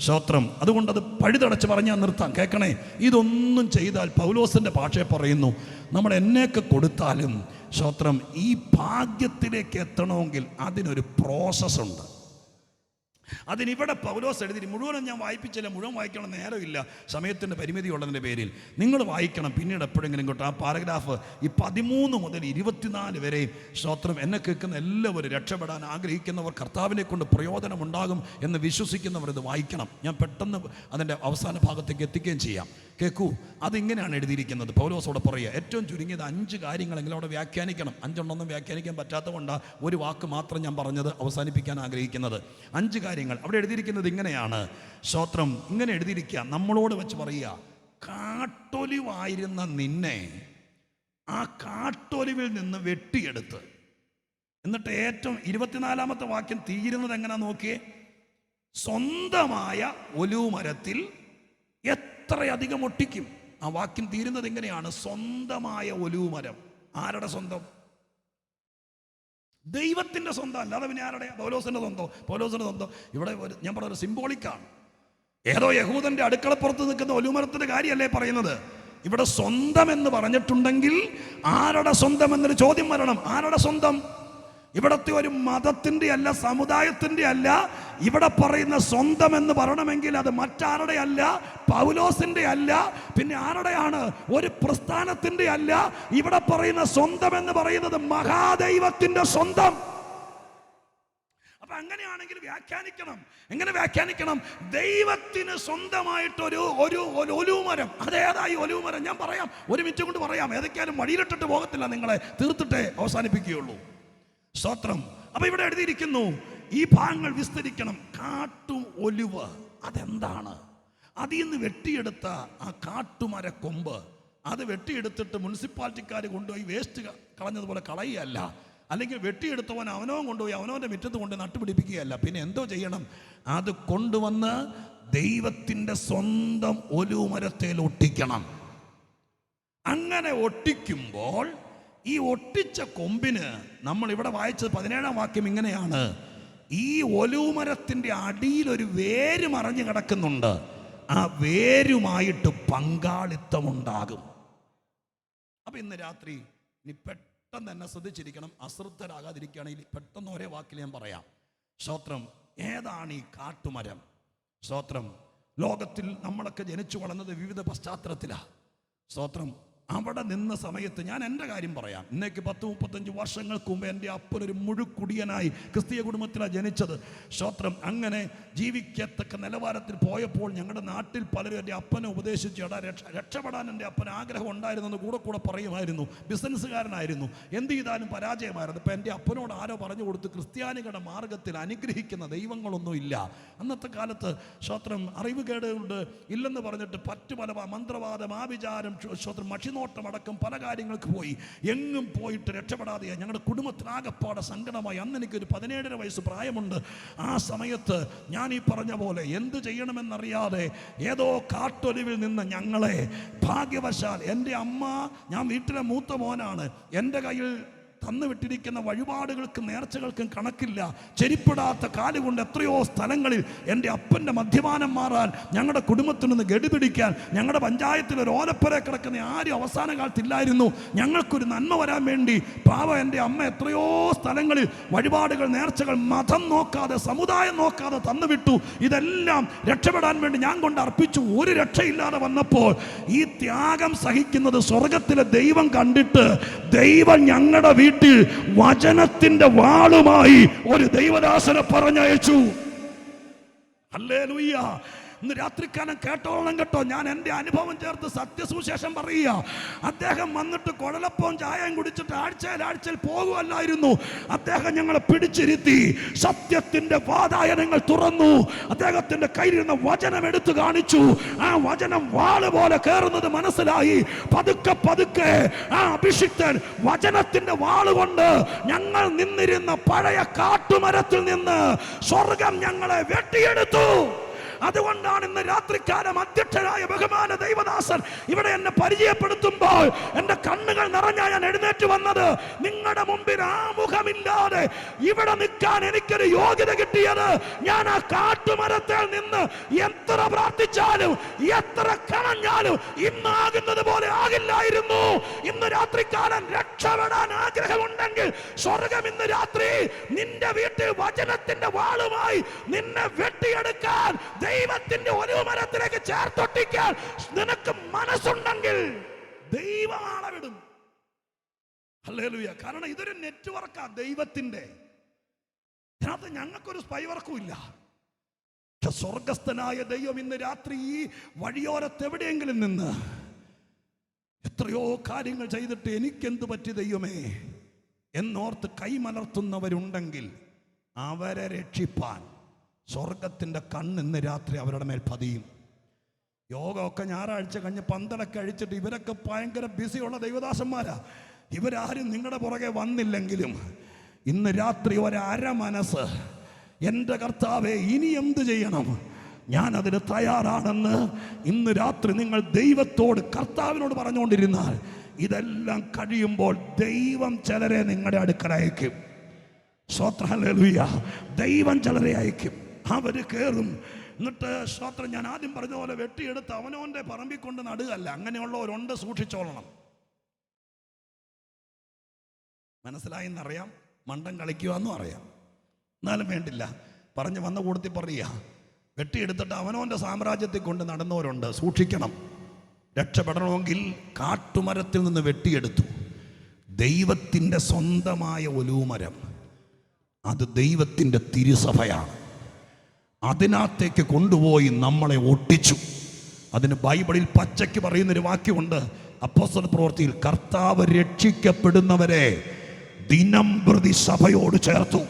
സ്തോത്രം. അതുകൊണ്ടത് പഴുതടച്ച് പറഞ്ഞാൽ നിർത്താം. കേൾക്കണേ, ഇതൊന്നും ചെയ്താൽ പൗലോസിൻ്റെ ഭാഷയെ പറയുന്നു, നമ്മൾ എന്നേക്ക് കൊടുത്താലും സ്തോത്രം ഈ ഭാഗ്യത്തിലേക്ക് എത്തണമെങ്കിൽ അതിനൊരു പ്രോസസ്സുണ്ട്. അതിനിവിടെ പൗലോസ് എഴുതി, മുഴുവനും ഞാൻ വായിപ്പിച്ചില്ല, മുഴുവൻ വായിക്കണം, നേരമില്ല, സമയത്തിൻ്റെ പരിമിതി ഉള്ളതിൻ്റെ പേരിൽ. നിങ്ങൾ വായിക്കണം പിന്നീട് എപ്പോഴെങ്കിലും കേട്ടോ. ആ പാരഗ്രാഫ് ഈ 13 മുതൽ 24 വരെ സ്തോത്രം എന്നെ കേൾക്കുന്ന എല്ലാവരും രക്ഷപ്പെടാൻ ആഗ്രഹിക്കുന്നവർ, കർത്താവിനെ കൊണ്ട് പ്രയോജനമുണ്ടാകും എന്ന് വിശ്വസിക്കുന്നവർ ഇത് വായിക്കണം. ഞാൻ പെട്ടെന്ന് അതിൻ്റെ അവസാന ഭാഗത്തേക്ക് എത്തിക്കുകയും ചെയ്യാം. കേൾക്കൂ, അതിങ്ങനെയാണ് എഴുതിയിരിക്കുന്നത്. പൗലോസോടെ പറയുക, ഏറ്റവും ചുരുങ്ങിയത് 5 കാര്യങ്ങളെങ്കിലും അവിടെ വ്യാഖ്യാനിക്കണം. 5 എണ്ണമൊന്നും വ്യാഖ്യാനിക്കാൻ പറ്റാത്തതുകൊണ്ടാണ് ഒരു വാക്ക് മാത്രം ഞാൻ പറഞ്ഞത് അവസാനിപ്പിക്കാൻ ആഗ്രഹിക്കുന്നത്. 5 കാര്യങ്ങൾ അവിടെ എഴുതിയിരിക്കുന്നത് ഇങ്ങനെയാണ്. സ്തോത്രം, ഇങ്ങനെ എഴുതിയിരിക്കുക, നമ്മളോട് വെച്ച് പറയുക, കാട്ടൊലിവായിരുന്ന നിന്നെ ആ കാട്ടൊലിവിൽ നിന്ന് വെട്ടിയെടുത്ത്, എന്നിട്ട് ഏറ്റവും 24-ാമത്തെ വാക്യം തീരുന്നത് എങ്ങനെ നോക്കിയേ, സ്വന്തമായ ഒലിവുമരത്തിൽ എത്രയധികം ഒട്ടിക്കും. ആ വാക്യം തീരുന്നത് എങ്ങനെയാണ്, സ്വന്തമായ ഒലിവുമരം. ആരുടെ സ്വന്തം? ദൈവത്തിൻ്റെ സ്വന്തം, അല്ലാതെ പിന്നെ ആരുടെ? പൗലോസിൻ്റെ സ്വന്തം. പൗലോസിൻ്റെ സ്വന്തം ഇവിടെ ഞാൻ പറഞ്ഞ സിംബോളിക്കാണ്. ഏതോ യഹൂദന്റെ അടുക്കളപ്പുറത്ത് നിൽക്കുന്ന ഒലിവുമരത്തിന്റെ കാര്യമല്ലേ പറയുന്നത്. ഇവിടെ സ്വന്തം എന്ന് പറഞ്ഞിട്ടുണ്ടെങ്കിൽ ആരുടെ സ്വന്തം എന്നൊരു ചോദ്യം വരണം. ആരുടെ സ്വന്തം? ഇവിടത്തെ ഒരു മതത്തിൻ്റെ അല്ല, സമുദായത്തിൻ്റെ അല്ല. ഇവിടെ പറയുന്ന സ്വന്തം എന്ന് പറയണമെങ്കിൽ അത് മറ്റാരുടെ അല്ല, പൗലോസിന്റെ അല്ല, പിന്നെ ആരുടെയാണ്? ഒരു പ്രസ്ഥാനത്തിന്റെ അല്ല. ഇവിടെ പറയുന്ന സ്വന്തം എന്ന് പറയുന്നത് മഹാദൈവത്തിന്റെ സ്വന്തം. അപ്പൊ അങ്ങനെയാണെങ്കിൽ വ്യാഖ്യാനിക്കണം. എങ്ങനെ വ്യാഖ്യാനിക്കണം? ദൈവത്തിന് സ്വന്തമായിട്ടൊരു ഒലിവുമരം. അതേതായി ഒലിവുമരം? ഞാൻ പറയാം, 1 മിനിറ്റ് കൊണ്ട് പറയാം. ഏതൊക്കെയാലും വഴിയിലിട്ടിട്ട് പോകത്തില്ല, നിങ്ങളെ തീർത്തിട്ടേ അവസാനിപ്പിക്കുകയുള്ളൂ. സ്തോത്രം. അപ്പൊ ഇവിടെ എഴുതിയിരിക്കുന്നു, ഈ ഭാഗങ്ങൾ വിസ്തരിക്കണം. കാട്ടും ഒലിവ് അതെന്താണ്? അതിൽ നിന്ന് വെട്ടിയെടുത്ത ആ കാട്ടുമര കൊമ്പ്, അത് വെട്ടിയെടുത്തിട്ട് മുനിസിപ്പാലിറ്റിക്കാർ കൊണ്ടുപോയി വേസ്റ്റ് കളഞ്ഞതുപോലെ കളയുകയല്ല, അല്ലെങ്കിൽ വെട്ടിയെടുത്തവൻ അവനവൻ കൊണ്ടുപോയി അവനവൻ്റെ മുറ്റത്ത് കൊണ്ട് നട്ടുപിടിപ്പിക്കുകയല്ല. പിന്നെ എന്തോ ചെയ്യണം? അത് കൊണ്ടുവന്ന് ദൈവത്തിൻ്റെ സ്വന്തം ഒലിവുമരത്തിൽ ഒട്ടിക്കണം. അങ്ങനെ ഒട്ടിക്കുമ്പോൾ ഈ ഒട്ടിച്ച കൊമ്പിന്, നമ്മൾ ഇവിടെ വായിച്ചത് 17-ാം വാക്യം ഇങ്ങനെയാണ്, ഈ ഒലിവുമരത്തിൻ്റെ അടിയിൽ ഒരു വേര് മറഞ്ഞു കിടക്കുന്നുണ്ട്. ആ വേരുമായിട്ട് പങ്കാളിത്തമുണ്ടാകും. അപ്പൊ ഇന്ന് രാത്രി ഇനി പെട്ടെന്ന് തന്നെ ശ്രദ്ധിച്ചിരിക്കണം, അശ്രദ്ധരാകാതിരിക്കുകയാണെങ്കിൽ പെട്ടെന്ന് ഒരേ വാക്കിൽ ഞാൻ പറയാം. സ്തോത്രം. ഏതാണ് ഈ കാട്ടുമരം? സ്തോത്രം. ലോകത്തിൽ നമ്മളൊക്കെ ജനിച്ചു വളർന്നത് വിവിധ പശ്ചാത്തലത്തിലാണ്. സ്തോത്രം. അവിടെ നിന്ന സമയത്ത് ഞാൻ എൻ്റെ കാര്യം പറയാം. ഇന്നേക്ക് 10-35 വർഷങ്ങൾക്ക് മുമ്പ് എൻ്റെ അപ്പനൊരു മുഴുക്കുടിയനായി ക്രിസ്തീയ കുടുംബത്തിലാണ് ജനിച്ചത്. സ്തോത്രം. അങ്ങനെ ജീവിക്കത്തക്ക നിലവാരത്തിൽ പോയപ്പോൾ ഞങ്ങളുടെ നാട്ടിൽ പലരും എൻ്റെ അപ്പനെ ഉപദേശിച്ചു, എടാ രക്ഷപ്പെടാൻ എൻ്റെ അപ്പന് ആഗ്രഹം ഉണ്ടായിരുന്നെന്ന് കൂടെ പറയുമായിരുന്നു. ബിസിനസ്സുകാരനായിരുന്നു, എന്ത് ചെയ്താലും പരാജയമായിരുന്നു. ഇപ്പം എൻ്റെ അപ്പനോട് ആരോ പറഞ്ഞു കൊടുത്ത്, ക്രിസ്ത്യാനികളുടെ മാർഗത്തിൽ അനുഗ്രഹിക്കുന്ന ദൈവങ്ങളൊന്നും ഇല്ല. അന്നത്തെ കാലത്ത് സ്തോത്രം അറിവുകേടുകൊണ്ട് ഇല്ലെന്ന് പറഞ്ഞിട്ട് പല മന്ത്രവാദം, ആഭിചാരം, സ്തോത്രം, മഷിനോട്ടം അടക്കം പല കാര്യങ്ങൾക്ക് പോയി. എങ്ങും പോയിട്ട് രക്ഷപ്പെടാതെ ഞങ്ങളുടെ കുടുംബത്തിനാകപ്പാടെ സങ്കടമായി. അന്ന് എനിക്കൊരു 17.5 വയസ്സ് പ്രായമുണ്ട്. ആ സമയത്ത് ഞാൻ ഈ പറഞ്ഞ പോലെ എന്ത് ചെയ്യണമെന്നറിയാതെ ഏതോ കാട്ടൊലിവിൽ നിന്ന് ഞങ്ങളെ ഭാഗ്യവശാൽ, എൻ്റെ അമ്മ, ഞാൻ വീട്ടിലെ മൂത്ത മോനാണ്, എൻ്റെ കയ്യിൽ തന്നുവിട്ടിരിക്കുന്ന വഴിപാടുകൾക്കും നേർച്ചകൾക്കും കണക്കില്ല. ചെരിപ്പിടാത്ത കാലുകൊണ്ട് എത്രയോ സ്ഥലങ്ങളിൽ എൻ്റെ അപ്പൻ്റെ മദ്യപാനം മാറാൻ, ഞങ്ങളുടെ കുടുംബത്തിൽ നിന്ന് ഗഡി പിടിക്കാൻ, ഞങ്ങളുടെ പഞ്ചായത്തിൽ ഒരു ഓലപ്പുര കിടക്കുന്ന ആരും അവസാന കാലത്തില്ലായിരുന്നു. ഞങ്ങൾക്കൊരു നന്മ വരാൻ വേണ്ടി പാവം എൻ്റെ അമ്മ എത്രയോ സ്ഥലങ്ങളിൽ വഴിപാടുകൾ, നേർച്ചകൾ മതം നോക്കാതെ, സമുദായം നോക്കാതെ തന്നുവിട്ടു. ഇതെല്ലാം രക്ഷപ്പെടാൻ വേണ്ടി ഞാൻ കൊണ്ട് അർപ്പിച്ചു. ഒരു രക്ഷയില്ലാതെ വന്നപ്പോൾ ഈ ത്യാഗം സഹിക്കുന്നത് സ്വർഗത്തിലെ ദൈവം കണ്ടിട്ട്, ദൈവം ഞങ്ങളുടെ വീട്ടിൽ വചനത്തിന്റെ വാളുമായി ഒരു ദൈവദാസനെ പറഞ്ഞയച്ചു. ഹല്ലേലൂയ. ഇന്ന് രാത്രിക്കാലം കേട്ടോളണം കേട്ടോ. ഞാൻ എൻ്റെ അനുഭവം ചേർത്ത് സത്യസുവിശേഷം പറയുക. അദ്ദേഹം വന്നിട്ട് കുഴലപ്പവും ചായയും കുടിച്ചിട്ട് ആഴ്ചയിൽ പോകുമല്ലായിരുന്നു. അദ്ദേഹം ഞങ്ങളെ പിടിച്ചിരുത്തി സത്യത്തിന്റെ വാതായനങ്ങൾ തുറന്നു. അദ്ദേഹത്തിന്റെ കയ്യിലിരുന്ന വചനം എടുത്തു കാണിച്ചു. ആ വചനം വാള് പോലെ കയറുന്നത് മനസ്സിലായി. പതുക്കെ ആ അഭിഷിക്തൻ വചനത്തിന്റെ വാള് കൊണ്ട് ഞങ്ങൾ നിന്നിരുന്ന പഴയ കാട്ടുമരത്തിൽ നിന്ന് സ്വർഗം ഞങ്ങളെ വെട്ടിയെടുത്തു. അതുകൊണ്ടാണ് ഇന്ന് രാത്രികാലം അധ്യക്ഷനായ ബഹുമാന ദൈവദാസൻ ഇവിടെ എന്നെ പരിചയപ്പെടുത്തുമ്പോൾ എന്റെ കണ്ണുകൾ നിറഞ്ഞാ ഞാൻ എഴുന്നേറ്റ് വന്നത്. നിങ്ങളുടെ മുമ്പിൽ ആമുഖമില്ലാതെ ഇവിടെ നിൽക്കാൻ എനിക്കൊരു യോഗ്യത കിട്ടിയത് ഞാൻ ആ കാട്ടുമരത്തിൽ നിന്ന് എത്ര പ്രാർത്ഥിച്ചാലും എത്ര കണഞ്ഞാലും ഇന്നാകുന്നത് പോലെ ആകില്ലായിരുന്നു. ഇന്ന് രാത്രികാലം രക്ഷപ്പെടാൻ ആഗ്രഹമുണ്ടെങ്കിൽ സ്വർഗം ഇന്ന് രാത്രി നിന്റെ വീട്ടിൽ വചനത്തിന്റെ വാളുമായി നിന്നെ വെട്ടിയെടുക്കാൻ, ദൈവത്തിന്റെ ഒരു മരത്തിലേക്ക് ചേർത്തൊട്ടിക്കാൻ നിനക്ക് മനസ്സുണ്ടെങ്കിൽ ദൈവം ആളെ വിടും. ഹല്ലേലൂയ. കാരണം ഇതൊരു നെറ്റ്വർക്കാ ദൈവത്തിന്റെ. അതിനകത്ത് ഞങ്ങൾക്കൊരു സ്പൈ വർക്കും ഇല്ല. പക്ഷെ സ്വർഗസ്ഥനായ ദൈവം ഇന്ന് രാത്രി ഈ വഴിയോരത്ത് എവിടെയെങ്കിലും നിന്ന് എത്രയോ കാര്യങ്ങൾ ചെയ്തിട്ട് എനിക്കെന്ത് പറ്റി ദൈവമേ എന്നോർത്ത് കൈമലർത്തുന്നവരുണ്ടെങ്കിൽ അവരെ രക്ഷിപ്പാൻ സ്വർഗത്തിൻ്റെ കണ്ണിന്ന് രാത്രി അവരുടെ മേൽ പതിയും. യോഗമൊക്കെ ഞായറാഴ്ച കഴിഞ്ഞ് പന്തലൊക്കെ അഴിച്ചിട്ട് ഇവരൊക്കെ ഭയങ്കര ബിസിയുള്ള ദൈവദാസന്മാരാ. ഇവരാരും നിങ്ങളുടെ പുറകെ വന്നില്ലെങ്കിലും ഇന്ന് രാത്രി ഒരര മനസ്സ്, എൻ്റെ കർത്താവേ ഇനി എന്ത് ചെയ്യണം, ഞാൻ അതിന് തയ്യാറാണെന്ന് ഇന്ന് രാത്രി നിങ്ങൾ ദൈവത്തോട് കർത്താവിനോട് പറഞ്ഞുകൊണ്ടിരുന്നാൽ ഇതെല്ലാം കഴിയുമ്പോൾ ദൈവം ചിലരെ നിങ്ങളുടെ അടുക്കൽ അയക്കും. സ്തോത്രം, ഹല്ലേലൂയ. ദൈവം ചിലരെ അയക്കും. അവര് കയറും. എന്നിട്ട് സ്തോത്രം, ഞാൻ ആദ്യം പറഞ്ഞ പോലെ വെട്ടിയെടുത്ത് അവനവൻ്റെ പറമ്പിൽ കൊണ്ട് നടുകയല്ല. അങ്ങനെയുള്ളവരുണ്ട്, സൂക്ഷിച്ചോളണം. മനസ്സിലായെന്നറിയാം, മണ്ടം കളിക്കുവാന്നും അറിയാം. എന്നാലും വേണ്ടില്ല, പറഞ്ഞു വന്ന കൂട്ടത്തിൽ പറയുക, വെട്ടിയെടുത്തിട്ട് അവനവൻ്റെ സാമ്രാജ്യത്തിൽ കൊണ്ട് നടന്നവരുണ്ട്, സൂക്ഷിക്കണം. രക്ഷപ്പെടണമെങ്കിൽ കാട്ടുമരത്തിൽ നിന്ന് വെട്ടിയെടുത്തു. ദൈവത്തിൻ്റെ സ്വന്തമായ ഒലൂമരം, അത് ദൈവത്തിൻ്റെ തിരുസഭയാണ്. അതിനകത്തേക്ക് കൊണ്ടുപോയി നമ്മളെ ഒട്ടിച്ചു. അതിന് ബൈബിളിൽ പച്ചയ്ക്ക് പറയുന്നൊരു വാക്യമുണ്ട്, അപ്പോസ്തല പ്രവൃത്തിയിൽ, കർത്താവ് രക്ഷിക്കപ്പെടുന്നവരെ ദിനം പ്രതി സഭയോട് ചേർത്തു.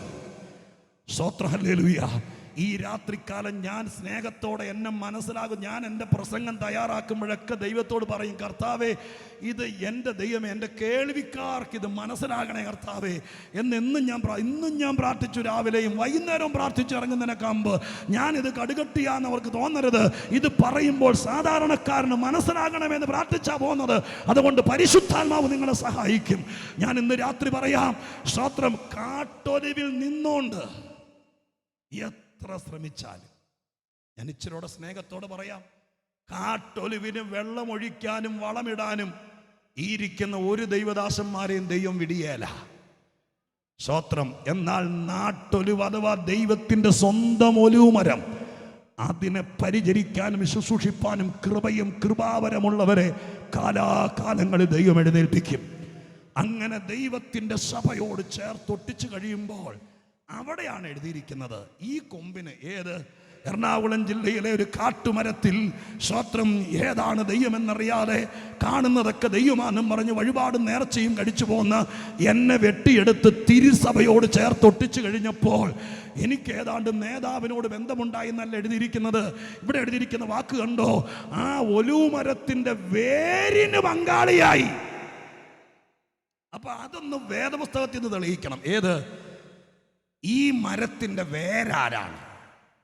സ്തോത്രം, ഹല്ലേലൂയ. ഈ രാത്രികാലം ഞാൻ സ്നേഹത്തോടെ എന്നെ മനസ്സിലാകും. ഞാൻ എൻ്റെ പ്രസംഗം തയ്യാറാക്കുമ്പോഴൊക്കെ ദൈവത്തോട് പറയും, കർത്താവേ ഇത് എൻ്റെ ദൈവമേ, എൻ്റെ കേൾവിക്കാർക്ക് ഇത് മനസ്സിലാകണേ കർത്താവേ എന്നും ഞാൻ പ്രാർത്ഥിച്ചു. രാവിലെയും വൈകുന്നേരവും പ്രാർത്ഥിച്ചു ഇറങ്ങുന്നതിനേക്കാമ്പ് ഞാനിത് കടുകട്ടിയാന്ന് അവർക്ക് തോന്നരുത്. ഇത് പറയുമ്പോൾ സാധാരണക്കാരന് മനസ്സിലാകണമെന്ന് പ്രാർത്ഥിച്ചാ പോകുന്നത്. അതുകൊണ്ട് പരിശുദ്ധാത്മാവ് നിങ്ങളെ സഹായിക്കും. ഞാൻ ഇന്ന് രാത്രി പറയാം, സ്തോത്രം, കാട്ടൊലിവിൽ നിന്നോണ്ട് എത്ര ശ്രമിച്ചാലും, ഞാൻ ഇച്ചിരോടെ സ്നേഹത്തോടെ പറയാം, കാട്ടൊലിവിന് വെള്ളമൊഴിക്കാനും വളമിടാനും ഇരിക്കുന്ന ഒരു ദൈവദാസന്മാരെയും ദൈവം വിടിയേല. സ്തോത്രം. എന്നാൽ നാട്ടൊലിവ് അഥവാ ദൈവത്തിൻ്റെ സ്വന്തം ഒലിവുമരം, അതിനെ പരിചരിക്കാനും ശുശ്രൂഷിപ്പാനും കൃപയും കൃപാവരമുള്ളവരെ കാലാകാലങ്ങളിൽ ദൈവം എഴുന്നേൽപ്പിക്കും. അങ്ങനെ ദൈവത്തിൻ്റെ സഭയോട് ചേർത്തൊട്ടിച്ചു കഴിയുമ്പോൾ അവിടെയാണ് എഴുതിയിരിക്കുന്നത്, ഈ കൊമ്പിന് ഏത് എറണാകുളം ജില്ലയിലെ ഒരു കാട്ടുമരത്തിൽ, സ്തോത്രം, ഏതാണ് ദൈവമെന്നറിയാതെ കാണുന്നതൊക്കെ ദൈവമാണെന്നും പറഞ്ഞ് വഴിപാടും നേർച്ചയും കഴിച്ചു പോന്ന് എന്നെ വെട്ടിയെടുത്ത് തിരുസഭയോട് ചേർത്തൊട്ടിച്ചു കഴിഞ്ഞപ്പോൾ എനിക്ക് ഏതാണ്ട് നേതാവിനോട് ബന്ധമുണ്ടായി എന്നല്ല എഴുതിയിരിക്കുന്നത്. ഇവിടെ എഴുതിയിരിക്കുന്ന വാക്ക് കണ്ടോ, ആ ഒലൂമരത്തിൻ്റെ വേരിന് പങ്കാളിയായി. അപ്പൊ അതൊന്ന് വേദപുസ്തകത്തിൽ നിന്ന് തെളിയിക്കണം. ഏത്? ഈ മരത്തിൻ്റെ വേരാരാണ്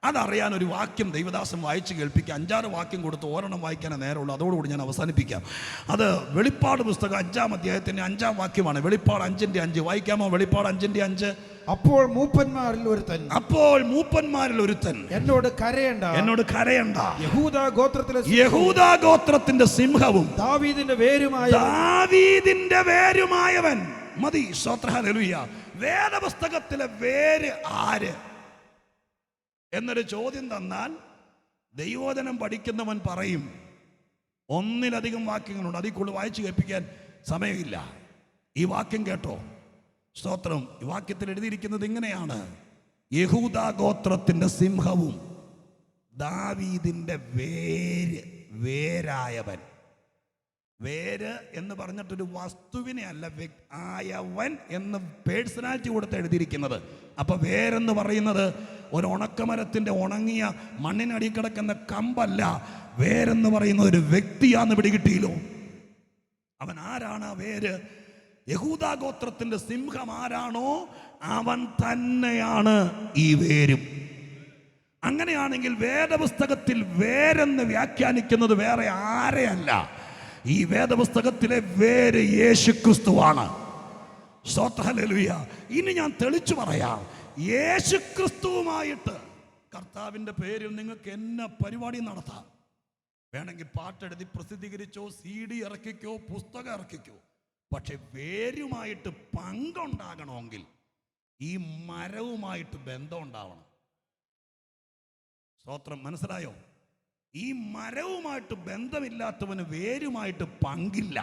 അതറിയാൻ ഒരു വാക്യം ദൈവദാസൻ വായിച്ച് കേൾപ്പിക്കുക. 5-6 വാക്യം കൊടുത്ത് ഒരെണ്ണം വായിക്കാനേ നേരമുള്ളൂ. അതോടുകൂടി ഞാൻ അവസാനിപ്പിക്കാം. അത് വെളിപ്പാട് പുസ്തകം 5-ാം അധ്യായത്തിൻ്റെ 5-ാം വാക്യമാണ്. വെളിപ്പാട് 5:5 വായിക്കാമോ? വെളിപ്പാട് 5:5. അപ്പോൾ മൂപ്പന്മാരിൽ ഒരുത്തൻ എന്നോട് കരയണ്ട, യഹൂദാ ഗോത്രത്തിന്റെ സിംഹവും ദാവീദിന്റെ വേരുമായവൻ. മതി. സ്തോത്രം, ഹല്ലേലൂയ. വേദപുസ്തകത്തിലെ വേര് ആര് എന്നൊരു ചോദ്യം തന്നാൽ ദൈവവചനം പഠിക്കുന്നവൻ പറയും. ഒന്നിലധികം വാക്യങ്ങളുണ്ട്, അതിൽ കൂടുതൽ വായിച്ചു കേൾപ്പിക്കാൻ സമയമില്ല. ഈ വാക്യം കേട്ടോ. സ്തോത്രം. ഈ വാക്യത്തിൽ എഴുതിയിരിക്കുന്നത് ഇങ്ങനെയാണ്, യഹൂദാ ഗോത്രത്തിന്റെ സിംഹവും ദാവീദിന്റെ വേരായവൻ. വേര് എന്ന് പറഞ്ഞിട്ടൊരു വസ്തുവിനെ അല്ല, ആയവൻ എന്ന് പേഴ്സണാലിറ്റി കൊടുത്ത് എഴുതിയിരിക്കുന്നത്. അപ്പൊ വേരെന്ന് പറയുന്നത് ഒരു ഉണക്കമരത്തിന്റെ ഉണങ്ങിയ മണ്ണിനടി കിടക്കുന്ന കമ്പല്ല. വേരെന്ന് പറയുന്നത് ഒരു വ്യക്തിയാന്ന് പിടികിട്ടിയില്ലോ. അവൻ ആരാണ് ആ വേര്? യഹൂദാ ഗോത്രത്തിന്റെ സിംഹം ആരാണോ അവൻ തന്നെയാണ് ഈ വേരും. അങ്ങനെയാണെങ്കിൽ വേദപുസ്തകത്തിൽ വേരെന്ന് വ്യാഖ്യാനിക്കുന്നത് വേറെ ആരെയല്ല, ഈ വേദപുസ്തകത്തിലെ വേര് യേശുക്രിസ്തുവാണ്. ഹല്ലേലൂയ. ഇനി ഞാൻ തെളിച്ചു പറയാം, യേശുക്രിസ്തുവുമായിട്ട് കർത്താവിൻ്റെ പേരിൽ നിങ്ങൾക്ക് എന്ന പരിപാടി നടത്താം. വേണമെങ്കിൽ പാട്ടെഴുതി പ്രസിദ്ധീകരിച്ചോ, CD ഇറക്കിക്കോ, പുസ്തകം ഇറക്കിക്കോ. പക്ഷെ വേരുമായിട്ട് പങ്കുണ്ടാകണമെങ്കിൽ ഈ മരവുമായിട്ട് ബന്ധം ഉണ്ടാവണം. സ്തോത്രം, മനസ്സിലായോ? ഈ മരവുമായിട്ട് ബന്ധമില്ലാത്തവന് വേരുമായിട്ട് പങ്കില്ല.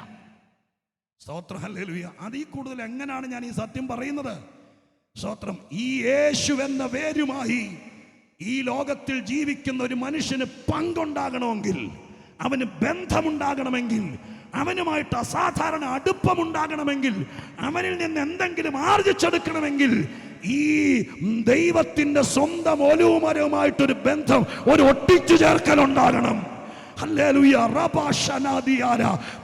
സ്തോത്രം, ഹല്ലേലൂയ. അതിൽ കൂടുതൽ എങ്ങനെയാണ് ഞാൻ ഈ സത്യം പറയുന്നത്? സ്തോത്രം, ഈ യേശു എന്ന വേരുമായി ഈ ലോകത്തിൽ ജീവിക്കുന്ന ഒരു മനുഷ്യന് പങ്കുണ്ടാകണമെങ്കിൽ, അവന് ബന്ധമുണ്ടാകണമെങ്കിൽ, അവനുമായിട്ട് അസാധാരണ അടുപ്പമുണ്ടാകണമെങ്കിൽ, അവനിൽ നിന്ന് എന്തെങ്കിലും ആർജിച്ചെടുക്കണമെങ്കിൽ ഈ ദൈവത്തിന്റെ സ്വന്തം ഒലുമരവുമായിട്ടൊരു ബന്ധം, ഒരു ഒട്ടിച്ചു ചേർക്കൽ ഉണ്ടാകണം. ഹല്ലേലൂയ.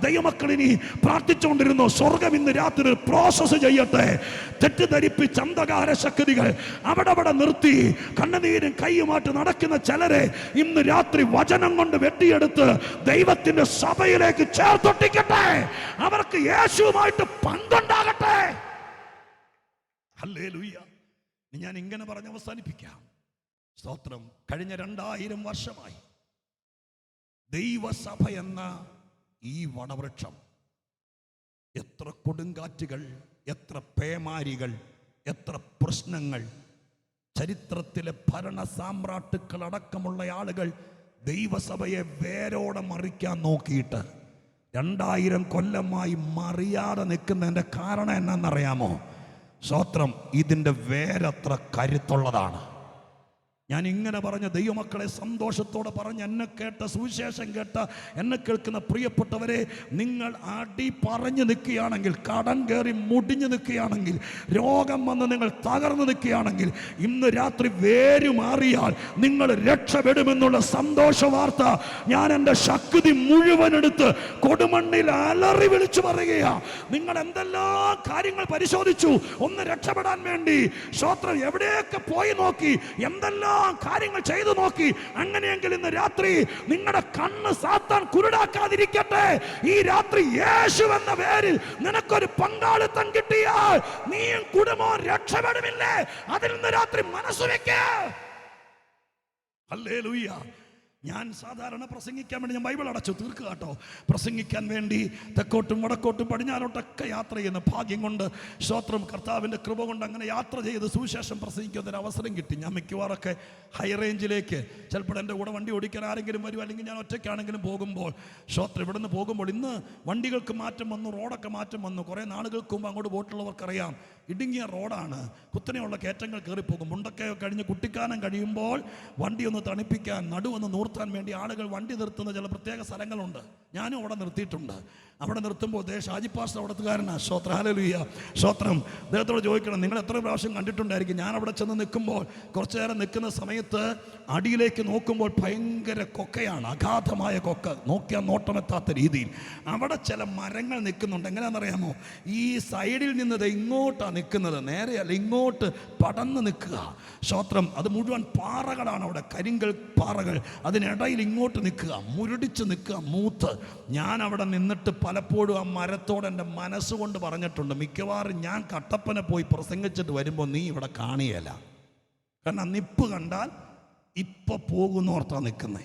ദൈവമക്കളിനി പ്രാർത്ഥിച്ചുകൊണ്ടിരുന്നു, സ്വർഗം ഇന്ന് രാത്രി ഒരു പ്രോസസ് ചെയ്യട്ടെ. തെറ്റിദ്ധരിപ്പിച്ച അന്ധകാര ശക്തികൾ അവിടെ നിർത്തി കണ്ണുനീരും കൈയുമായിട്ട് നടക്കുന്ന ചിലരെ ഇന്ന് രാത്രി വചനം കൊണ്ട് വെട്ടിയെടുത്ത് ദൈവത്തിന്റെ സഭയിലേക്ക് ചേർത്തൊട്ടിക്കട്ടെ. അവർക്ക് യേശുവുമായിട്ട് പങ്കുണ്ടാകട്ടെ. ഹല്ലേലൂയ. ഞാൻ ഇങ്ങനെ പറഞ്ഞ് അവസാനിപ്പിക്കാം. സ്തോത്രം. കഴിഞ്ഞ 2000 വർഷമായി ദൈവസഭ എന്ന ഈ വടവൃക്ഷം എത്ര കൊടുങ്കാറ്റുകൾ, എത്ര പേമാരികൾ, എത്ര പ്രശ്നങ്ങൾ, ചരിത്രത്തിലെ ഭരണ സാമ്രാട്ടുക്കൾ അടക്കമുള്ള ആളുകൾ ദൈവസഭയെ വേരോടെ മറിക്കാൻ നോക്കിയിട്ട് 2000 കൊല്ലമായി മറിയാതെ നിൽക്കുന്നതിൻ്റെ കാരണം എന്നാണെന്നറിയാമോ? സ്തോത്രം, ഇതിൻ്റെ വേരത്ര കരുത്തുള്ളതാണ്. ഞാൻ ഇങ്ങനെ പറഞ്ഞ ദൈവമക്കളെ സന്തോഷത്തോടെ പറഞ്ഞ് എന്നെ കേട്ട, സുവിശേഷം കേട്ട എന്നെ കേൾക്കുന്ന പ്രിയപ്പെട്ടവരെ, നിങ്ങൾ അടി പറഞ്ഞു നിൽക്കുകയാണെങ്കിൽ, കടം കയറി മുടിഞ്ഞു നിൽക്കുകയാണെങ്കിൽ, രോഗം വന്ന് നിങ്ങൾ തകർന്നു നിൽക്കുകയാണെങ്കിൽ, ഇന്ന് രാത്രി വേര് മാറിയാൽ നിങ്ങൾ രക്ഷപ്പെടുമെന്നുള്ള സന്തോഷ വാർത്ത ഞാൻ എൻ്റെ ശക്തി മുഴുവൻ എടുത്ത് കൊടുമണ്ണിൽ അലറി വിളിച്ചു പറയുകയാ. നിങ്ങൾ എന്തെല്ലാം കാര്യങ്ങൾ പരിശോധിച്ചു ഒന്ന് രക്ഷപ്പെടാൻ വേണ്ടി. സ്തോത്രം, എവിടെയൊക്കെ പോയി നോക്കി, എന്തെല്ലാം കാര്യങ്ങൾ ചെയ്തു നോക്കി. അങ്ങനെയെങ്കിൽ ഇന്ന് രാത്രി നിങ്ങളുടെ കണ്ണ് സാത്താൻ കുരുടാക്കാതിരിക്കട്ടെ. ഈ രാത്രി യേശു എന്ന പേരിൽ നിനക്കൊരു പങ്കാളിത്തം കിട്ടിയാൽ നീയും കുടുംബവും രക്ഷപ്പെടുമില്ലേ? അതിൽ നിന്ന് രാത്രി മനസ്സ് വെക്ക. ഹല്ലേലൂയ. ഞാൻ സാധാരണ പ്രസംഗിക്കാൻ വേണ്ടി ഞാൻ ബൈബിൾ അടച്ചു തീർക്കുക കേട്ടോ. പ്രസംഗിക്കാൻ വേണ്ടി തെക്കോട്ടും വടക്കോട്ടും പടിഞ്ഞാറോട്ടൊക്കെ യാത്ര ചെയ്യുന്ന ഭാഗ്യം കൊണ്ട്, സ്തോത്രം, കർത്താവിൻ്റെ കൃപ കൊണ്ട് അങ്ങനെ യാത്ര ചെയ്ത് സുവിശേഷം പ്രസംഗിക്കുന്നൊരു അവസരം കിട്ടി. ഞാൻ മിക്കവാറൊക്കെ ഹൈ റേഞ്ചിലേക്ക്, ചിലപ്പോൾ എൻ്റെ കൂടെ വണ്ടി ഓടിക്കാൻ ആരെങ്കിലും വരും, അല്ലെങ്കിൽ ഞാൻ ഒറ്റയ്ക്കാണെങ്കിലും പോകുമ്പോൾ, സ്തോത്രം, ഇവിടെ നിന്ന് പോകുമ്പോൾ ഇന്ന് വണ്ടികൾക്ക് മാറ്റം വന്നു, റോഡൊക്കെ മാറ്റം വന്നു. കുറേ നാളുകൾക്ക് മുമ്പ് അങ്ങോട്ട് പോയിട്ടുള്ളവർക്കറിയാം, ഇടുങ്ങിയ റോഡാണ്, കുത്തനെയുള്ള കയറ്റങ്ങൾ കയറിപ്പോകും. മുണ്ടൊക്കെ കഴിഞ്ഞ് കുട്ടിക്കാനം കഴിയുമ്പോൾ വണ്ടി ഒന്ന് തണുപ്പിക്കാൻ, നടുവൊന്ന് നിർത്താൻ വേണ്ടി ആളുകൾ വണ്ടി നിർത്തുന്ന ചില പ്രത്യേക സ്ഥലങ്ങളുണ്ട്. ഞാനും അവിടെ നിർത്തിയിട്ടുണ്ട്. അവിടെ നിർത്തുമ്പോൾ ഷാജിപ്പാസ് അവിടത്തുകാരനാണ്. സ്തോത്രം, ഹല്ലേലൂയ. സ്തോത്രം. അദ്ദേഹത്തോട് ചോദിക്കണം, നിങ്ങൾ എത്ര പ്രാവശ്യം കണ്ടിട്ടുണ്ടായിരിക്കും? ഞാൻ അവിടെ ചെന്ന് നിൽക്കുമ്പോൾ, കുറച്ചു നേരം നിൽക്കുന്ന സമയത്ത് അടിയിലേക്ക് നോക്കുമ്പോൾ ഭയങ്കര കൊക്കയാണ്, അഗാധമായ കൊക്ക, നോക്കിയാൽ നോട്ടമെത്താത്ത രീതിയിൽ. അവിടെ ചില മരങ്ങൾ നിൽക്കുന്നുണ്ട്. എങ്ങനെയാണെന്നറിയാമോ? ഈ സൈഡിൽ നിന്നത് ഇങ്ങോട്ടാണ് നിൽക്കുന്നത്, നേരെയല്ല, ഇങ്ങോട്ട് പടന്ന് നിൽക്കുക. സ്തോത്രം. അത് മുഴുവൻ പാറകളാണ് അവിടെ, കരിങ്കൽ പാറകൾ. അതിനിടയിൽ ഇങ്ങോട്ട് നിൽക്കുക, മുരടിച്ച് നിൽക്കുക, മൂത്ത്. ഞാൻ അവിടെ നിന്നിട്ട് പലപ്പോഴും ആ മരത്തോട് എൻ്റെ മനസ്സുകൊണ്ട് പറഞ്ഞിട്ടുണ്ട്, മിക്കവാറും ഞാൻ കട്ടപ്പന പോയി പ്രസംഗിച്ചിട്ട് വരുമ്പോൾ നീ ഇവിടെ കാണിയല്ല. കാരണം നിപ്പ് കണ്ടാൽ ഇപ്പൊ പോകുന്നോർത്താ നിൽക്കുന്നേ.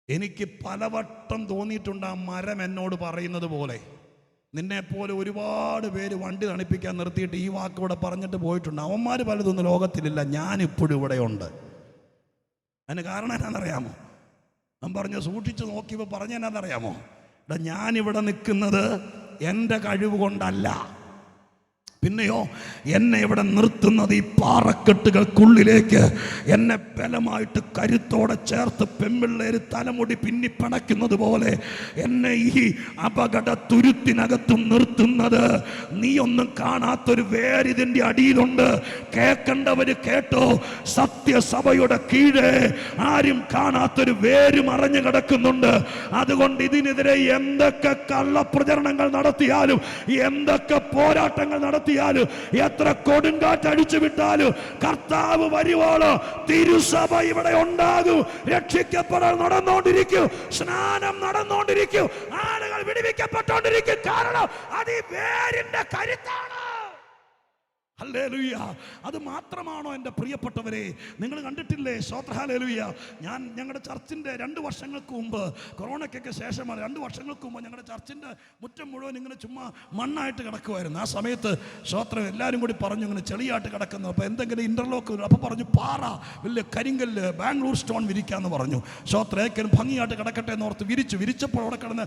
എനിക്ക് പലവട്ടം തോന്നിയിട്ടുണ്ട് ആ മരം എന്നോട് പറയുന്നത് പോലെ, നിന്നെപ്പോലെ ഒരുപാട് പേര് വണ്ടി തണുപ്പിക്കാൻ നിർത്തിയിട്ട് ഈ വാക്ക് ഇവിടെ പറഞ്ഞിട്ട് പോയിട്ടുണ്ട്. അവന്മാർ പലതൊന്നും ലോകത്തിലില്ല, ഞാനിപ്പോഴും ഇവിടെയുണ്ട്. അതിന് കാരണം എന്നാണെന്നറിയാമോ? ഞാൻ പറഞ്ഞു, സൂക്ഷിച്ച് നോക്കിയപ്പോൾ പറഞ്ഞ എന്നാണെന്നറിയാമോ? ഞാനിവിടെ നിൽക്കുന്നത് എൻ്റെ കഴിവ് കൊണ്ടല്ല, പിന്നെയോ എന്നെ ഇവിടെ നിർത്തുന്നത് ഈ പാറക്കെട്ടുകൾക്കുള്ളിലേക്ക് എന്നെ ബലമായിട്ട് കരുത്തോടെ ചേർത്ത് പെമ്പിള്ളേര് തലമുടി പിന്നിപ്പണയ്ക്കുന്നത് പോലെ എന്നെ ഈ അപകട തുരുത്തിനകത്തും നിർത്തുന്നത് നീ ഒന്നും കാണാത്തൊരു വേരിതിൻ്റെ അടിയിലുണ്ട്. കേൾക്കേണ്ടവര് കേട്ടോ, സത്യസഭയുടെ കീഴേ ആരും കാണാത്തൊരു വേര് മറഞ്ഞു കിടക്കുന്നുണ്ട്. അതുകൊണ്ട് ഇതിനെതിരെ എന്തൊക്കെ കള്ളപ്രചരണങ്ങൾ നടത്തിയാലും, എന്തൊക്കെ പോരാട്ടങ്ങൾ നടത്തിയാലും നടത്തിയാലും എത്ര കൊടുങ്കാറ്റ് അടിച്ചു വിട്ടാലും കർത്താവ് വരുവോളോ തിരുസഭ ഇവിടെ ഉണ്ടാകും. രക്ഷിക്കപ്പെടൽ നടന്നുകൊണ്ടിരിക്കും, സ്നാനം നടന്നുകൊണ്ടിരിക്കും, ആളുകൾ വിടുവിക്കപ്പെട്ടോണ്ടിരിക്കും. കാരണം അത് ഈ വേരിന്റെ കരുത്താണ്. ഹല്ലേലൂയ. അത് മാത്രമാണോ എൻ്റെ പ്രിയപ്പെട്ടവരെ? നിങ്ങൾ കണ്ടിട്ടില്ലേ? സ്തോത്രം. ഹല്ലേലൂയ. ഞാൻ ഞങ്ങളുടെ ചർച്ചിൻ്റെ 2 വർഷങ്ങൾക്ക് മുമ്പ്, കൊറോണയ്ക്കൊക്കെ ശേഷമാണ്, 2 വർഷങ്ങൾക്ക് മുമ്പ് ഞങ്ങളുടെ ചർച്ചിൻ്റെ മുറ്റം മുഴുവൻ ഇങ്ങനെ ചുമ്മാ മണ്ണായിട്ട് കിടക്കുമായിരുന്നു. ആ സമയത്ത് സ്തോത്രം എല്ലാവരും കൂടി പറഞ്ഞു ഇങ്ങനെ ചെളിയായിട്ട് കിടക്കുന്നു. അപ്പോൾ എന്തെങ്കിലും ഇൻ്റർലോക്ക്, അപ്പോൾ പറഞ്ഞു പാറ, വലിയ കരിങ്കല്ല്, ബാംഗ്ലൂർ സ്റ്റോൺ വിരിക്കാമെന്ന് പറഞ്ഞു. സ്തോത്രം ഏക്കനും ഭംഗിയായിട്ട് കിടക്കട്ടെ എന്നോർത്ത് വിരിച്ചപ്പോൾ അവിടെ കിടന്ന്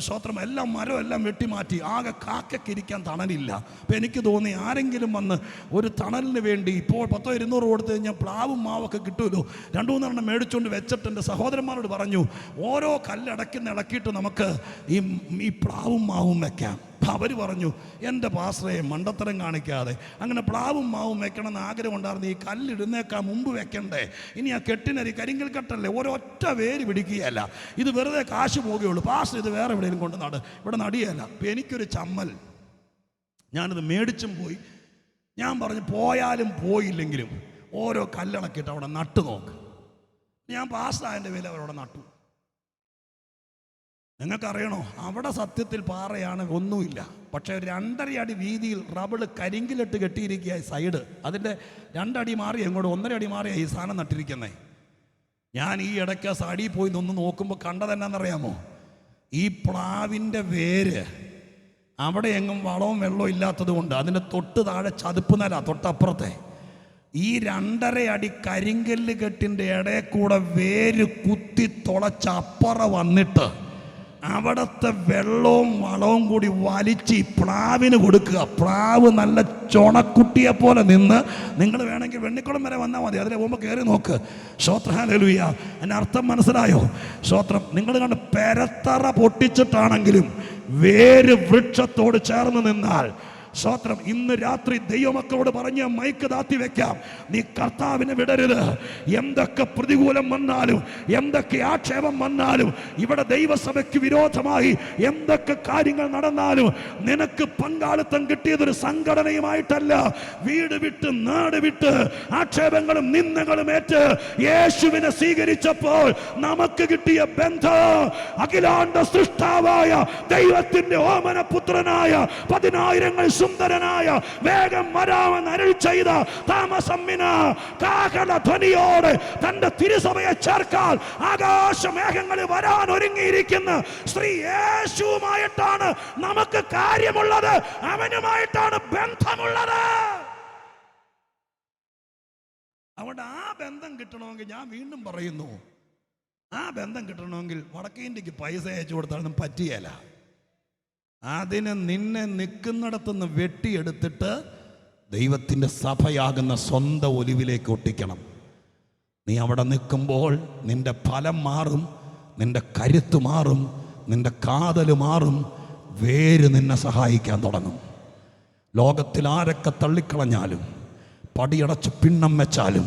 സ്തോത്രം എല്ലാം മരം എല്ലാം വെട്ടി മാറ്റി. ആകെ കാക്കയ്ക്ക് ഇരിക്കാൻ തണലില്ല. അപ്പോൾ എനിക്ക് തോന്നി ആരെങ്കിലും വന്ന് ഒരു തണലിന് വേണ്ടി, ഇപ്പോൾ 100-200 കൊടുത്തു കഴിഞ്ഞാൽ പ്ലാവും മാവൊക്കെ കിട്ടുമല്ലോ, 2-3 മേടിച്ചുകൊണ്ട് വെച്ചിട്ട് എൻ്റെ സഹോദരന്മാരോട് പറഞ്ഞു ഓരോ ഇളക്കിയിട്ട് നമുക്ക് ഈ പ്ലാവും മാവും വെക്കാം. അവർ പറഞ്ഞു എൻ്റെ പാസ്റ്ററെ മണ്ടത്തരം കാണിക്കാതെ, അങ്ങനെ പ്ലാവും മാവും വെക്കണമെന്ന് ആഗ്രഹം ഉണ്ടായിരുന്നു. ഈ കല്ലിടുന്നേക്കാൾ മുമ്പ് വെക്കണ്ടേ? ഇനി ആ കെട്ടിനരി കരിങ്കൽ കെട്ടല്ലേ, ഒരൊറ്റ വേര് പിടിക്കുകയല്ല, ഇത് വെറുതെ കാശ് പോകുകയുള്ളൂ. പാസ്റ്റർ ഇത് വേറെ എവിടെയെങ്കിലും കൊണ്ട് നട്, ഇവിടെ നടിയല്ല. അപ്പം എനിക്കൊരു ചമ്മൽ, ഞാനിത് മേടിച്ചും പോയി. ഞാൻ പറഞ്ഞു പോയാലും പോയില്ലെങ്കിലും ഓരോ കല്ലിളക്കിയിട്ട് അവിടെ നട്ടു നോക്ക്. ഞാൻ പാസ്സായതിൻ്റെ പേരിൽ അവരവിടെ നട്ടു. നിങ്ങൾക്കറിയണോ, അവിടെ സത്യത്തിൽ പാറയാണ്, ഒന്നുമില്ല. പക്ഷേ 2.5 അടി വീതിയിൽ റബിള് കരിങ്കിലിട്ട് കെട്ടിയിരിക്കുക സൈഡ്. അതിൻ്റെ 2 അടി മാറി എങ്ങോട്ട് 1.5 അടി മാറിയാണ് ഈ സാധനം നട്ടിരിക്കുന്നത്. ഞാൻ ഈ ഇടയ്ക്ക് സൈഡിൽ പോയി നിന്ന് നോക്കുമ്പോൾ കണ്ടതെന്നാണെന്നറിയാമോ? ഈ പ്ലാവിൻ്റെ വേര് അവിടെ എങ്ങും വളവും വെള്ളവും ഇല്ലാത്തത് കൊണ്ട് അതിൻ്റെ തൊട്ട് താഴെ ചതുപ്പ് നില, തൊട്ടപ്പുറത്തെ ഈ 2.5 അടി കരിങ്കല്ല് കെട്ടിൻ്റെ ഇടയിൽ കൂടെ വേര് കുത്തി തുളച്ച് അപ്പുറ വന്നിട്ട് അവിടുത്തെ വെള്ളവും വളവും കൂടി വലിച്ച് പ്ലാവിന് കൊടുക്കുക. പ്ലാവ് നല്ല ചുണക്കുട്ടിയെ പോലെ നിന്ന്, നിങ്ങൾ വേണമെങ്കിൽ വെണ്ണിക്കുളം വരെ വന്നാൽ മതി, അതിലെ പോകുമ്പോൾ കയറി നോക്ക്. സ്തോത്രം. ഹല്ലേലൂയ. എൻ്റെ അർത്ഥം മനസ്സിലായോ? സ്തോത്രം. നിങ്ങൾ കണ്ട് പെരത്തറ പൊട്ടിച്ചിട്ടാണെങ്കിലും വേര് വൃക്ഷത്തോട് ചേർന്ന് നിന്നാൽ, സ്തോത്രം, ഇന്ന് രാത്രി ദൈവമക്കളോട് പറഞ്ഞ മൈക്ക് താത്തി വെക്കാം, നീ കർത്താവിനെ വിടരുത്. എന്തൊക്കെ പ്രതികൂലം വന്നാലും, എന്തൊക്കെ ആക്ഷേപം വന്നാലും, ഇവിടെ ദൈവസഭയ്ക്ക് വിരോധമായി എന്തൊക്കെ കാര്യങ്ങൾ നടന്നാലും, നിനക്ക് പങ്കാളിത്തം കിട്ടിയതൊരു സംഘടനയുമായിട്ടല്ല. വീട് വിട്ട് നാട് വിട്ട് ആക്ഷേപങ്ങളും നിന്ദകളും ഏറ്റ് യേശുവിനെ സ്വീകരിച്ചപ്പോൾ നമുക്ക് കിട്ടിയ ബന്ധം അഖിലാണ്ട സൃഷ്ടാവായ ദൈവത്തിന്റെ ഓമന പുത്രനായ 10,000 സുന്ദരനായ വേഗം വരാമെന്ന് അരുൾ ചെയ്ത താമസമ്മിന കാഹള ധ്വനിയോടെ തന്റെ തിരുസഭയെ ചേർക്കാൻ ആകാശമേഘങ്ങളിൽ വരാൻ ഒരുങ്ങിയിരിക്കുന്ന ശ്രീ യേശുവുമായിട്ടാണ് നമുക്ക് കാര്യമുള്ളത്, അവനുമായിട്ടാണ് ബന്ധമുള്ളത്. അവിടെ ആ ബന്ധം കിട്ടണമെങ്കിൽ, ഞാൻ വീണ്ടും പറയുന്നു, ആ ബന്ധം കിട്ടണമെങ്കിൽ വടക്കേ ഇന്ത്യക്ക് പൈസ അയച്ചു കൊടുത്താലൊന്നും പറ്റിയല്ല. അതിന് നിന്നെ നിൽക്കുന്നിടത്തുനിന്ന് വെട്ടിയെടുത്തിട്ട് ദൈവത്തിൻ്റെ സഭയാകുന്ന സ്വന്തം ഒലിവിലേക്ക് ഒട്ടിക്കണം. നീ അവിടെ നിൽക്കുമ്പോൾ നിന്റെ ഫലം മാറും, നിന്റെ കരുത്ത് മാറും, നിന്റെ കാതൽ മാറും, വേര് നിന്നെ സഹായിക്കാൻ തുടങ്ങും. ലോകത്തിൽ ആരൊക്കെ തള്ളിക്കളഞ്ഞാലും, പടിയടച്ച് പിണ്ണം വെച്ചാലും,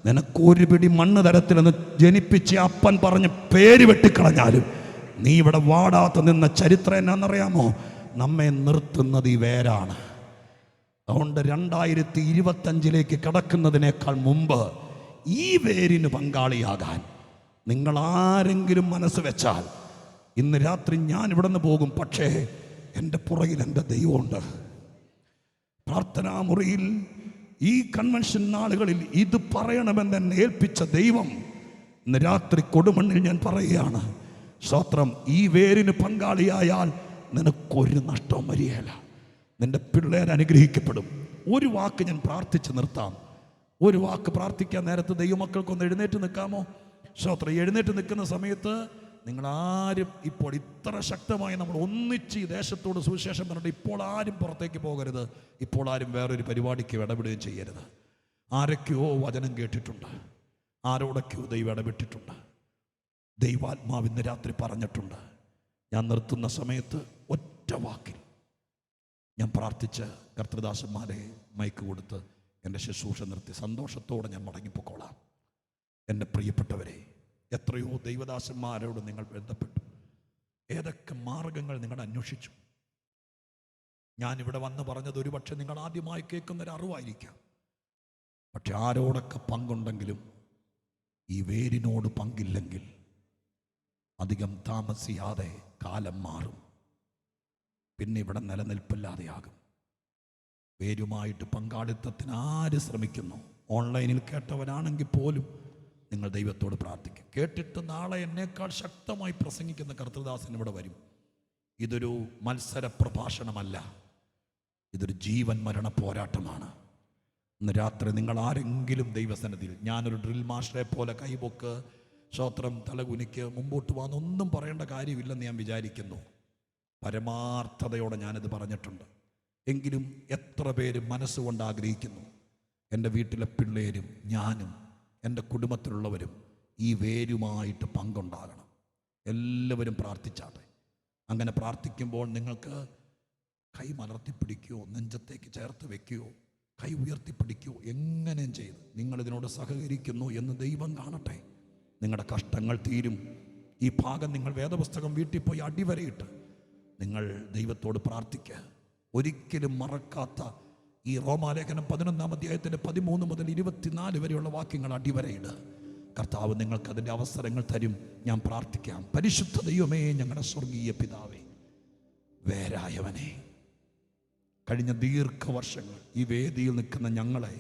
നിനക്കൊരു പിടി മണ്ണ് തരത്തിലെന്ന് ജനിപ്പിച്ച് അപ്പൻ പറഞ്ഞ് പേര് വെട്ടിക്കളഞ്ഞാലും, നീ ഇവിടെ വാടാത്ത നിന്ന ചരിത്രം എന്നാണെന്നറിയാമോ? നമ്മെ നിർത്തുന്നത് ഈ വേരാണ്. അതുകൊണ്ട് 2025 കടക്കുന്നതിനേക്കാൾ മുമ്പ് ഈ വേരിന് പങ്കാളിയാകാൻ നിങ്ങൾ ആരെങ്കിലും മനസ്സ് വെച്ചാൽ, ഇന്ന് രാത്രി ഞാൻ ഇവിടെ നിന്ന് പോകും, പക്ഷേ എൻ്റെ പുറകിൽ എൻ്റെ ദൈവമുണ്ട്. പ്രാർത്ഥനാ മുറിയിൽ ഈ കൺവെൻഷൻ നാളുകളിൽ ഇത് പറയണമെന്ന് എന്നെ ഏൽപ്പിച്ച ദൈവം ഇന്ന് രാത്രി കൊടുമണ്ണിൽ ഞാൻ പറയുകയാണ്, സ്തോത്രം, ഈ വേരിന് പങ്കാളിയായാൽ നിനക്കൊരു നഷ്ടവും വരികയില്ല. നിന്റെ പിള്ളേർ അനുഗ്രഹിക്കപ്പെടും. ഒരു വാക്ക് ഞാൻ പ്രാർത്ഥിച്ച് നിർത്താം. ഒരു വാക്ക് പ്രാർത്ഥിക്കാൻ നേരത്ത് ദൈവമക്കൾക്കൊന്ന് എഴുന്നേറ്റ് നിൽക്കാമോ? സ്തോത്രം. എഴുന്നേറ്റ് നിൽക്കുന്ന സമയത്ത് നിങ്ങളാരും ഇപ്പോൾ ഇത്ര ശക്തമായി നമ്മൾ ഒന്നിച്ച് ഈ ദേശത്തോട് സുവിശേഷം പറഞ്ഞിട്ട് ഇപ്പോൾ ആരും പുറത്തേക്ക് പോകരുത്. ഇപ്പോൾ ആരും വേറൊരു പരിപാടിക്ക് ഇടപെടുകയും ചെയ്യരുത്. ആരൊക്കെയോ വചനം കേട്ടിട്ടുണ്ട്, ആരോടൊക്കെയോ ദൈവം ഇടപെട്ടിട്ടുണ്ട്. ദൈവാത്മാവ് ഇന്ന് രാത്രി പറഞ്ഞിട്ടുണ്ട്. ഞാൻ നിർത്തുന്ന സമയത്ത് ഒറ്റ വാക്കിൽ ഞാൻ പ്രാർത്ഥിച്ച് കർത്തൃദാസന്മാരെ മൈക്ക് കൊടുത്ത് എൻ്റെ ശുശ്രൂഷ നിർത്തി സന്തോഷത്തോടെ ഞാൻ മടങ്ങിപ്പോക്കോളാം. എൻ്റെ പ്രിയപ്പെട്ടവരെ, എത്രയോ ദൈവദാസന്മാരോട് നിങ്ങൾ ബന്ധപ്പെട്ടു, ഏതൊക്കെ മാർഗങ്ങൾ നിങ്ങൾ അന്വേഷിച്ചു. ഞാനിവിടെ വന്ന് പറഞ്ഞത് ഒരുപക്ഷെ നിങ്ങൾ ആദ്യമായി കേൾക്കുന്നൊരു അറിവായിരിക്കാം. പക്ഷെ ആരോടൊക്കെ പങ്കുണ്ടെങ്കിലും ഈ വേരിനോട് പങ്കില്ലെങ്കിൽ അധികം താമസിയാതെ കാലം മാറും. പിന്നെ ഇവിടെ നിലനിൽപ്പില്ലാതെയാകും. വേരുമായിട്ട് പങ്കാളിത്തത്തിന് ആര് ശ്രമിക്കുന്നു? ഓൺലൈനിൽ കേട്ടവരാണെങ്കിൽ പോലും നിങ്ങൾ ദൈവത്തോട് പ്രാർത്ഥിക്കും. കേട്ടിട്ട് നാളെ എന്നേക്കാൾ ശക്തമായി പ്രസംഗിക്കുന്ന കർത്തൃദാസൻ ഇവിടെ വരും. ഇതൊരു മത്സര പ്രഭാഷണമല്ല, ഇതൊരു ജീവൻ മരണ പോരാട്ടമാണ്. ഇന്ന് രാത്രി നിങ്ങൾ ആരെങ്കിലും ദൈവസന്നിധിയിൽ, ഞാനൊരു ഡ്രിൽ മാസ്റ്ററെ പോലെ കൈപൊക്ക്, ശ്രോത്രം തലകുനിക്ക്, മുമ്പോട്ട് വന്നൊന്നും പറയേണ്ട കാര്യമില്ലെന്ന് ഞാൻ വിചാരിക്കുന്നു. പരമാർത്ഥതയോടെ ഞാനിത് പറഞ്ഞിട്ടുണ്ട്. എങ്കിലും എത്ര പേര് മനസ്സുകൊണ്ട് ആഗ്രഹിക്കുന്നു എൻ്റെ വീട്ടിലെ പിള്ളേരും ഞാനും എൻ്റെ കുടുംബത്തിലുള്ളവരും ഈ വേരുമായിട്ട് പങ്കുണ്ടാകണം. എല്ലാവരും പ്രാർത്ഥിച്ചാട്ടെ. അങ്ങനെ പ്രാർത്ഥിക്കുമ്പോൾ നിങ്ങൾക്ക് കൈ മലർത്തിപ്പിടിക്കുകയോ നെഞ്ചത്തേക്ക് ചേർത്ത് വെക്കുകയോ കൈ ഉയർത്തിപ്പിടിക്കുകയോ എങ്ങനെയും ചെയ്ത് നിങ്ങളിതിനോട് സഹകരിക്കുന്നു എന്ന് ദൈവം കാണട്ടെ. നിങ്ങളുടെ കഷ്ടങ്ങൾ തീരും. ഈ ഭാഗം നിങ്ങൾ വേദപുസ്തകം വീട്ടിൽ പോയി അടിവരയിട്ട് നിങ്ങൾ ദൈവത്തോട് പ്രാർത്ഥിക്കുക. ഒരിക്കലും മറക്കാത്ത ഈ റോമാലേഖനം 11-ാം അധ്യായത്തിൻ്റെ 13 മുതൽ 24 വരെയുള്ള വാക്യങ്ങൾ അടിവരയിട്. കർത്താവ് നിങ്ങൾക്കതിൻ്റെ അവസരങ്ങൾ തരും. ഞാൻ പ്രാർത്ഥിക്കാം. പരിശുദ്ധ ദൈവമേ, ഞങ്ങളുടെ സ്വർഗീയ പിതാവേ, വേരായവനെ, കഴിഞ്ഞ ദീർഘവർഷങ്ങൾ ഈ വേദിയിൽ നിൽക്കുന്ന ഞങ്ങളെ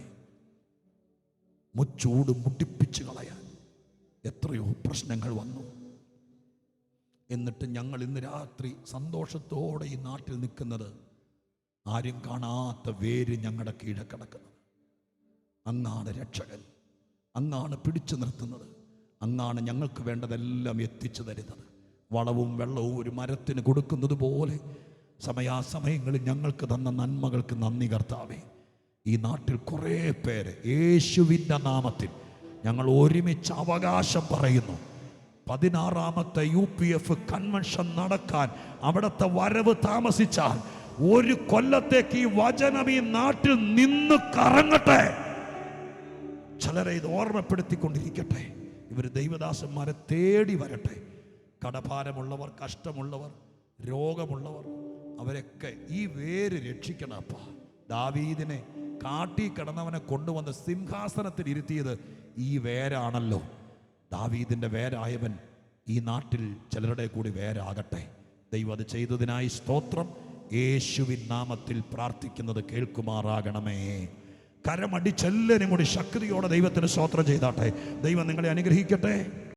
മുച്ചൂട് മുട്ടിപ്പിച്ച് കളയാൻ എത്രയോ പ്രശ്നങ്ങൾ വന്നു. എന്നിട്ട് ഞങ്ങൾ ഇന്ന് രാത്രി സന്തോഷത്തോടെ ഈ നാട്ടിൽ നിൽക്കുന്നത് ആരും കാണാത്ത വേര് ഞങ്ങളുടെ കീഴെ കിടക്കുന്നത്. അങ്ങാണ് രക്ഷകൻ, അങ്ങാണ് പിടിച്ചു നിർത്തുന്നത്, അങ്ങാണ് ഞങ്ങൾക്ക് വേണ്ടതെല്ലാം എത്തിച്ചു തരുന്നത്. വളവും വെള്ളവും ഒരു മരത്തിന് കൊടുക്കുന്നത് പോലെ സമയാസമയങ്ങളിൽ ഞങ്ങൾക്ക് തന്ന നന്മകൾക്ക് നന്ദി കർത്താവേ. ഈ നാട്ടിൽ കുറേ പേര് യേശുവിൻ്റെ നാമത്തിൽ ഞങ്ങൾ ഒരുമിച്ച് അവകാശം പറയുന്നു. 16ാമത്തെ UPF കൺവെൻഷൻ നടക്കാൻ അവിടുത്തെ വരവ് താമസിച്ചാൽ 1 കൊല്ലത്തേക്ക് ഈ വചനം ഈ നാട്ടിൽ നിന്ന് കറങ്ങട്ടെ. ചിലരെ ഇത് ഓർമ്മപ്പെടുത്തിക്കൊണ്ടിരിക്കട്ടെ. ഇവർ ദൈവദാസന്മാരെ തേടി വരട്ടെ. കടഭാരമുള്ളവർ, കഷ്ടമുള്ളവർ, രോഗമുള്ളവർ, അവരൊക്കെ ഈ വേര് രക്ഷിക്കണം. അപ്പ ദാവീദിനെ കാട്ടി കിടന്നവനെ കൊണ്ടുവന്ന് സിംഹാസനത്തിൽ ഇരുത്തിയത് ഈ വേരാണല്ലോ. ദാവീദിൻ്റെ വേരായവൻ ഈ നാട്ടിൽ ചിലരുടെ കൂടി വേരാകട്ടെ. ദൈവം അത് ചെയ്തതിനായി സ്തോത്രം. യേശുവിൻ നാമത്തിൽ പ്രാർത്ഥിക്കുന്നത് കേൾക്കുമാറാകണമേ. കരമടിച്ചെല്ലാവരും കൂടി ശക്തിയോടെ ദൈവത്തിന് സ്തോത്രം ചെയ്താട്ടെ. ദൈവം നിങ്ങളെ അനുഗ്രഹിക്കട്ടെ.